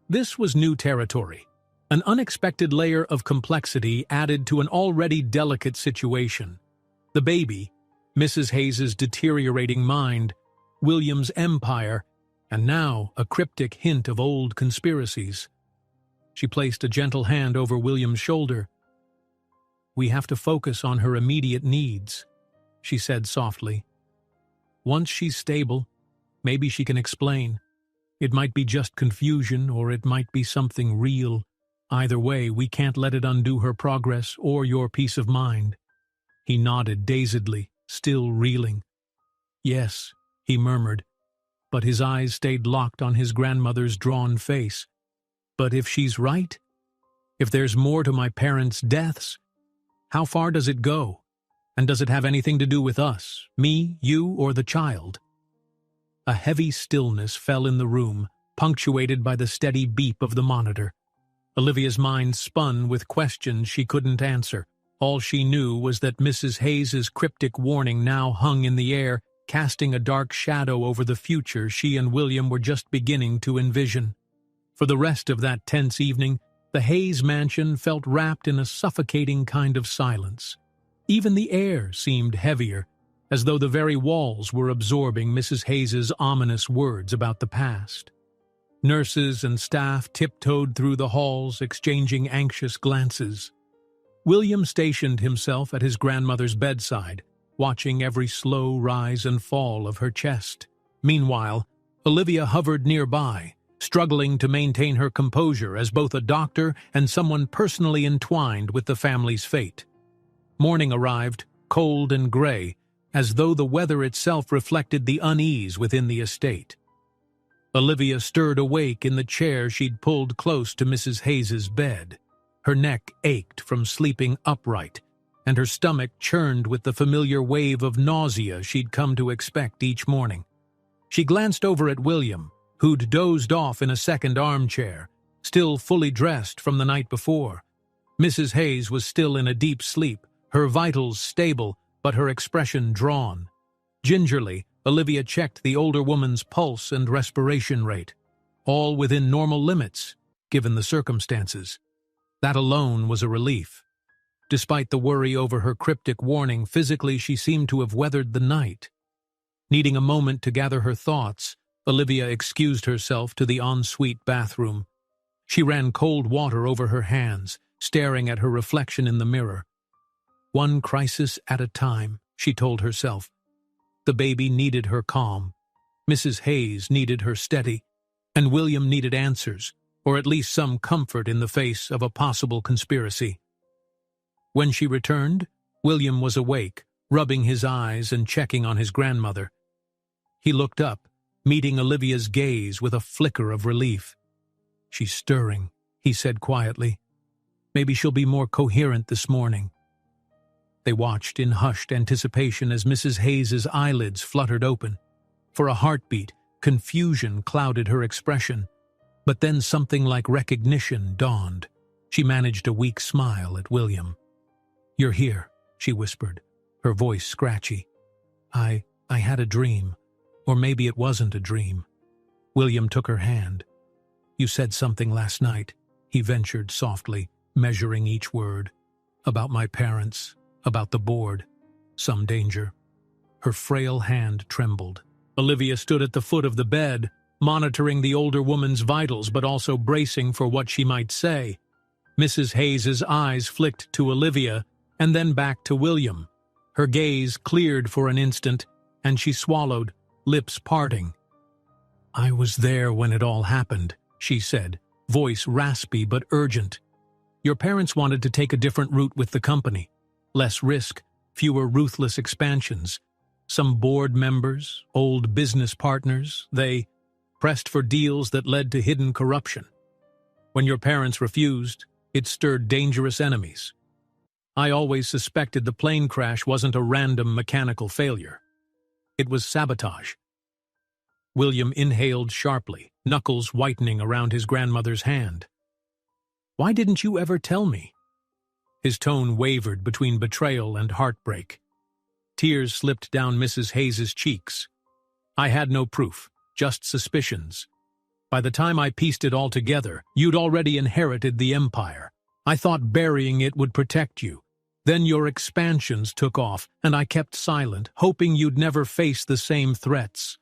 This was new territory. An unexpected layer of complexity added to an already delicate situation. The baby, Mrs. Hayes's deteriorating mind, William's empire, and now a cryptic hint of old conspiracies. She placed a gentle hand over William's shoulder. "We have to focus on her immediate needs," she said softly. "Once she's stable, maybe she can explain. It might be just confusion, or it might be something real. Either way, we can't let it undo her progress or your peace of mind." He nodded dazedly, still reeling. "Yes," he murmured, but his eyes stayed locked on his grandmother's drawn face. "But if she's right, if there's more to my parents' deaths, how far does it go? And does it have anything to do with us, me, you, or the child?" A heavy stillness fell in the room, punctuated by the steady beep of the monitor. Olivia's mind spun with questions she couldn't answer. All she knew was that Mrs. Hayes's cryptic warning now hung in the air, casting a dark shadow over the future she and William were just beginning to envision. For the rest of that tense evening, the Hayes mansion felt wrapped in a suffocating kind of silence. Even the air seemed heavier, as though the very walls were absorbing Mrs. Hayes's ominous words about the past. Nurses and staff tiptoed through the halls, exchanging anxious glances. William stationed himself at his grandmother's bedside, watching every slow rise and fall of her chest. Meanwhile, Olivia hovered nearby, struggling to maintain her composure as both a doctor and someone personally entwined with the family's fate. Morning arrived, cold and gray, as though the weather itself reflected the unease within the estate. Olivia stirred awake in the chair she'd pulled close to Mrs. Hayes's bed. Her neck ached from sleeping upright, and her stomach churned with the familiar wave of nausea she'd come to expect each morning. She glanced over at William, who'd dozed off in a second armchair, still fully dressed from the night before. Mrs. Hayes was still in a deep sleep, her vitals stable, but her expression drawn. Gingerly, Olivia checked the older woman's pulse and respiration rate, all within normal limits, given the circumstances. That alone was a relief. Despite the worry over her cryptic warning, physically she seemed to have weathered the night. Needing a moment to gather her thoughts, Olivia excused herself to the ensuite bathroom. She ran cold water over her hands, staring at her reflection in the mirror. One crisis at a time, she told herself. The baby needed her calm, Mrs. Hayes needed her steady, and William needed answers, or at least some comfort in the face of a possible conspiracy. When she returned, William was awake, rubbing his eyes and checking on his grandmother. He looked up, meeting Olivia's gaze with a flicker of relief. "She's stirring," he said quietly. "Maybe she'll be more coherent this morning." They watched in hushed anticipation as Mrs. Hayes's eyelids fluttered open. For a heartbeat, confusion clouded her expression. But then something like recognition dawned. She managed a weak smile at William. "You're here," she whispered, her voice scratchy. I had a dream. Or maybe it wasn't a dream." William took her hand. "You said something last night," he ventured softly, measuring each word. "About my parents, about the board, some danger." Her frail hand trembled. Olivia stood at the foot of the bed, monitoring the older woman's vitals but also bracing for what she might say. Mrs. Hayes's eyes flicked to Olivia and then back to William. Her gaze cleared for an instant, and she swallowed, lips parting. "I was there when it all happened," she said, voice raspy but urgent. "Your parents wanted to take a different route with the company. Less risk, fewer ruthless expansions. Some board members, old business partners, they pressed for deals that led to hidden corruption. When your parents refused, it stirred dangerous enemies. I always suspected the plane crash wasn't a random mechanical failure. It was sabotage." William inhaled sharply, knuckles whitening around his grandmother's hand. "Why didn't you ever tell me?" His tone wavered between betrayal and heartbreak. Tears slipped down Mrs. Hayes's cheeks. "I had no proof, just suspicions. By the time I pieced it all together, you'd already inherited the empire. I thought burying it would protect you. Then your expansions took off, and I kept silent, hoping you'd never face the same threats."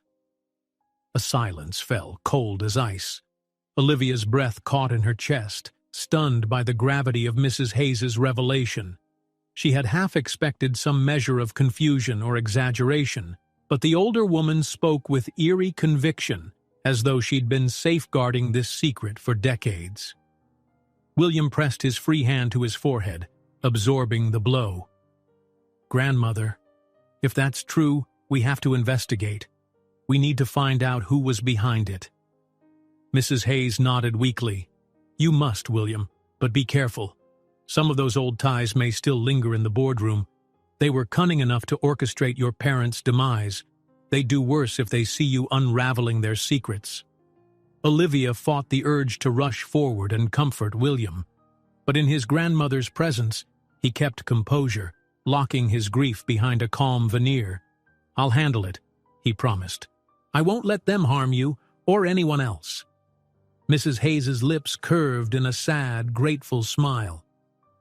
A silence fell, cold as ice. Olivia's breath caught in her chest, stunned by the gravity of Mrs. Hayes's revelation. She had half expected some measure of confusion or exaggeration, but the older woman spoke with eerie conviction, as though she'd been safeguarding this secret for decades. William pressed his free hand to his forehead, absorbing the blow. "Grandmother, if that's true, we have to investigate. We need to find out who was behind it." Mrs. Hayes nodded weakly. "You must, William, but be careful. Some of those old ties may still linger in the boardroom. They were cunning enough to orchestrate your parents' demise. They'd do worse if they see you unraveling their secrets." Olivia fought the urge to rush forward and comfort William, but in his grandmother's presence, he kept composure, locking his grief behind a calm veneer. "I'll handle it," he promised. "I won't let them harm you, or anyone else." Mrs. Hayes's lips curved in a sad, grateful smile.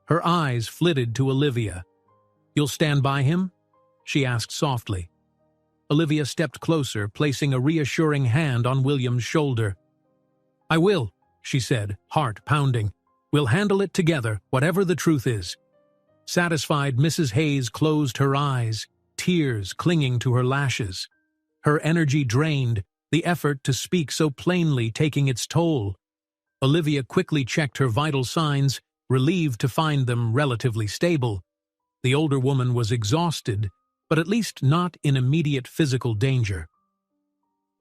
Her eyes flitted to Olivia. "You'll stand by him?" she asked softly. Olivia stepped closer, placing a reassuring hand on William's shoulder. "I will," she said, heart pounding. "We'll handle it together, whatever the truth is." Satisfied, Mrs. Hayes closed her eyes, tears clinging to her lashes. Her energy drained, the effort to speak so plainly taking its toll. Olivia quickly checked her vital signs, relieved to find them relatively stable. The older woman was exhausted, but at least not in immediate physical danger.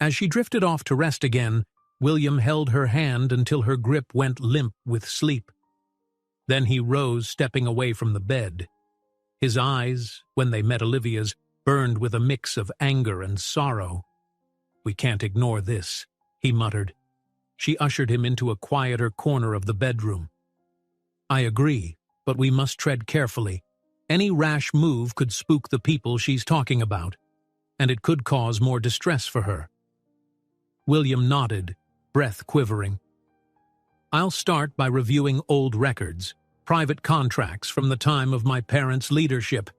As she drifted off to rest again, William held her hand until her grip went limp with sleep. Then he rose, stepping away from the bed. His eyes, when they met Olivia's, burned with a mix of anger and sorrow. "We can't ignore this," he muttered. She ushered him into a quieter corner of the bedroom. "I agree, but we must tread carefully. Any rash move could spook the people she's talking about, and it could cause more distress for her." William nodded, breath quivering. "I'll start by reviewing old records, private contracts from the time of my parents' leadership.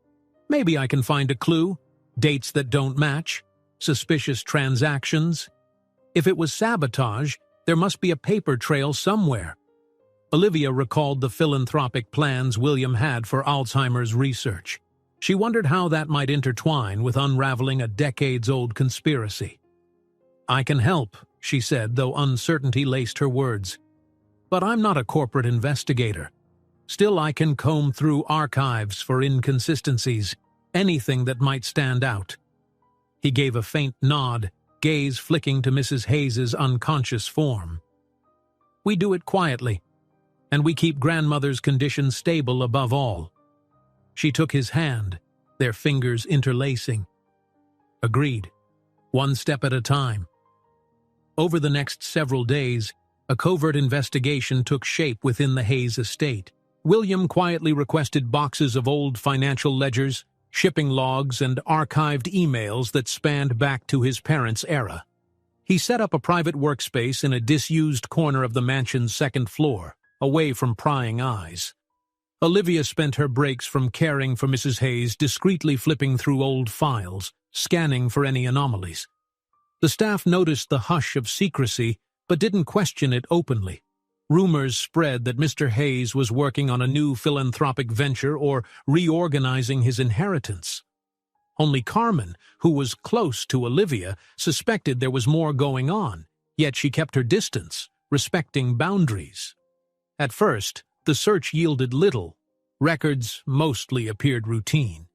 Maybe I can find a clue, dates that don't match, suspicious transactions. If it was sabotage, there must be a paper trail somewhere." Olivia recalled the philanthropic plans William had for Alzheimer's research. She wondered how that might intertwine with unraveling a decades-old conspiracy. "I can help," she said, though uncertainty laced her words. "But I'm not a corporate investigator. Still, I can comb through archives for inconsistencies, anything that might stand out." He gave a faint nod, gaze flicking to Mrs. Hayes's unconscious form. "We do it quietly, and we keep grandmother's condition stable above all." She took his hand, their fingers interlacing. "Agreed. One step at a time." Over the next several days, a covert investigation took shape within the Hayes estate. William quietly requested boxes of old financial ledgers, shipping logs, and archived emails that spanned back to his parents' era. He set up a private workspace in a disused corner of the mansion's second floor, away from prying eyes. Olivia spent her breaks from caring for Mrs. Hayes discreetly flipping through old files, scanning for any anomalies. The staff noticed the hush of secrecy, but didn't question it openly. Rumors spread that Mr. Hayes was working on a new philanthropic venture or reorganizing his inheritance. Only Carmen, who was close to Olivia, suspected there was more going on, yet she kept her distance, respecting boundaries. At first, the search yielded little. Records mostly appeared routine.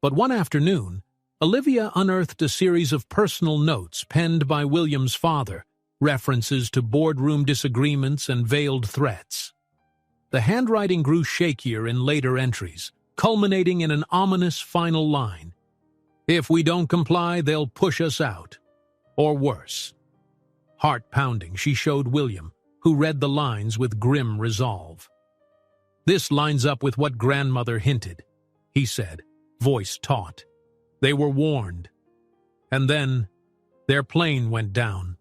But one afternoon, Olivia unearthed a series of personal notes penned by William's father, references to boardroom disagreements and veiled threats. The handwriting grew shakier in later entries, culminating in an ominous final line. "If we don't comply, they'll push us out. Or worse." Heart-pounding, she showed William, who read the lines with grim resolve. "This lines up with what grandmother hinted," he said, voice taut. "They were warned. And then their plane went down."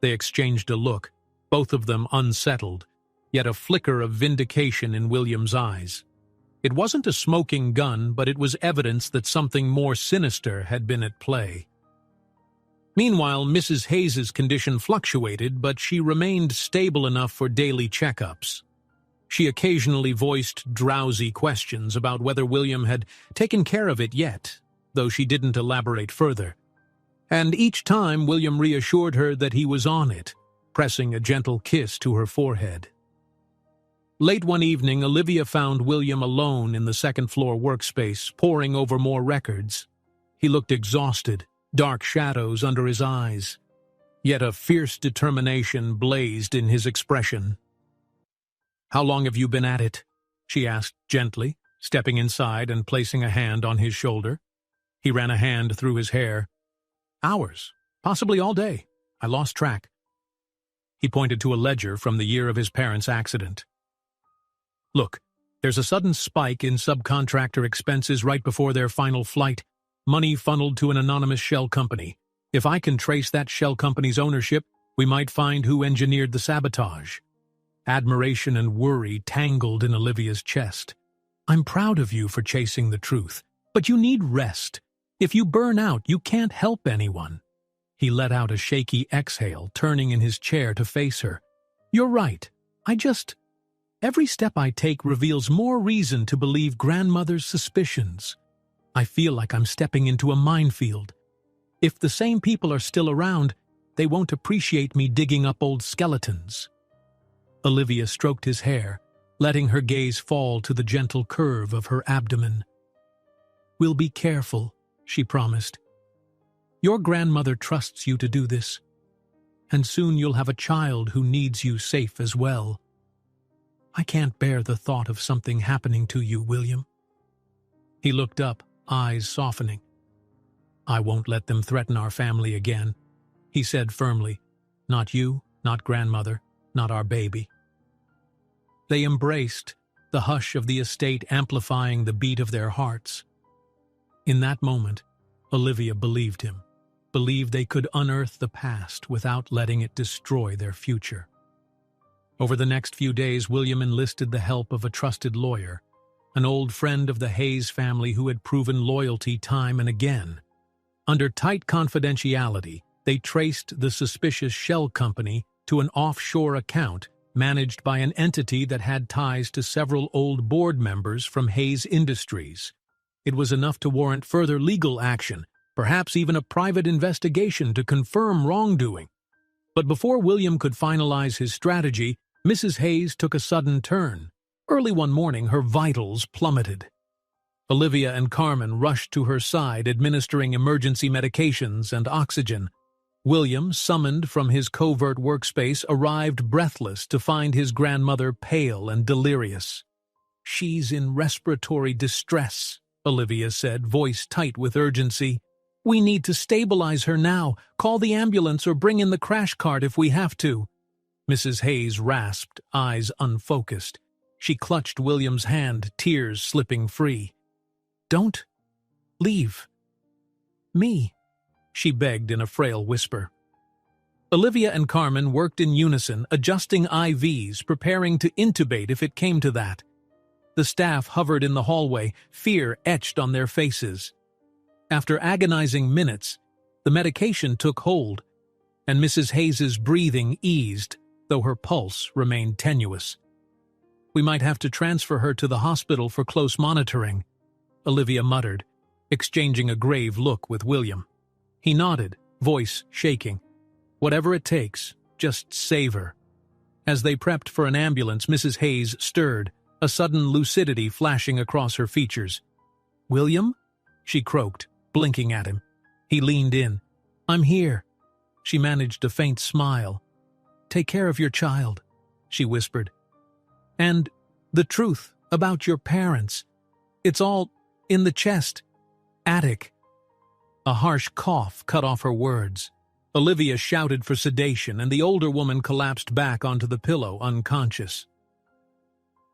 They exchanged a look, both of them unsettled, yet a flicker of vindication in William's eyes. It wasn't a smoking gun, but it was evidence that something more sinister had been at play. Meanwhile, Mrs. Hayes's condition fluctuated, but she remained stable enough for daily checkups. She occasionally voiced drowsy questions about whether William had taken care of it yet, though she didn't elaborate further. And each time William reassured her that he was on it, pressing a gentle kiss to her forehead. Late one evening, Olivia found William alone in the second-floor workspace, poring over more records. He looked exhausted, dark shadows under his eyes. Yet a fierce determination blazed in his expression. "How long have you been at it?" she asked gently, stepping inside and placing a hand on his shoulder. He ran a hand through his hair. "Hours, possibly all day. I lost track." He pointed to a ledger from the year of his parents' accident. "Look, there's a sudden spike in subcontractor expenses right before their final flight, money funneled to an anonymous shell company. If I can trace that shell company's ownership, we might find who engineered the sabotage." Admiration and worry tangled in Olivia's chest. "I'm proud of you for chasing the truth, but you need rest. If you burn out, you can't help anyone." He let out a shaky exhale, turning in his chair to face her. "You're right. Every step I take reveals more reason to believe grandmother's suspicions. I feel like I'm stepping into a minefield. If the same people are still around, they won't appreciate me digging up old skeletons." Olivia stroked his hair, letting her gaze fall to the gentle curve of her abdomen. "We'll be careful," she promised. "Your grandmother trusts you to do this, and soon you'll have a child who needs you safe as well. I can't bear the thought of something happening to you, William." He looked up, eyes softening. "I won't let them threaten our family again," he said firmly. "Not you, not grandmother, not our baby." They embraced, the hush of the estate amplifying the beat of their hearts. In that moment, Olivia believed him, believed they could unearth the past without letting it destroy their future. Over the next few days, William enlisted the help of a trusted lawyer, an old friend of the Hayes family who had proven loyalty time and again. Under tight confidentiality, they traced the suspicious shell company to an offshore account managed by an entity that had ties to several old board members from Hayes Industries. It was enough to warrant further legal action, perhaps even a private investigation to confirm wrongdoing. But before William could finalize his strategy, Mrs. Hayes took a sudden turn. Early one morning, her vitals plummeted. Olivia and Carmen rushed to her side, administering emergency medications and oxygen. William, summoned from his covert workspace, arrived breathless to find his grandmother pale and delirious. "She's in respiratory distress," Olivia said, voice tight with urgency. "We need to stabilize her now. Call the ambulance or bring in the crash cart if we have to." Mrs. Hayes rasped, eyes unfocused. She clutched William's hand, tears slipping free. "Don't leave me," she begged in a frail whisper. Olivia and Carmen worked in unison, adjusting IVs, preparing to intubate if it came to that. The staff hovered in the hallway, fear etched on their faces. After agonizing minutes, the medication took hold, and Mrs. Hayes's breathing eased, though her pulse remained tenuous. "We might have to transfer her to the hospital for close monitoring," Olivia muttered, exchanging a grave look with William. He nodded, voice shaking. "Whatever it takes, just save her." As they prepped for an ambulance, Mrs. Hayes stirred, a sudden lucidity flashing across her features. "William?" she croaked, blinking at him. He leaned in. "I'm here." She managed a faint smile. "Take care of your child," she whispered. "And the truth about your parents. It's all in the chest. Attic." A harsh cough cut off her words. Olivia shouted for sedation, and the older woman collapsed back onto the pillow, unconscious.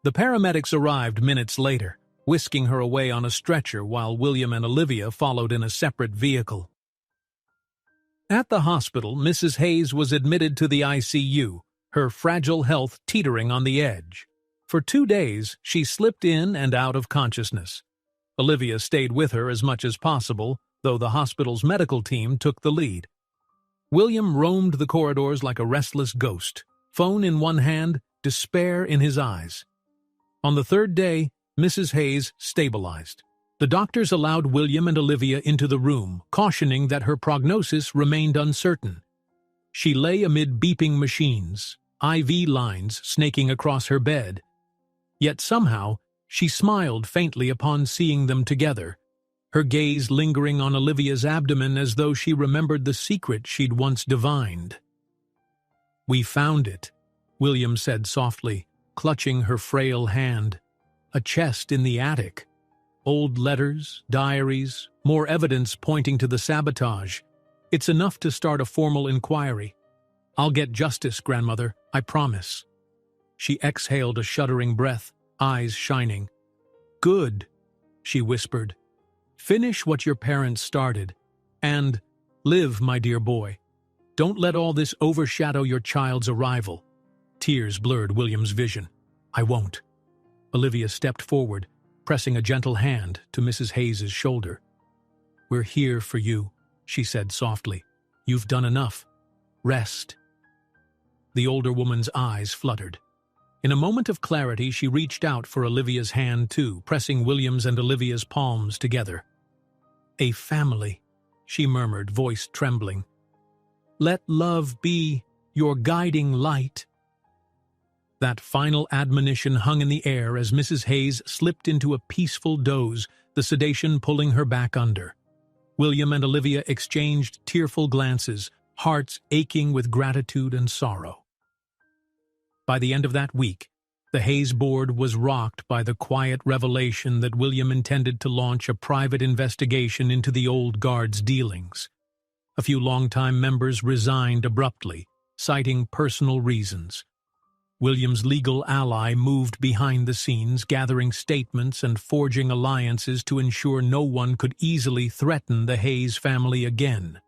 The paramedics arrived minutes later, whisking her away on a stretcher while William and Olivia followed in a separate vehicle. At the hospital, Mrs. Hayes was admitted to the ICU, her fragile health teetering on the edge. For 2 days, she slipped in and out of consciousness. Olivia stayed with her as much as possible, though the hospital's medical team took the lead. William roamed the corridors like a restless ghost, phone in one hand, despair in his eyes. On the 3rd day, Mrs. Hayes stabilized. The doctors allowed William and Olivia into the room, cautioning that her prognosis remained uncertain. She lay amid beeping machines, IV lines snaking across her bed. Yet somehow, she smiled faintly upon seeing them together, her gaze lingering on Olivia's abdomen as though she remembered the secret she'd once divined. "We found it," William said softly, clutching her frail hand. "A chest in the attic. Old letters, diaries, more evidence pointing to the sabotage. It's enough to start a formal inquiry. I'll get justice, grandmother, I promise." She exhaled a shuddering breath, eyes shining. "Good," she whispered. "Finish what your parents started. And live, my dear boy. Don't let all this overshadow your child's arrival." Tears blurred William's vision. "I won't." Olivia stepped forward, pressing a gentle hand to Mrs. Hayes's shoulder. "We're here for you," she said softly. "You've done enough. Rest." The older woman's eyes fluttered. In a moment of clarity, she reached out for Olivia's hand too, pressing William's and Olivia's palms together. "A family," she murmured, voice trembling. "Let love be your guiding light." That final admonition hung in the air as Mrs. Hayes slipped into a peaceful doze, the sedation pulling her back under. William and Olivia exchanged tearful glances, hearts aching with gratitude and sorrow. By the end of that week, the Hayes board was rocked by the quiet revelation that William intended to launch a private investigation into the old guard's dealings. A few longtime members resigned abruptly, citing personal reasons. William's legal ally moved behind the scenes, gathering statements and forging alliances to ensure no one could easily threaten the Hayes family again.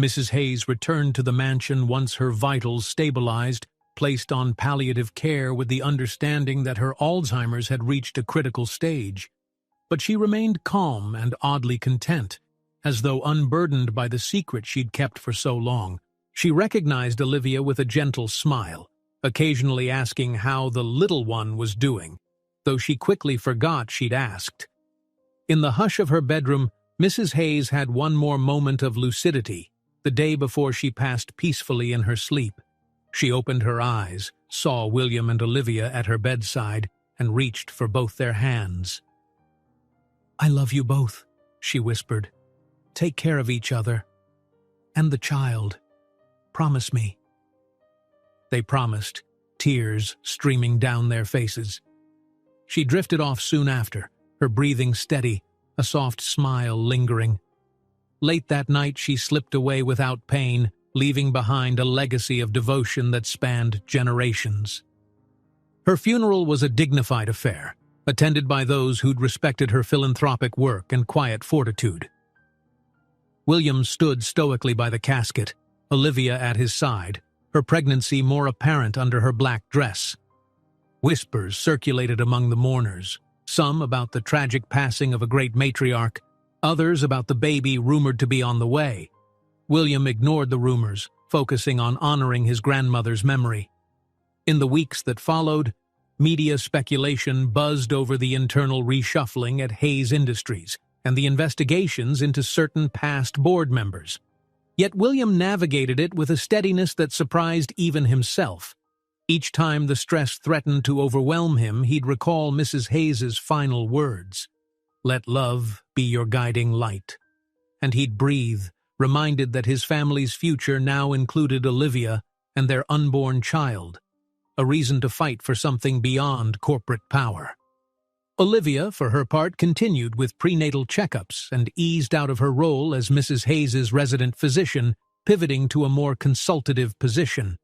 Mrs. Hayes returned to the mansion once her vitals stabilized, placed on palliative care with the understanding that her Alzheimer's had reached a critical stage. But she remained calm and oddly content, as though unburdened by the secret she'd kept for so long. She recognized Olivia with a gentle smile, occasionally asking how the little one was doing, though she quickly forgot she'd asked. In the hush of her bedroom, Mrs. Hayes had one more moment of lucidity, the day before she passed peacefully in her sleep. She opened her eyes, saw William and Olivia at her bedside, and reached for both their hands. "I love you both," she whispered. "Take care of each other. And the child. Promise me." They promised, tears streaming down their faces. She drifted off soon after, her breathing steady, a soft smile lingering. Late that night she slipped away without pain, leaving behind a legacy of devotion that spanned generations. Her funeral was a dignified affair, attended by those who'd respected her philanthropic work and quiet fortitude. William stood stoically by the casket, Olivia at his side, her pregnancy more apparent under her black dress. Whispers circulated among the mourners, some about the tragic passing of a great matriarch, others about the baby rumored to be on the way. William ignored the rumors, focusing on honoring his grandmother's memory. In the weeks that followed, media speculation buzzed over the internal reshuffling at Hayes Industries and the investigations into certain past board members. Yet William navigated it with a steadiness that surprised even himself. Each time the stress threatened to overwhelm him, he'd recall Mrs. Hayes's final words, "Let love be your guiding light." And he'd breathe, reminded that his family's future now included Olivia and their unborn child, a reason to fight for something beyond corporate power. Olivia, for her part, continued with prenatal checkups and eased out of her role as Mrs. Hayes's resident physician, pivoting to a more consultative position.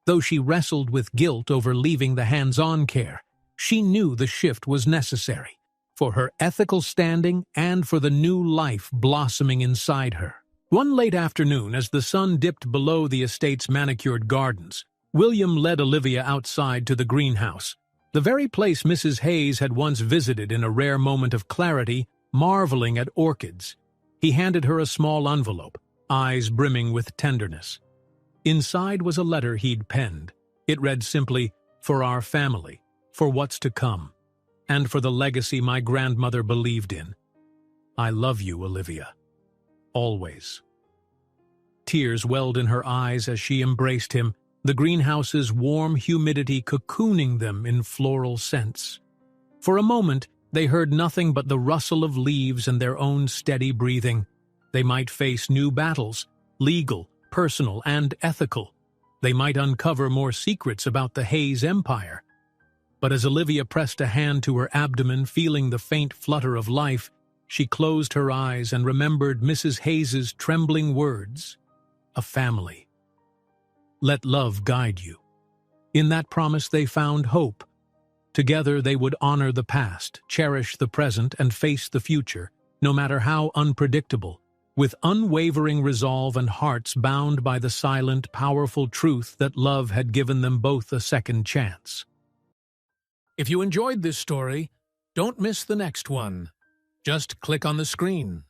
Though she wrestled with guilt over leaving the hands-on care, she knew the shift was necessary, for her ethical standing and for the new life blossoming inside her. One late afternoon, as the sun dipped below the estate's manicured gardens, William led Olivia outside to the greenhouse, the very place Mrs. Hayes had once visited in a rare moment of clarity, marveling at orchids. He handed her a small envelope, eyes brimming with tenderness. Inside was a letter he'd penned. It read simply, "For our family, for what's to come, and for the legacy my grandmother believed in. I love you, Olivia. Always." Tears welled in her eyes as she embraced him, the greenhouse's warm humidity cocooning them in floral scents. For a moment, they heard nothing but the rustle of leaves and their own steady breathing. They might face new battles, legal, personal, and ethical. They might uncover more secrets about the Hayes empire. But as Olivia pressed a hand to her abdomen, feeling the faint flutter of life, she closed her eyes and remembered Mrs. Hayes's trembling words, "A family. Let love guide you." In that promise they found hope. Together they would honor the past, cherish the present, and face the future, no matter how unpredictable, with unwavering resolve and hearts bound by the silent, powerful truth that love had given them both a second chance. If you enjoyed this story, don't miss the next one. Just click on the screen.